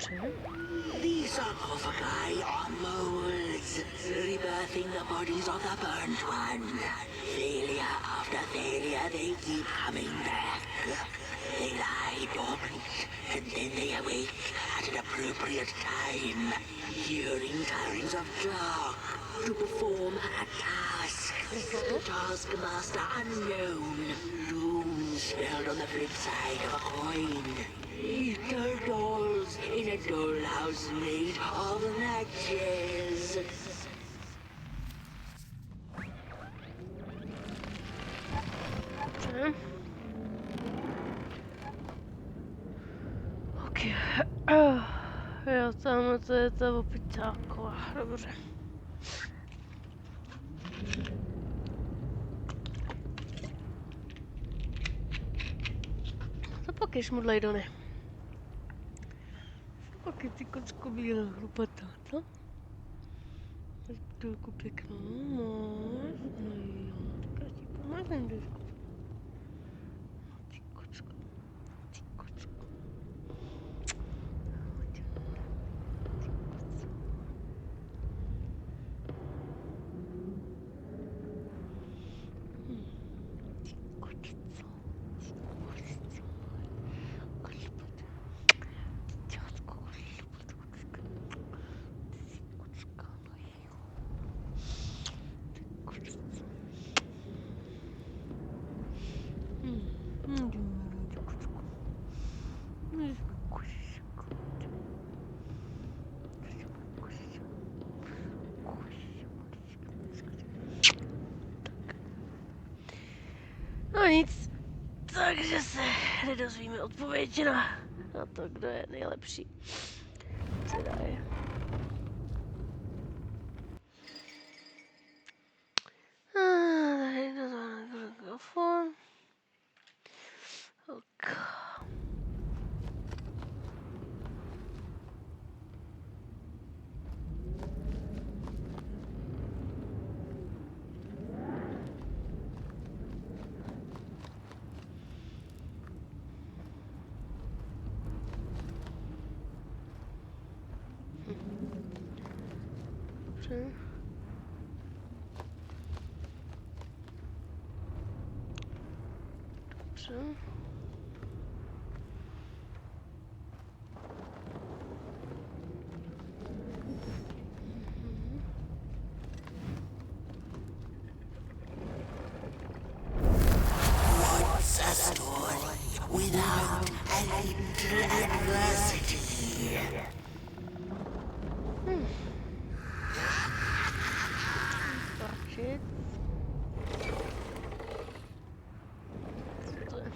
These sarcophagi are molds, rebirthing the bodies of the burnt one. Failure after failure, they keep coming back. They lie dormant, and then they awake at an appropriate time, hearing tirings of dark, to perform a task. The taskmaster unknown, doom spelled on the flip side of a coin. Little dolls in a dollhouse made of matches. Okay. Jo, tamhle to je ta opiťáková, dobře. Co pak je šmudlajdony? Pak je ty kocko bílá chlupatá, co? Chvilku pěknou, máš? No jo, tak já ti pomáhám, Deško. Ty kocko. Ty kocko. No nic, takže se nedozvíme odpověď na to, kdo je nejlepší. Jedi. Tady to mikrofon. Ok. Dobře. Dobře. What's a story without a little adversity? Stačit. Co to je?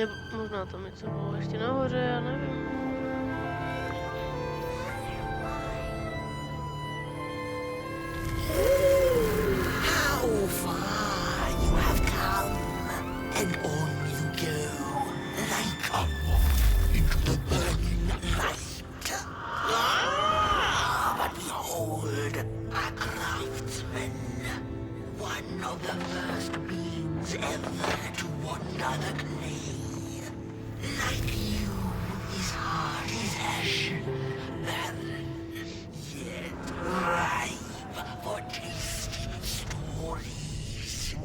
Nebo možná tam něco bylo ještě nahoře, já nevím. How far you have come, and on you go, like a moth into the burning light. But behold, a craftsman, one of the first beings ever to wander the clay. Like you, his heart is ashen, barren, yet ripe for tasty stories.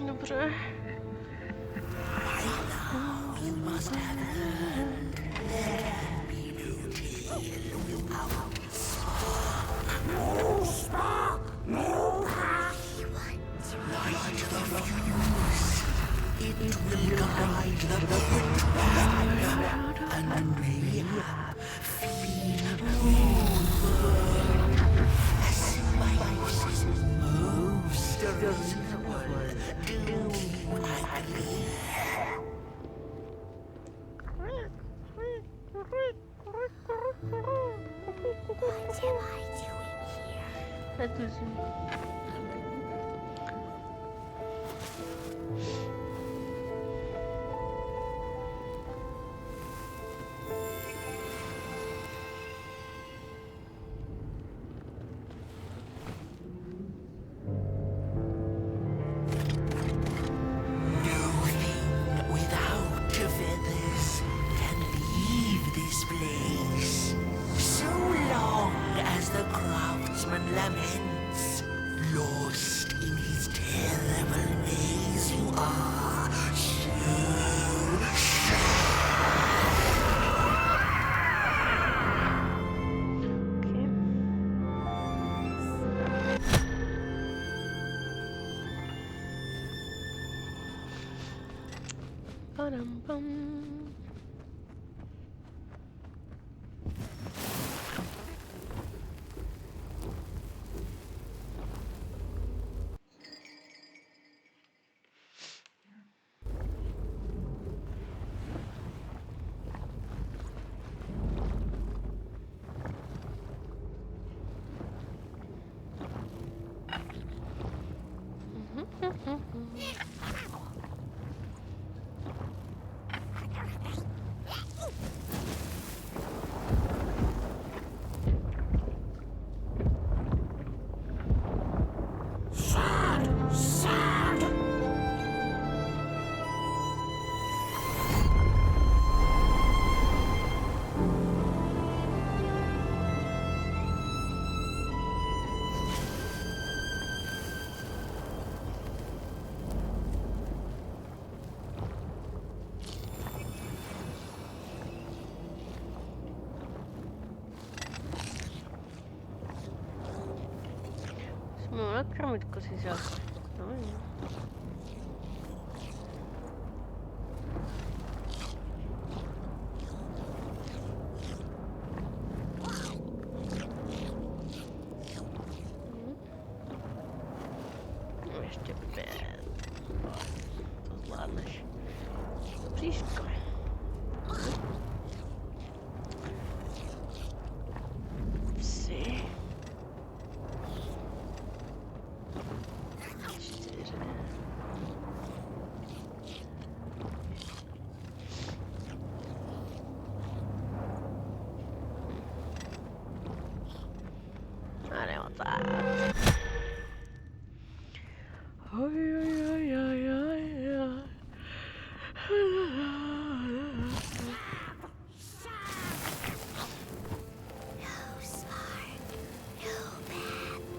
Dobře. By now you must have learned there can be no tale without spark. No spark, no path. Light the fuse. It will guide the pit and mayhap feed a symbiosis most of this world do I believe. What am I doing here? That was Nothing without feathers can leave this place. So long as the craftsman laments, lost in his terrible maze you are so Ba-dum-bum. Jsme nakrmit kozičák. No jo. No ještě 5. To zvládneš. Příško. Psi. 4. A nebo tak. Oj, oj, oj, oj, oj, oj. No spark, no path.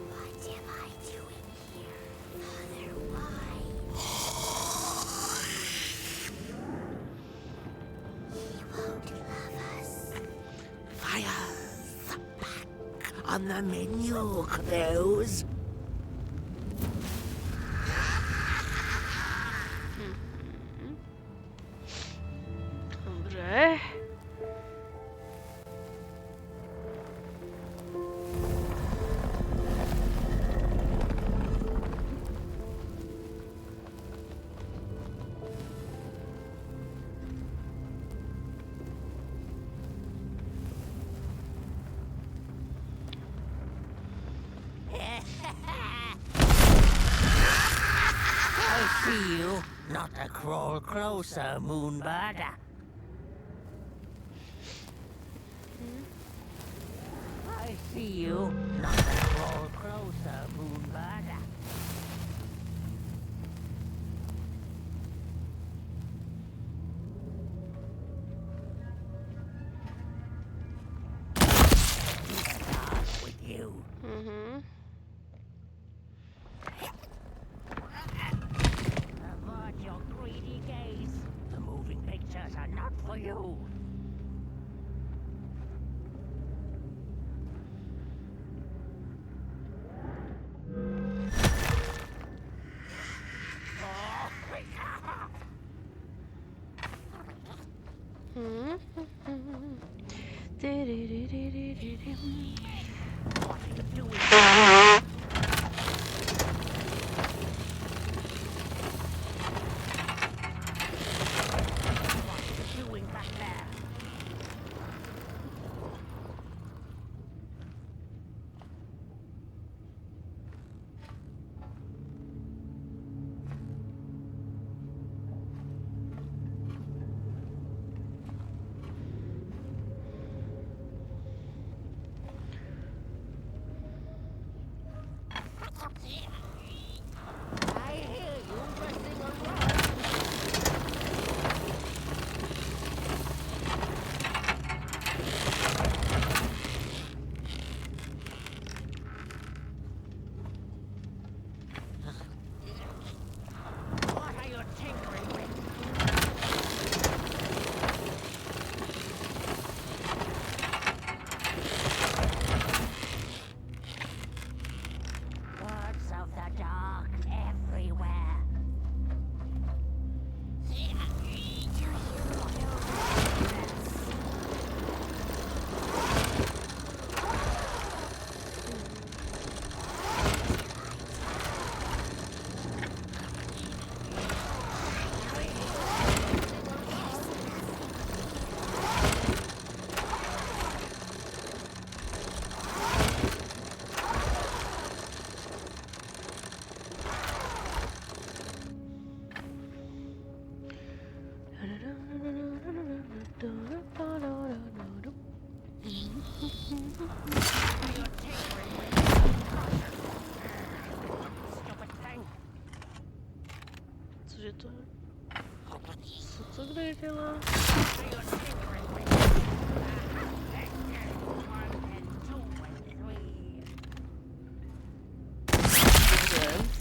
What am I doing here? Father, why? He won't love us. Fire's back on the menu, close. Dobře. see you. Not a crawl closer, Moonbird. I see you. Not a crawl closer, Moonbird. With you. Avert your greedy gaze. The moving pictures are not for you. What are you doing? What are you doing back there? I hear you dressing around. What are you tinkering with? Birds of the dark everywhere. Stupid thing. Cože to je? Co to kde dělá?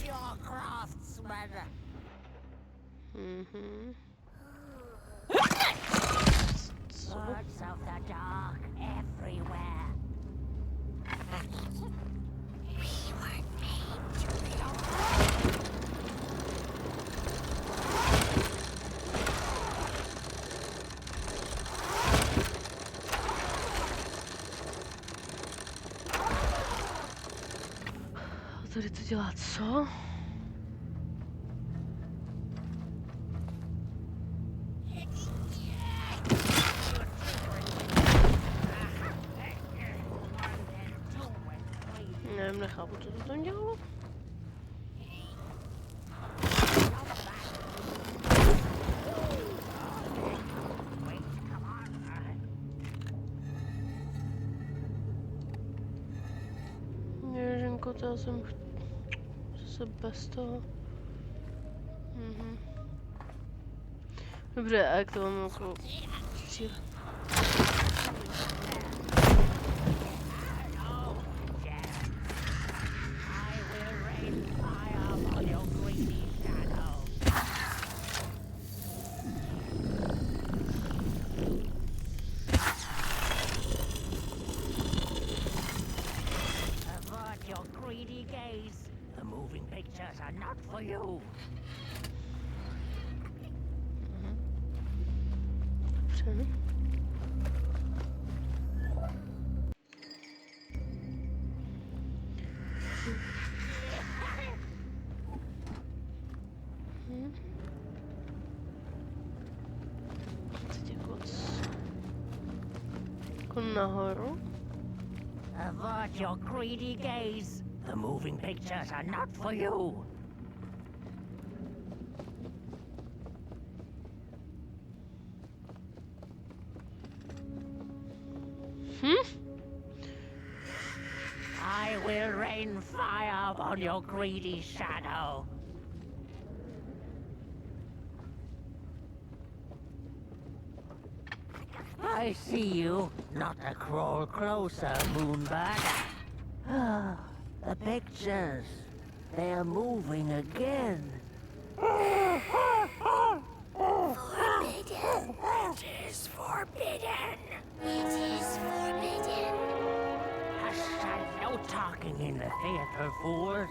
Your craftsman. Birds of the dark everywhere. We were made to be A tady to dělá co? Nevím, nechápu, co to tam dělalo. Ježenko, to já jsem zase bez toho. Dobře, a jak to mám jako střílet? Avert your greedy gaze. The moving pictures are not for you. Dobře. Teď jako nahoru. Avert your greedy gaze. The moving pictures are not for you. I will rain fire upon your greedy shadow. I see you. Not a crawl closer, Moonbird. The pictures. They are moving again. Forbidden. It is forbidden. It is forbidden. Hush, no talking in the theater, fools.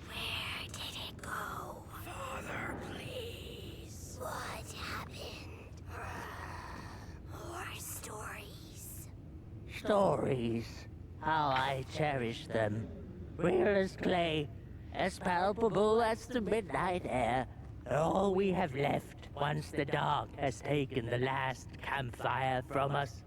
Where did it go? Father, please. What happened? More stories. Stories. How I cherish them. Real as clay, as palpable as the midnight air. All we have left once the dark has taken the last campfire from us.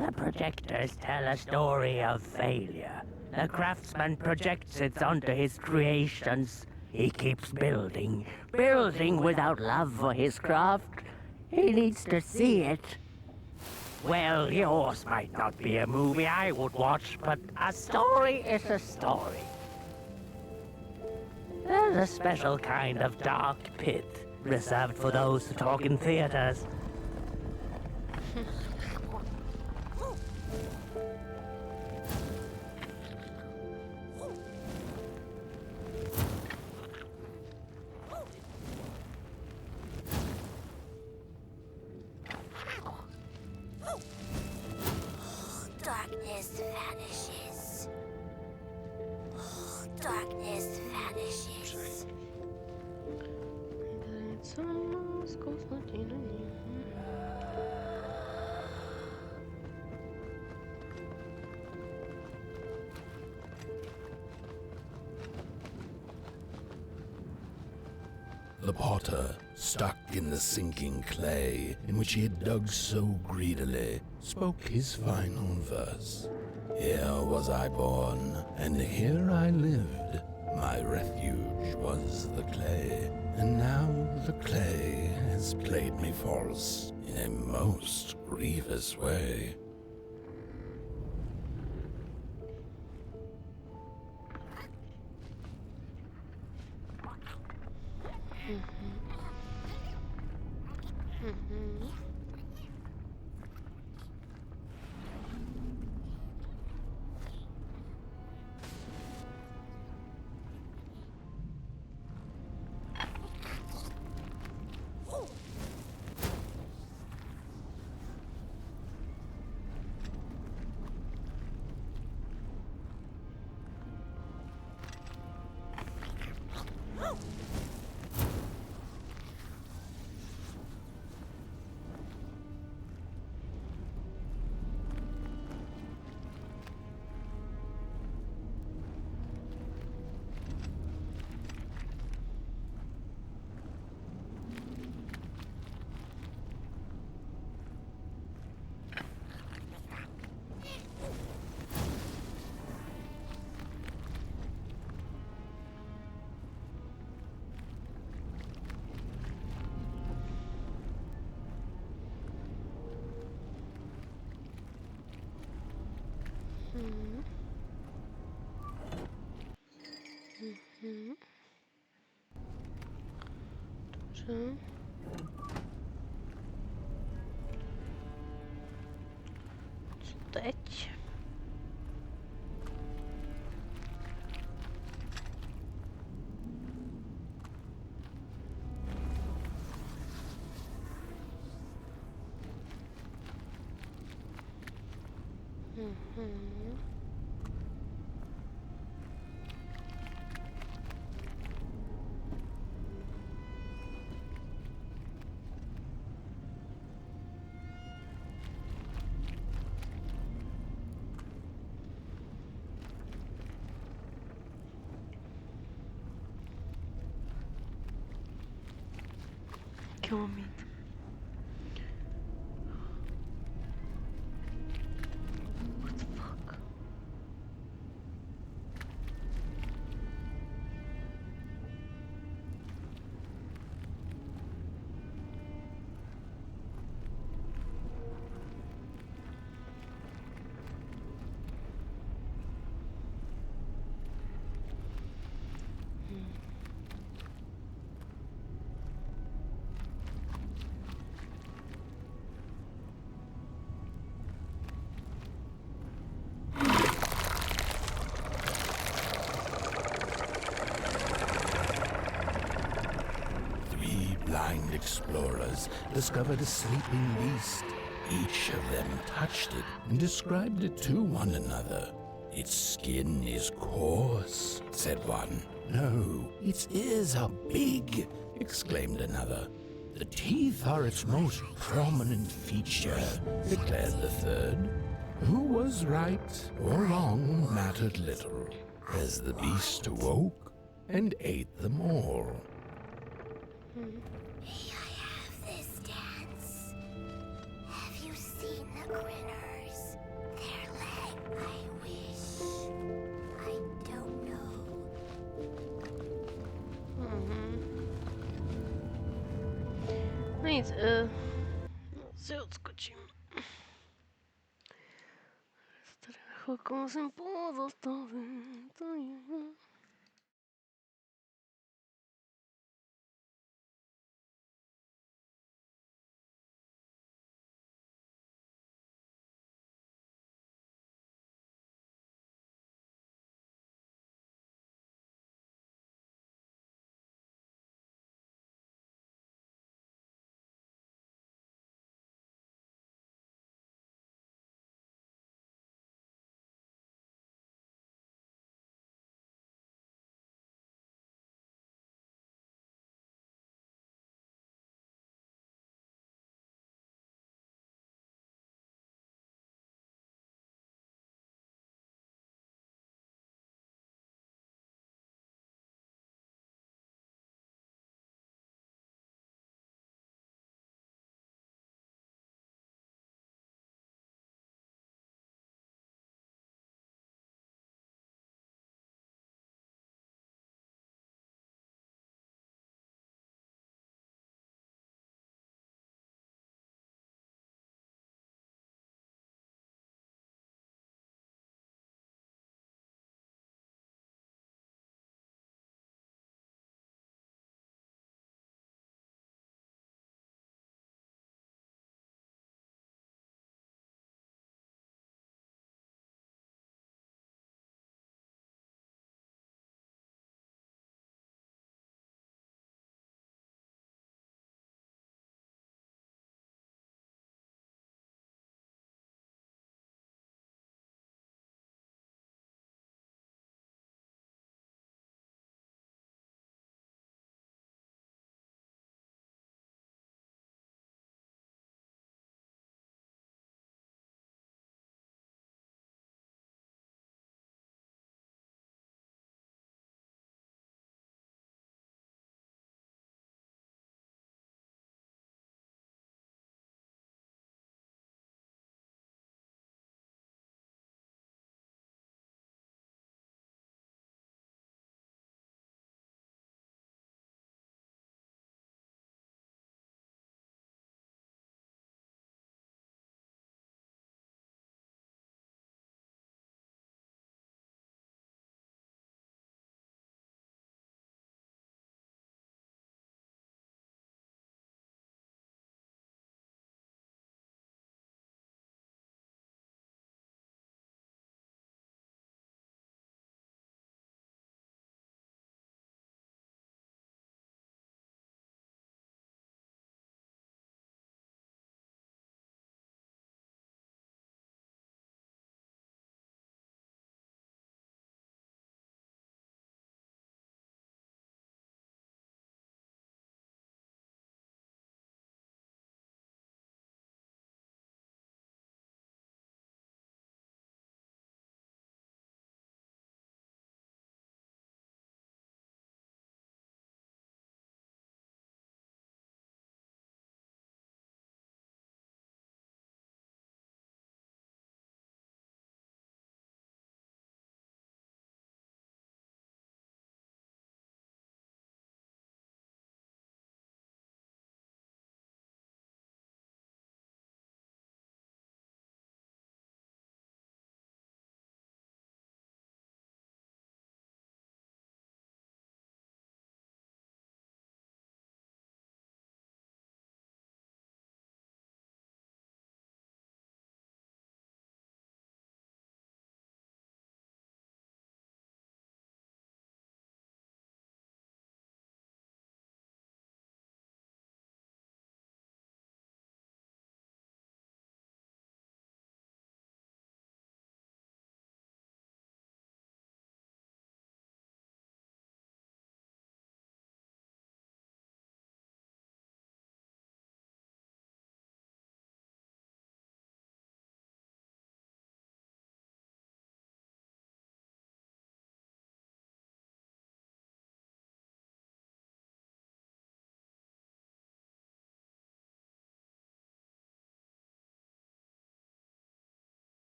The projectors tell a story of failure. The craftsman projects it onto his creations. He keeps building, building without love for his craft. He needs to see it. Well, yours might not be a movie I would watch, but a story is a story. There's a special kind of dark pit reserved for those who talk in theaters. Darkness vanishes. Darkness vanishes. The potter, stuck in the sinking clay in which he had dug so greedily, spoke his final verse. Here was I born, and here I lived. My refuge was the clay, and now the clay has played me false in a most grievous way. Mhm. Mhm. Dobře. Co teď? Mhm. Jaký mám mít? What the fuck? Three blind explorers discovered a sleeping beast. Each of them touched it and described it to one another. Its skin is coarse, said one. No, its ears are big, exclaimed another. The teeth are its most prominent feature, declared the third. Who was right or wrong mattered little, as the beast awoke and ate them all. May I have this dance? Have you seen the critters? Their leg, I wish. I don't know. No nic, si odskočím. Tady na chvilku musím pozastavit. To je...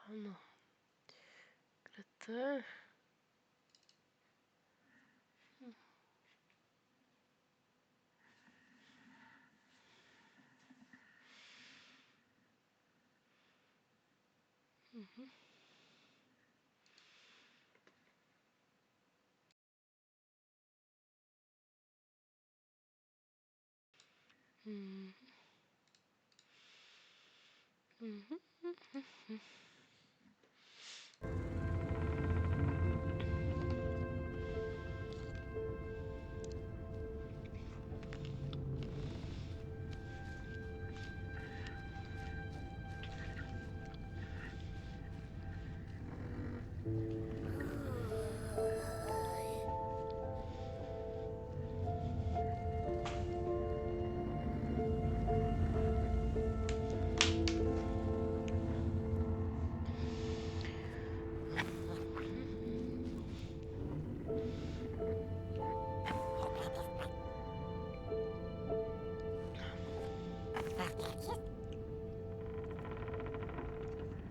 Ano. Kde to je? Mhm. Mhm. Mhm.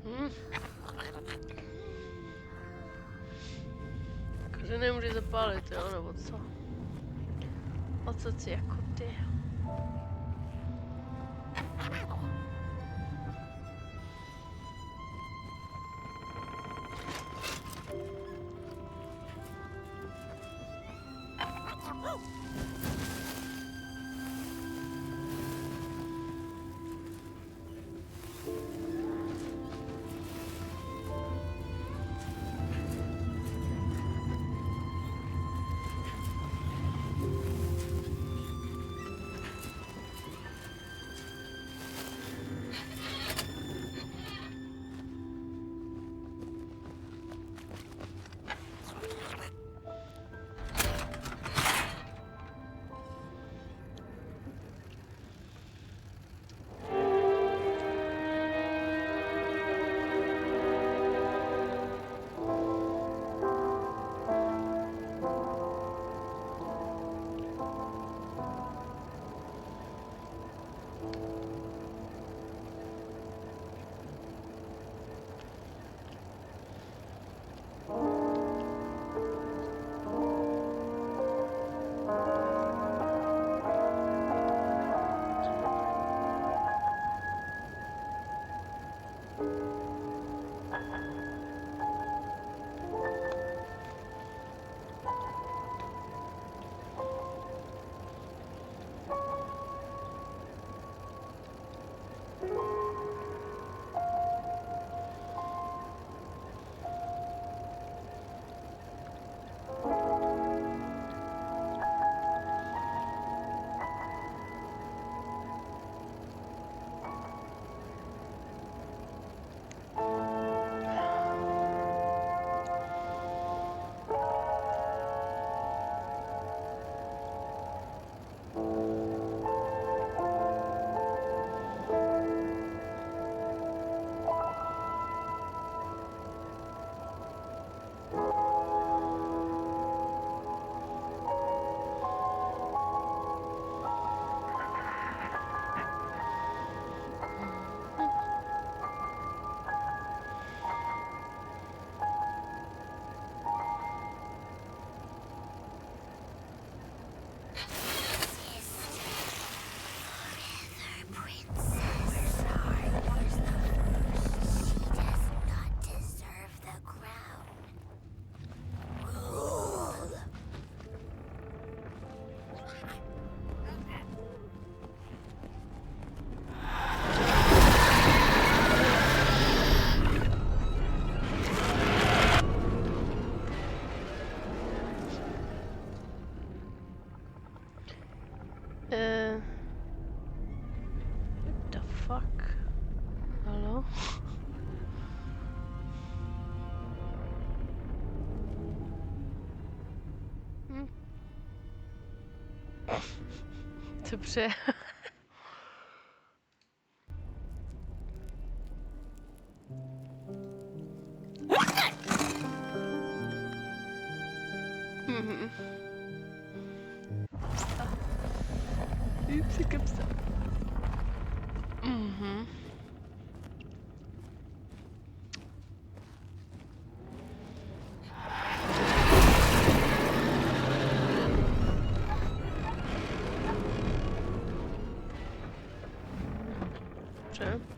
Mhm. Že nemůže zapálit, jo, nebo co? O co si jako ty? What the fuck? Hallo? Dobře. Upsi kapsa. Dobře.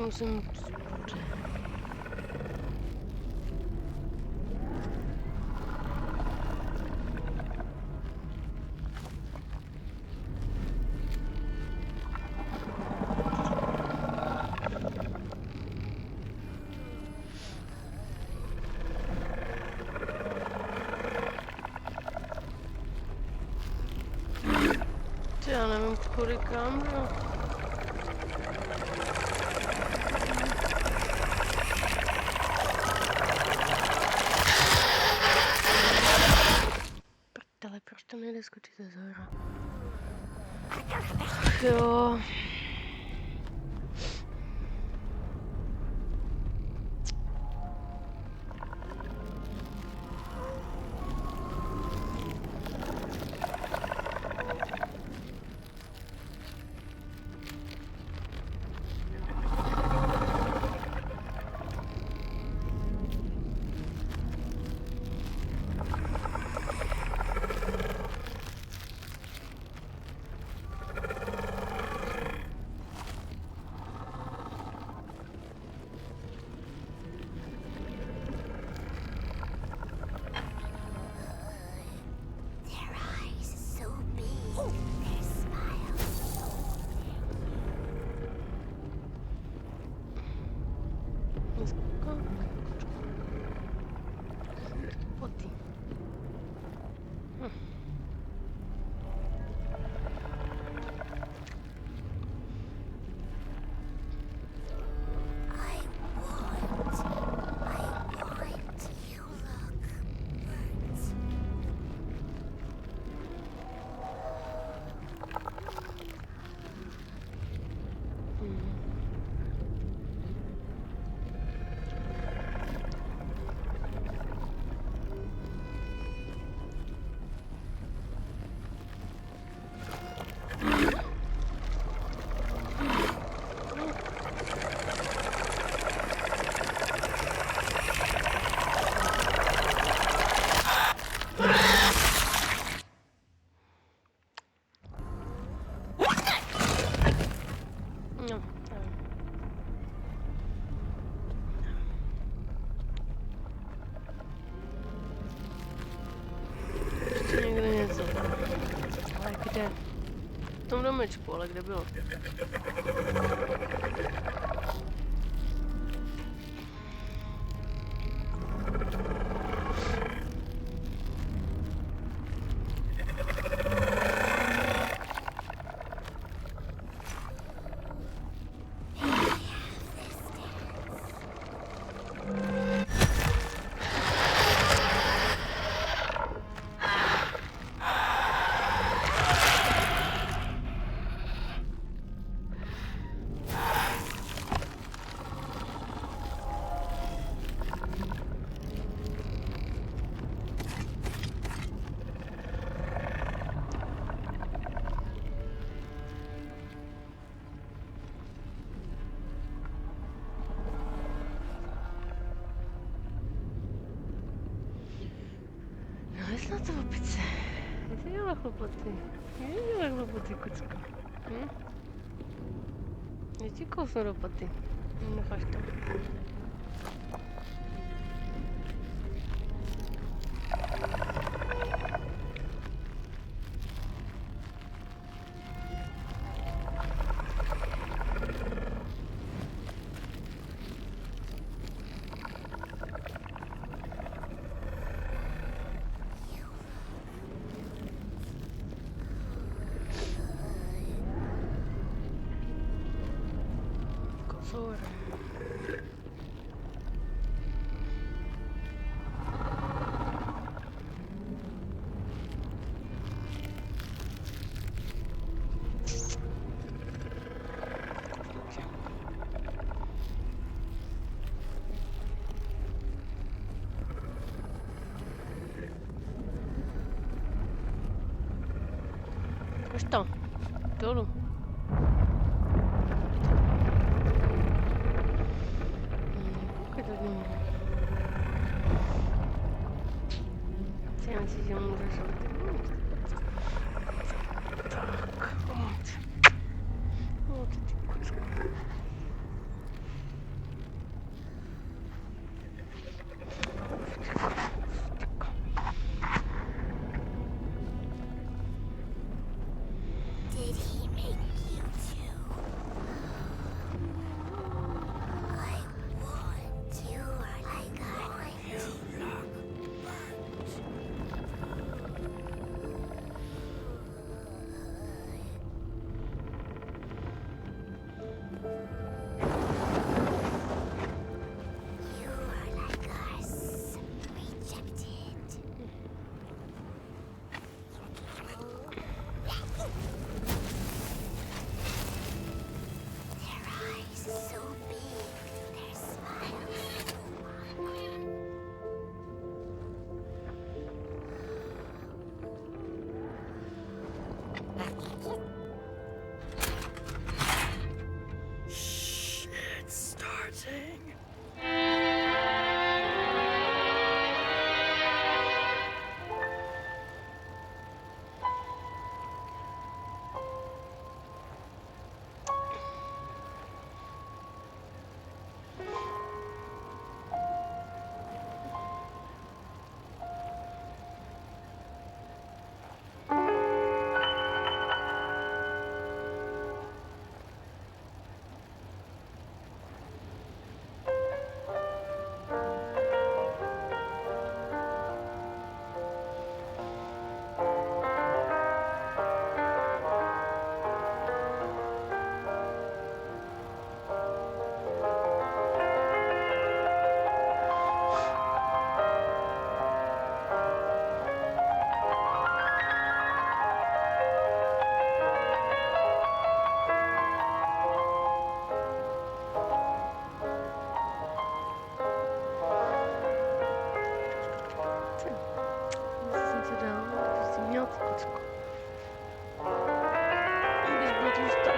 musím... Já nevím, kudy kam, jo. Prdele, proč to nejde skočit ze zhora? Jo. V tom domečku, ale kde bylo? Na to opice. Jsi dělala chlopoty. Jsi dělala chlopoty, kucku. Já ti kousnu do paty. Necháš to. Что? Долу. Я сидим уже. Так, вот. Вот эти кучки. Shh, it's starting. Jsem se dál, prostě měl tu kocku. Když byla tlustá.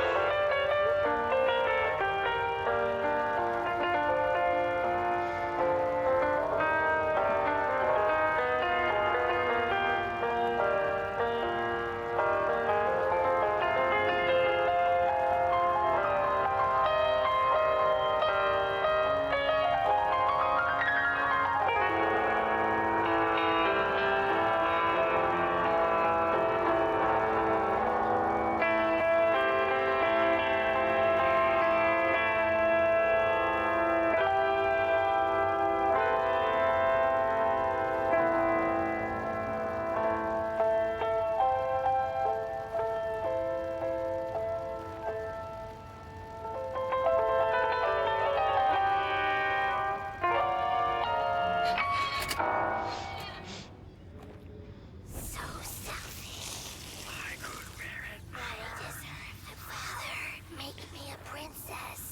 So selfish. I could wear it. I deserve it. Father, make me a princess.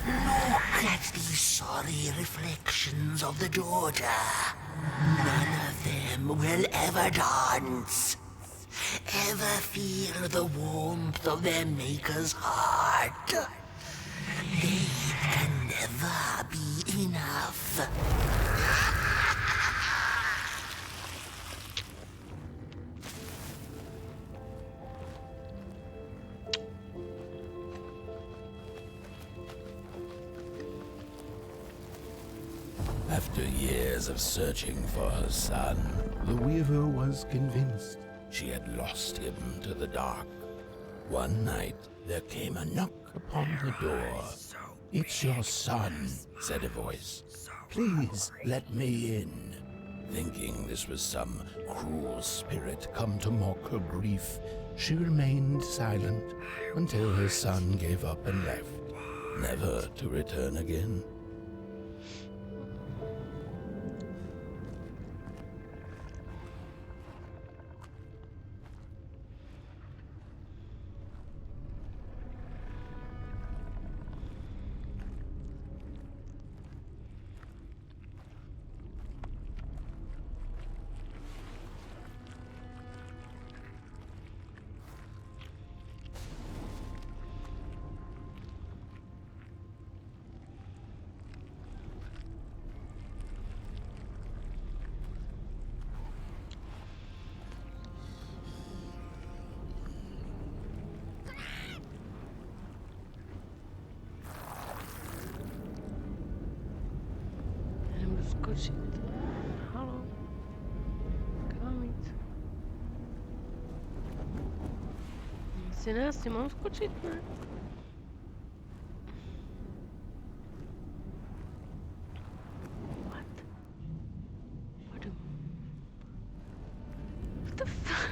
Look at these sorry reflections of the daughter. None of them will ever dance. Ever feel the warmth of their maker's heart. They can never be enough. After years of searching for her son, the weaver was convinced she had lost him to the dark. One night, there came a knock upon the door. "It's your son," said a voice. "Please let me in." Thinking this was some cruel spirit come to mock her grief, she remained silent until her son gave up and left, never to return again. Skočit. Halo? Kam jít? Asi ne, asi mám skočit, ne? What? What the fuck?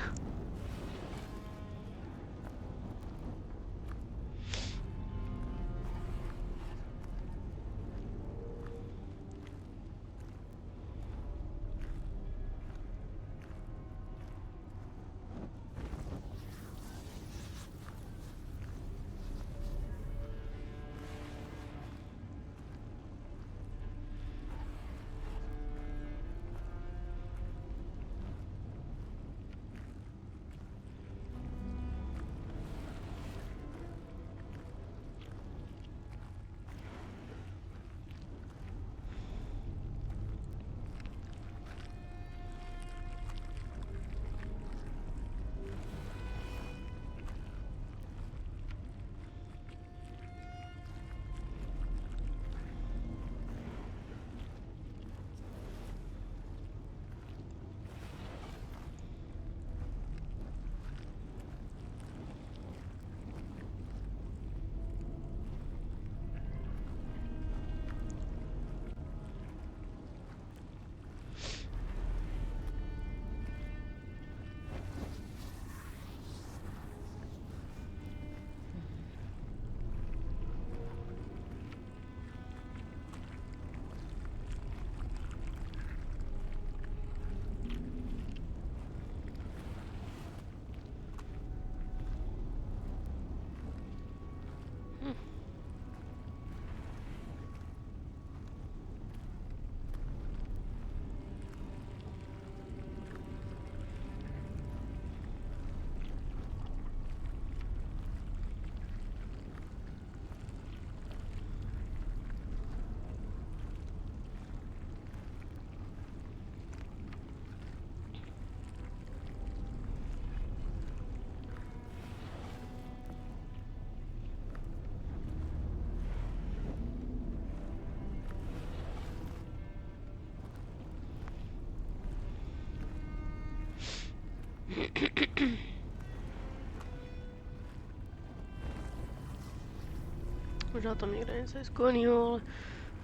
Možná tam někde něco je skovanýho, ale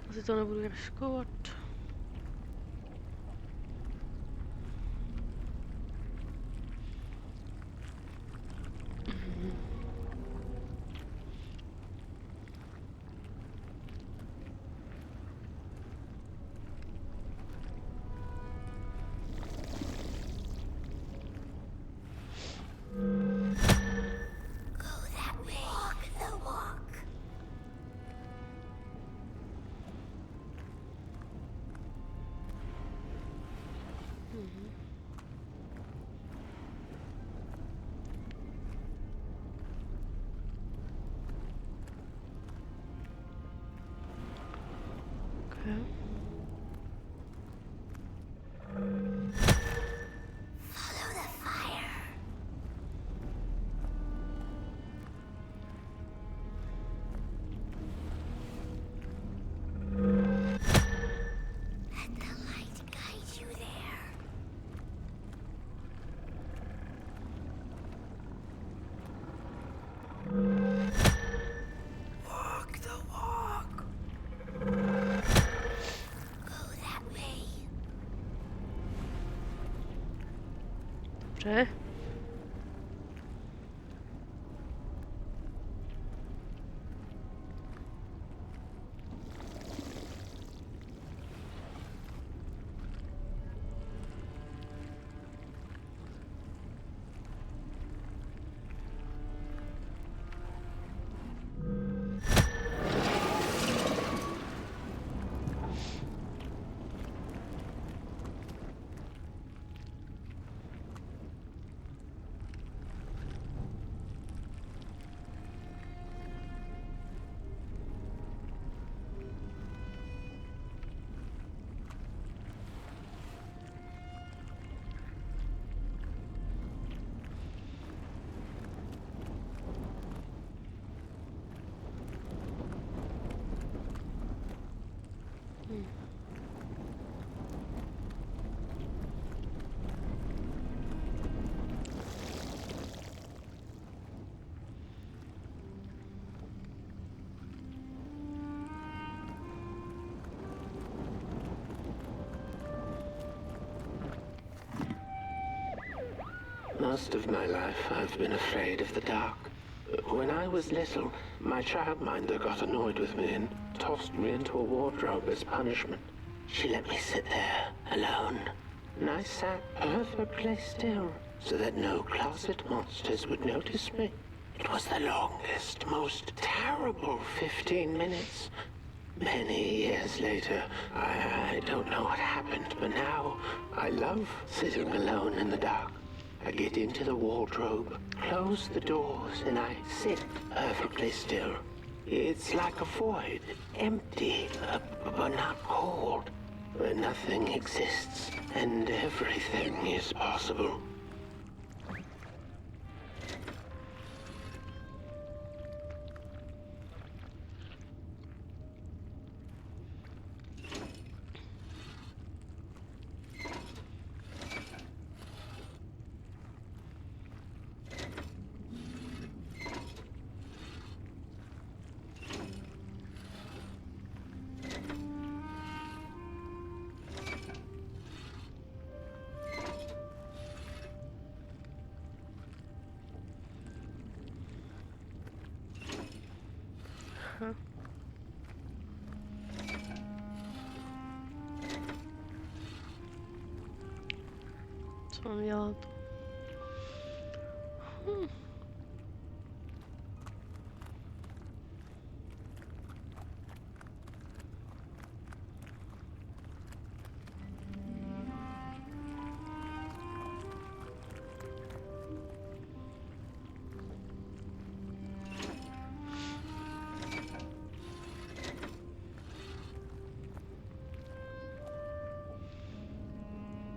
asi to nebudu riskovat. Dobře. Most of my life, I've been afraid of the dark. When I was little, my childminder got annoyed with me and tossed me into a wardrobe as punishment. She let me sit there, alone, and I sat perfectly still so that no closet monsters would notice me. It was the longest, most terrible 15 minutes. Many years later, I don't know what happened, but now I love sitting alone in the dark. I get into the wardrobe, close the doors, and I sit perfectly still. It's like a void, empty, but not cold, where nothing exists and everything is possible. Co mám dělat?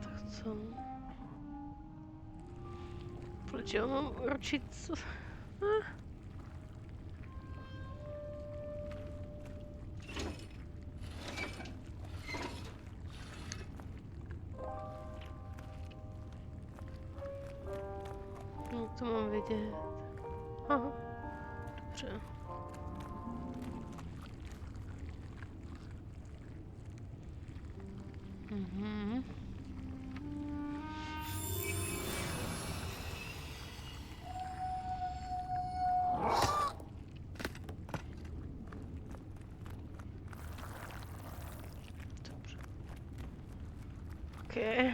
Tak co? Proč já mám ručic? To mám vidět. Aha. Dobře. Mhm. Dobře. Okay.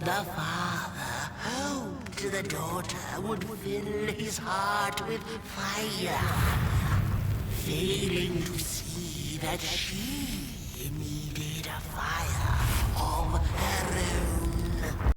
The father hoped the daughter would fill his heart with fire, failing to see that she